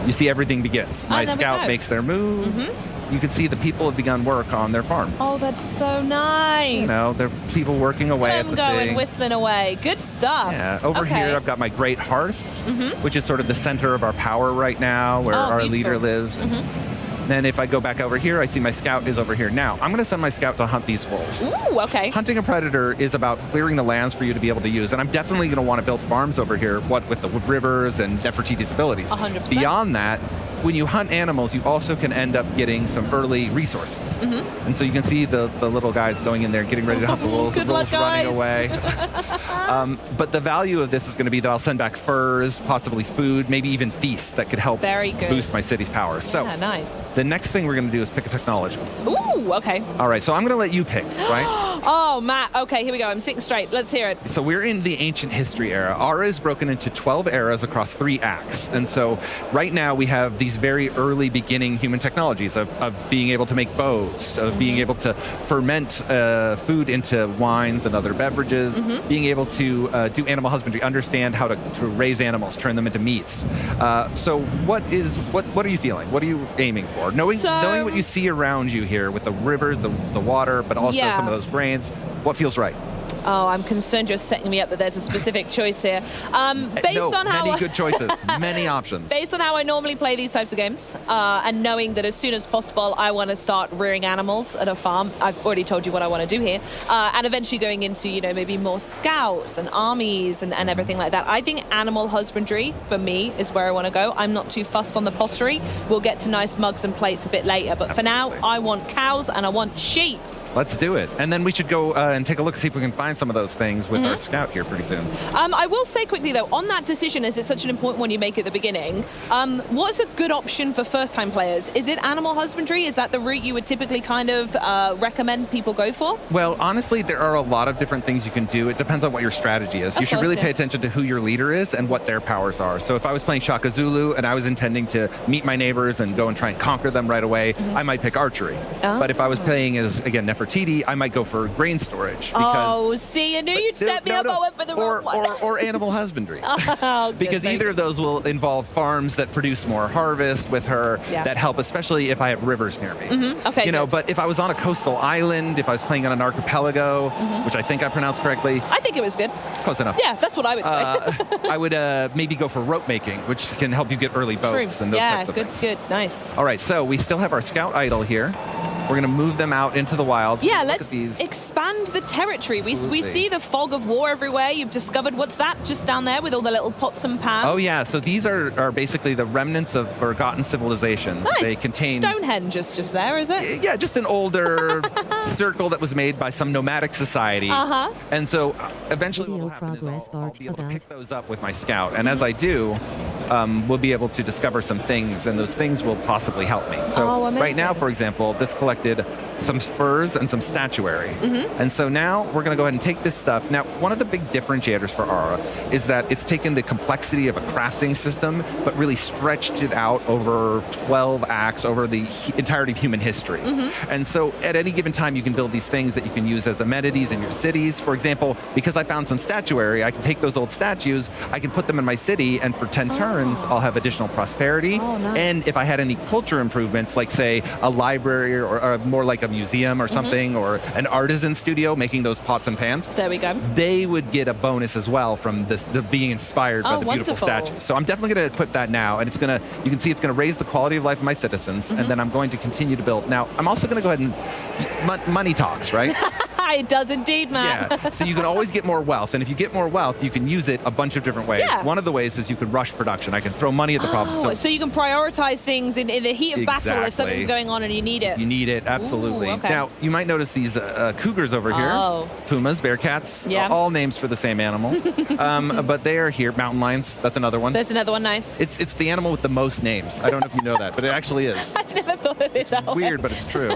you see everything begins. My there we scout go. makes their move. You can see the people have begun work on their farm. Oh, that's so nice. You know, there are people working away at Them the going, thing. whistling away. Good stuff. Yeah, over here I've got my great hearth, which is sort of the center of our power right now, where our leader lives. Then if I go back over here, I see my scout is over here. Now, I'm going to send my scout to hunt these wolves. Ooh, okay. Hunting a predator is about clearing the lands for you to be able to use, and I'm definitely going to want to build farms over here, what with the rivers and Nefertiti's abilities. 100%. Beyond that, when you hunt animals, you also can end up getting some early resources. And so you can see the little guys going in there, getting ready to hunt the wolves. The Good luck, wolves running guys. away. But the value of this is going to be that I'll send back furs, possibly food, maybe even feasts that could help Very good. boost my city's power. So Yeah, nice. the next thing we're going to do is pick a technology. Ooh, okay. All right, so I'm going to let you pick, right? Oh, Matt. Okay, here we go. I'm sitting straight. Let's hear it. So we're in the ancient history era. Ara is broken into 12 eras across 3 acts. And so right now we have these very early beginning human technologies of being able to make bows, of being able to ferment food into wines and other beverages, being able to do animal husbandry, understand how to raise animals, turn them into meats. So what are you feeling? What are you aiming for? Knowing what you see around you here with the rivers, the water, but also some of those grains, what feels right? Oh, I'm concerned you're setting me up that there's a specific choice here. Based on how many good choices, many options. Based on how I normally play these types of games, and knowing that as soon as possible I want to start rearing animals at a farm, I've already told you what I want to do here, and eventually going into, you know, maybe more scouts and armies and everything like that. I think animal husbandry, for me, is where I want to go. I'm not too fussed on the pottery. We'll get to nice mugs and plates a bit later, but for now, I want cows and I want sheep. Let's do it. And then we should go and take a look, see if we can find some of those things with our scout here pretty soon. I will say quickly, though, on that decision, as it's such an important one you make at the beginning, what's a good option for first-time players? Is it animal husbandry? Is that the route you would typically kind of recommend people go for? Well, honestly, there are a lot of different things you can do. It depends on what your strategy is. You should really pay attention to who your leader is and what their powers are. So if I was playing Shaka Zulu and I was intending to meet my neighbors and go and try and conquer them right away, I might pick archery. But if I was playing as, again, Nefertiti, I might go for grain storage. Because see, I knew you'd set me up. I went for the wrong one. Or animal husbandry. Because either of those will involve farms that produce more harvest with her that help, especially if I have rivers near me. Okay, you know, but if I was on a coastal island, if I was playing on an archipelago, which I think I pronounced correctly. I think it was good. Close enough. Yeah, that's what I would say. I would maybe go for rope making, which can help you get early boats and those types of things. Good, nice. All right, so we still have our scout idle here. We're going to move them out into the wilds. Yeah, Look let's at these. expand the territory. We Absolutely. see the fog of war everywhere. You've discovered, what's that just down there with all the little pots and pans? Oh yeah, so these are basically the remnants of forgotten civilizations. Nice. They contain Stonehenge is just there, is it? Yeah, just an older circle that was made by some nomadic society. Uh-huh. And so eventually what will happen is I'll be able to pick those up with my scout. And as I do, we'll be able to discover some things, and those things will possibly help me. So Oh, amazing. right now, for example, this collected some furs and some statuary. And so now we're going to go ahead and take this stuff. Now, one of the big differentiators for Aura is that it's taken the complexity of a crafting system, but really stretched it out over 12 acts, over the entirety of human history. And so at any given time, you can build these things that you can use as amenities in your cities. For example, because I found some statuary, I can take those old statues, I can put them in my city, and for 10 turns, I'll have additional prosperity. Nice. And if I had any culture improvements, like say a library or more like a museum or something, or an artisan studio making those pots and pans, there we go. they would get a bonus as well from the being inspired by the beautiful wonderful. statues. So I'm definitely going to equip that now, and it's going to, you can see it's going to raise the quality of life of my citizens, and then I'm going to continue to build. Now, I'm also going to go ahead and, money talks, right? It does indeed, Matt. Yeah, so you can always get more wealth, and if you get more wealth, you can use it a bunch of different ways. Yeah. One of the ways is you can rush production. I can throw money at the problem. So you can prioritize things in the heat of battle if Exactly. something's going on and you need it. You need it, absolutely. Ooh, okay. Now, you might notice these cougars over here. Oh. Pumas, bearcats, Yeah. all names for the same animal. But they are here. Mountain lions, that's another one. There's another one, nice. It's the animal with the most names. I don't know if you know that, but it actually is. I've never thought of it that way. Weird, but it's true.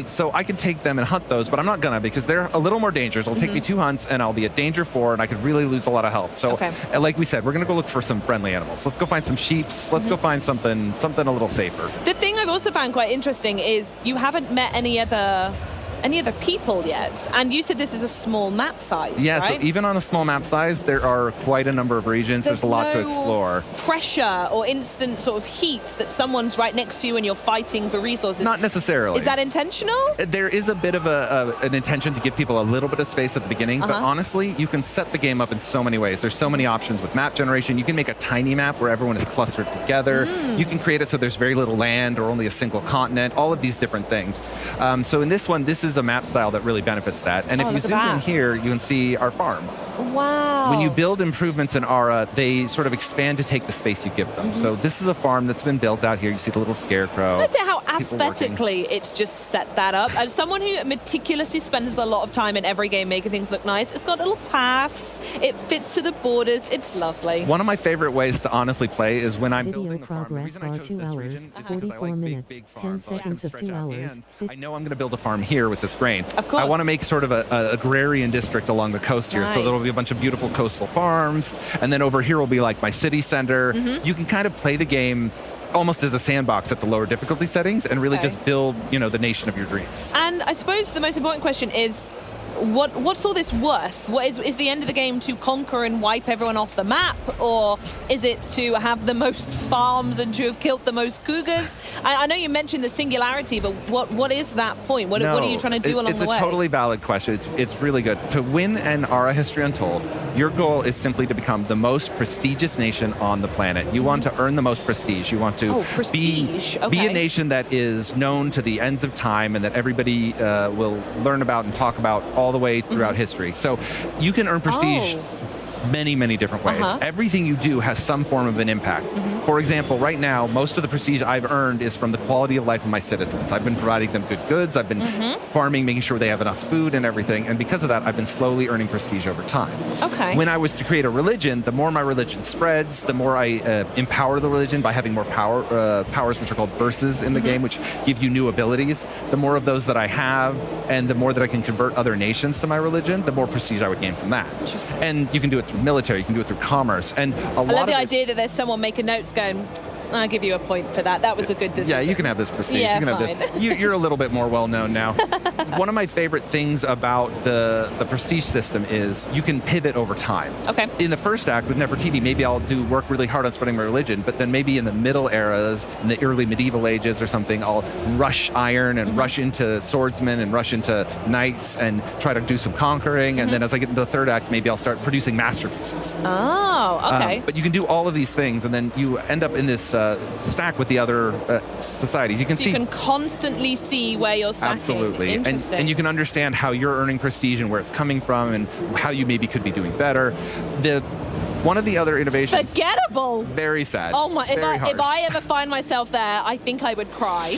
So I can take them and hunt those, but I'm not gonna, because they're a little more dangerous. It'll take me 2 hunts, and I'll be at danger 4, and I could really lose a lot of health. So, like we said, we're gonna go look for some friendly animals. Let's go find some sheeps. Let's go find something a little safer. The thing I've also found quite interesting is you haven't met any other people yet, and you said this is a small map size. Yeah, right? so even on a small map size, there are quite a number of regions. There's a lot to no explore. Pressure or instant sort of heat that someone's right next to you and you're fighting for resources. Not necessarily. Is that intentional? There is a bit of an intention to give people a little bit of space at the beginning, but honestly, you can set the game up in so many ways. There's so many options with map generation. You can make a tiny map where everyone is clustered together. You can create it so there's very little land or only a single continent, all of these different things. So in this one, this is a map style that really benefits that. And if you zoom in here, you can see our farm. Wow. When you build improvements in Aura, they sort of expand to take the space you give them. So this is a farm that's been built out here. You see the little scarecrow. Let's say how people aesthetically it's just set that up. As someone who meticulously spends a lot of time in every game making things look nice, it's got little paths, it fits to the borders, it's lovely. One of my favorite ways to honestly play is when I'm Video building the farm. The progress reason I bar chose 2 this hours, region is because I 44 like minutes, big 10 farms. I can seconds of stretch 2 out the hours. end. I know I'm going to build a farm here with this grain. Of course. I want to make sort of a agrarian district along the coast here. So there'll be a bunch of beautiful coastal farms. And then over here will be like my city center. You can kind of play the game almost as a sandbox at the lower difficulty settings and really just build, the nation of your dreams. And I suppose the most important question is, what's all this worth? What is the end of the game to conquer and wipe everyone off the map, or is it to have the most farms and to have killed the most cougars? I know you mentioned the singularity, but what is that point? What are you trying to do along the way? It's a totally valid question. It's really good. To win an Aura History Untold, your goal is simply to become the most prestigious nation on the planet. You want to earn the most prestige. You want to be a nation that is known to the ends of time and that everybody will learn about and talk about all the way throughout history. So you can earn prestige many, many different ways. Everything you do has some form of an impact. For example, right now, most of the prestige I've earned is from the quality of life of my citizens. I've been providing them good goods. I've been farming, making sure they have enough food and everything. And because of that, I've been slowly earning prestige over time. Okay. When I was to create a religion, the more my religion spreads, the more I empower the religion by having more powers, which are called verses in the game, which give you new abilities. The more of those that I have, and the more that I can convert other nations to my religion, the more prestige I would gain from that. And you can do it through military, you can do it through commerce, and I love the idea that there's someone making notes going, I'll give you a point for that. That was a good decision. Yeah, you can have this prestige. Yeah, you can have this. You're a little bit more well known now. one of my favorite things about the prestige system is you can pivot over time. Okay. In the first act with Nefertiti, maybe I'll work really hard on spreading my religion, but then maybe in the middle eras, in the early medieval ages or something, I'll rush iron and rush into swordsmen and rush into knights and try to do some conquering. And then as I get into the third act, maybe I'll start producing masterpieces. Oh, okay. But you can do all of these things, and then you end up in this stack with the other societies. You can see. You can constantly see where you're stacking. Absolutely. Interesting. And you can understand how you're earning prestige and where it's coming from and how you maybe could be doing better. One of the other innovations. Forgettable. Very sad. Oh my! If Very I ever find myself there, I think I would cry.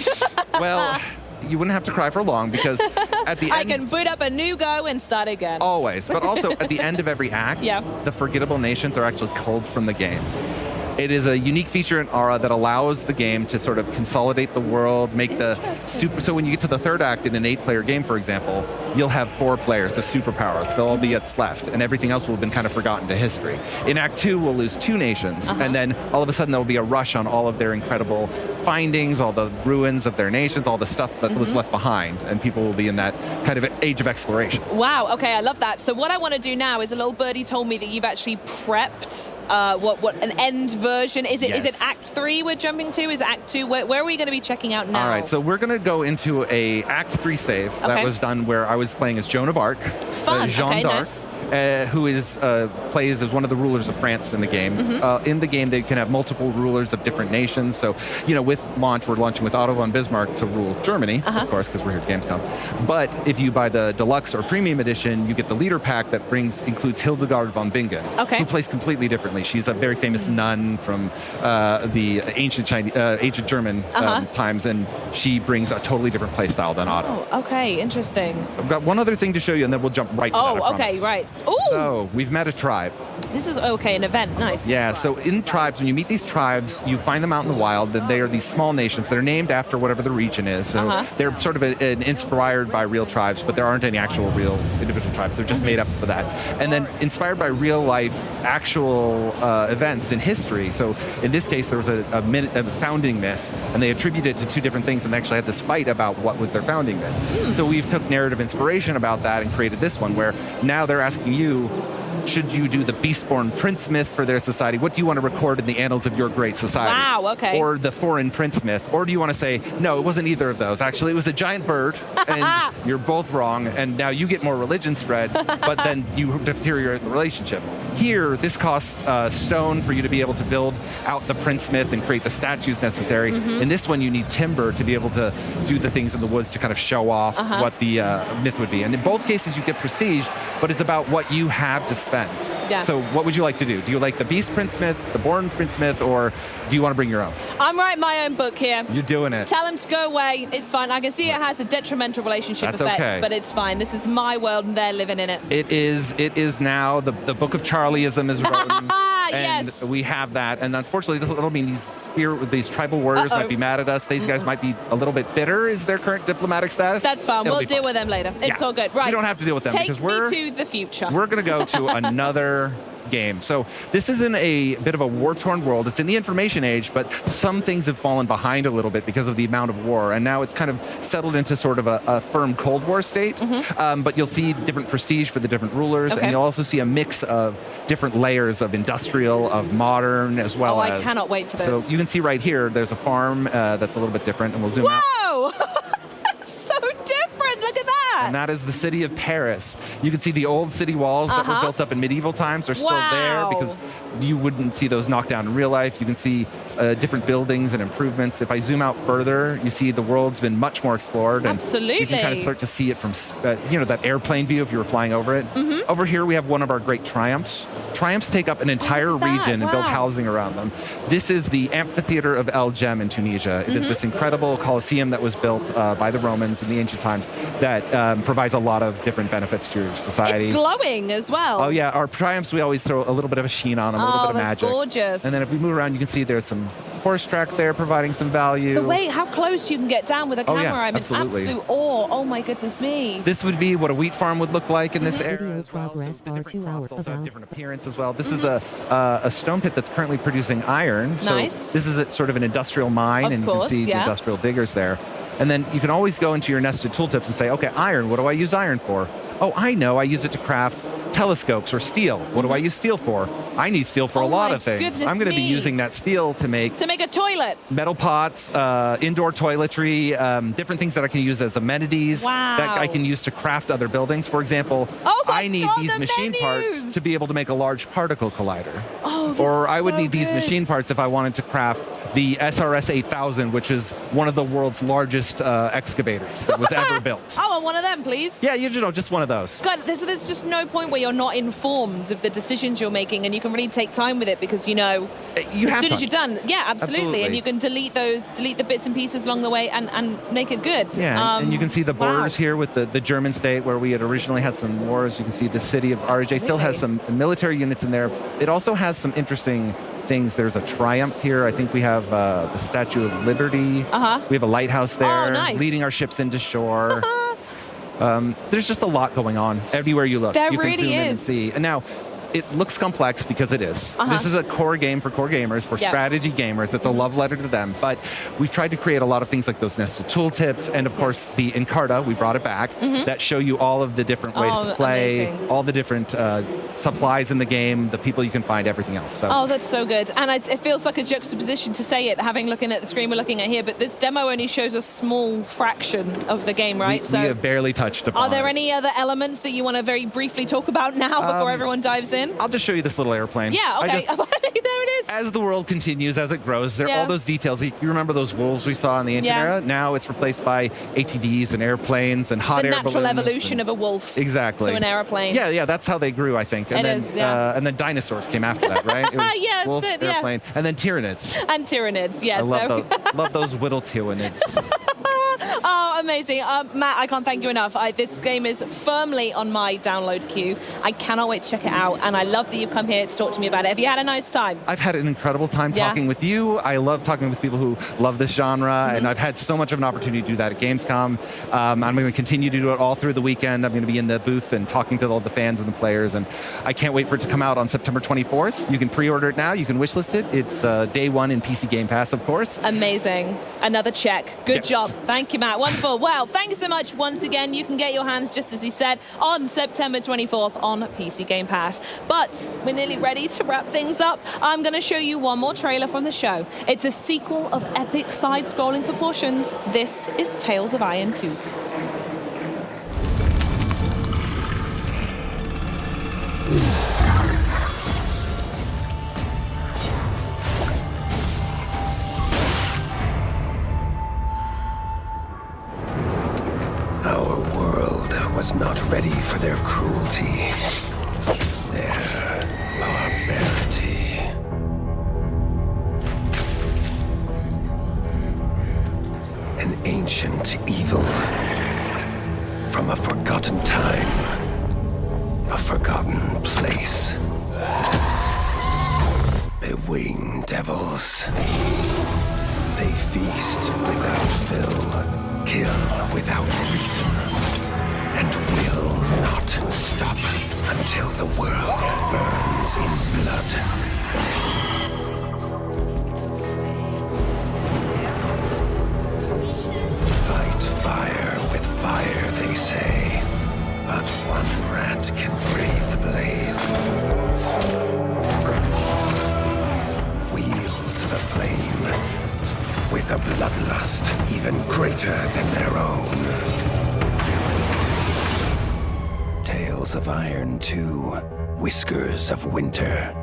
Well, you wouldn't have to cry for long because at the end. I can boot up a new go and start again. Always, but also at the end of every act, the forgettable nations are actually culled from the game. It is a unique feature in Aura that allows the game to sort of consolidate the world, make the super. So when you get to the third act in an 8-player game, for example, you'll have 4 players, the superpowers. They'll all be what's left, and everything else will have been kind of forgotten to history. In Act 2, we'll lose 2 nations, and then all of a sudden there will be a rush on all of their incredible findings, all the ruins of their nations, all the stuff that was left behind, and people will be in that kind of age of exploration. Wow. Okay, I love that. So what I want to do now is a little birdie told me that you've actually prepped what an end version is it? Yes. Is it Act 3 we're jumping to? Is it Act 2? Where are we going to be checking out now? All right, so we're going to go into a Act 3 save that was done where I was playing as Joan of Arc, Fun. Jeanne d'Arc. Nice. Who plays as one of the rulers of France in the game. In the game, they can have multiple rulers of different nations. So, with launch, we're launching with Otto von Bismarck to rule Germany, of course, because we're here at Gamescom. But if you buy the deluxe or premium edition, you get the leader pack that includes Hildegard von Bingen, who plays completely differently. She's a very famous nun from the ancient German times, and she brings a totally different play style than Otto. Oh, okay, interesting. I've got one other thing to show you, and then we'll jump right to that, I promise. Okay, right. Ooh. So, we've met a tribe. This is, an event. Nice. Yeah, so in tribes, when you meet these tribes, you find them out in the wild, and they are these small nations. They're named after whatever the region is. So they're sort of inspired by real tribes, but there aren't any actual real individual tribes. They're just made up for that. And then inspired by real life, actual events in history. So in this case, there was a founding myth, and they attributed it to 2 different things, and they actually had this fight about what was their founding myth. So we've took narrative inspiration about that and created this one, where now they're asking you, should you do the Beastborn Prince myth for their society? What do you want to record in the annals of your great society? Wow, okay. Or the foreign prince myth? Or do you want to say, no, it wasn't either of those. Actually, it was a giant bird, and you're both wrong, and now you get more religion spread, but then you deteriorate the relationship. Here, this costs stone for you to be able to build out the prince myth and create the statues necessary. In this one, you need timber to be able to do the things in the woods to kind of show off what the myth would be. And in both cases, you get prestige, but it's about what you have to spend. Yeah. So what would you like to do? Do you like the Beast Prince myth, the Born Prince myth, or do you want to bring your own? I'm writing my own book here. You're doing it. Tell him to go away. It's fine. I can see it has a detrimental relationship That's effect, okay. but it's fine. This is my world, and they're living in it. It is now the Book of Charlieism is written. And Yes. we have that. And unfortunately, that'll mean these tribal warriors might be mad at us. These guys might be a little bit bitter. Is their current diplomatic status? That's fine. It'll We'll be deal fine. with them later. It's all good. Right. We don't have to deal with them Take because me to the future. We're going to go to another game. So this is in a bit of a war-torn world. It's in the information age, but some things have fallen behind a little bit because of the amount of war, and now it's kind of settled into sort of a firm Cold War state. But you'll see different prestige for the different rulers, and you'll also see a mix of different layers of industrial, of modern, as well as... I cannot wait for this. So you can see right here, there's a farm that's a little bit different, and we'll zoom out. Whoa! So different. Look at that. And that is the city of Paris. You can see the old city walls that were built up in medieval times are still there because you wouldn't see those knocked down in real life. You can see different buildings and improvements. If I zoom out further, you see the world's been much more explored. And Absolutely. you can kind of start to see it from, that airplane view if you were flying over it. Over here, we have one of our great triumphs. Triumphs take up an entire region and build housing around them. This is the amphitheater of El Jem in Tunisia. It is this incredible coliseum that was built by the Romans in the ancient times that provides a lot of different benefits to your society. It's glowing as well. Oh yeah, our triumphs, we always throw a little bit of a sheen on them, a little bit of that's magic. Gorgeous. And then if we move around, you can see there's some horse track there providing some value. The way, how close you can get down with a camera, I'm in absolute awe. Oh my goodness me. This would be what a wheat farm would look like in this area. Video progress bar 2 hours Also have different appearance as well. This is a stone pit that's currently producing iron. Nice. So this is sort of an industrial mine, Of and course, you can see the yeah. industrial diggers there. And then you can always go into your nested tooltips and say, okay, iron, what do I use iron for? Oh, I know, I use it to craft telescopes or steel. What do I use steel for? I need steel for a lot of things. I'm going to be using that steel to make a toilet. Metal pots, indoor toiletry, different things that I can use as amenities that I can use to craft other buildings. For example, I need these machine parts to be able to make a large particle collider. Or I would need these machine parts if I wanted to craft the SRS 8000, which is one of the world's largest excavators that was ever built. I want one of them, please. Yeah, you know, just one of those. God, there's just no point where you're not informed of the decisions you're making, and you can really take time with it because you know as soon as you're done. Yeah, absolutely. And you can delete the bits and pieces along the way and make it good. Yeah, and you can see the borders here with the German state where we had originally had some wars. You can see the city of RJ still has some military units in there. It also has some interesting things. There's a triumph here. I think we have the Statue of Liberty. We have a lighthouse there leading our ships into shore. There's just a lot going on everywhere you look. There you can really zoom in and is. see. And now, it looks complex because it is. This is a core game for core gamers, for strategy gamers. It's a love letter to them. But we've tried to create a lot of things like those nested tooltips and, of course, the Encarta, we brought it back, that show you all of the different ways to play, all the different supplies in the game, the people you can find, everything else. So. Oh, that's so good. And it feels like a juxtaposition to say it, looking at the screen we're looking at here, but this demo only shows a small fraction of the game, right? We have barely touched upon Are there any other elements that you want to very briefly talk about now before everyone dives in? I'll just show you this little airplane. Yeah, okay. There it is. As the world continues, as it grows, there are all those details. You remember those wolves we saw in the ancient era? Now it's replaced by ATVs and airplanes and hot air balloons. The natural evolution of a wolf to an airplane. Yeah, that's how they grew, I think. And and then dinosaurs came after that, right? It was wolf, airplane, and then tyrannids. And tyrannids, yes. I love those whittle tyrannids. Oh, amazing. Matt, I can't thank you enough. This game is firmly on my download queue. I cannot wait to check it out, and I love that you've come here to talk to me about it. Have you had a nice time? I've had an incredible time talking with you. I love talking with people who love this genre, and I've had so much of an opportunity to do that at Gamescom. I'm going to continue to do it all through the weekend. I'm going to be in the booth and talking to all the fans and the players, and I can't wait for it to come out on September 24th. You can pre-order it now. You can wishlist it. It's day one in PC Game Pass, of course. Amazing. Another check. Good job. Thank you, Matt. Wonderful. Well, thanks so much once again. You can get your hands, just as he said, on September 24th on PC Game Pass. But we're nearly ready to wrap things up. I'm going to show you one more trailer from the show. It's a sequel of epic side-scrolling proportions. This is Tales of Iron 2. Our world was not ready for their cruelty, their barbarity. An ancient evil from a forgotten time, a forgotten place. The winged devils. They feast without fill, kill without reason, and will not stop until the world burns in blood. Fight fire with fire, they say, but one rat can brave the blaze. Wield the flame with a bloodlust even greater than their own. Tales of Iron 2, Whiskers of Winter.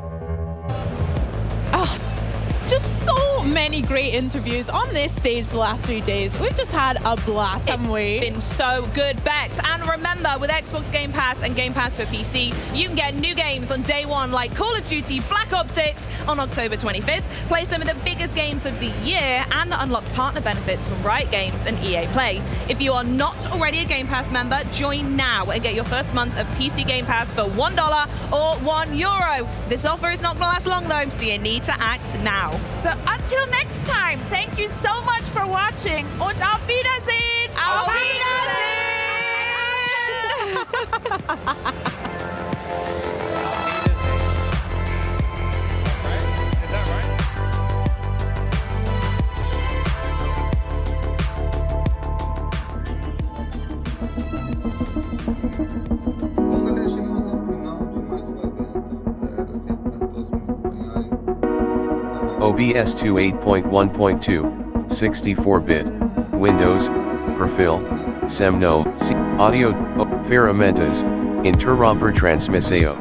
Just so many great interviews on this stage the last 3 days. We've just had a blast, haven't we? It's been so good, Bex. And remember, with Xbox Game Pass and Game Pass for PC, you can get new games on day one like Call of Duty Black Ops 6 on October 25th, play some of the biggest games of the year, and unlock partner benefits from Riot Games and EA Play. If you are not already a Game Pass member, join now and get your first month of PC Game Pass for $1 or €1. This offer is not going to last long, though, so you need to act now. So until next time, thank you so much for watching und auf Wiedersehen! Auf Wiedersehen! OBS 2.8.1.2, 64-bit, Windows, Perfil, Semno, Audio, Ferramentas, Interromper Transmisseo.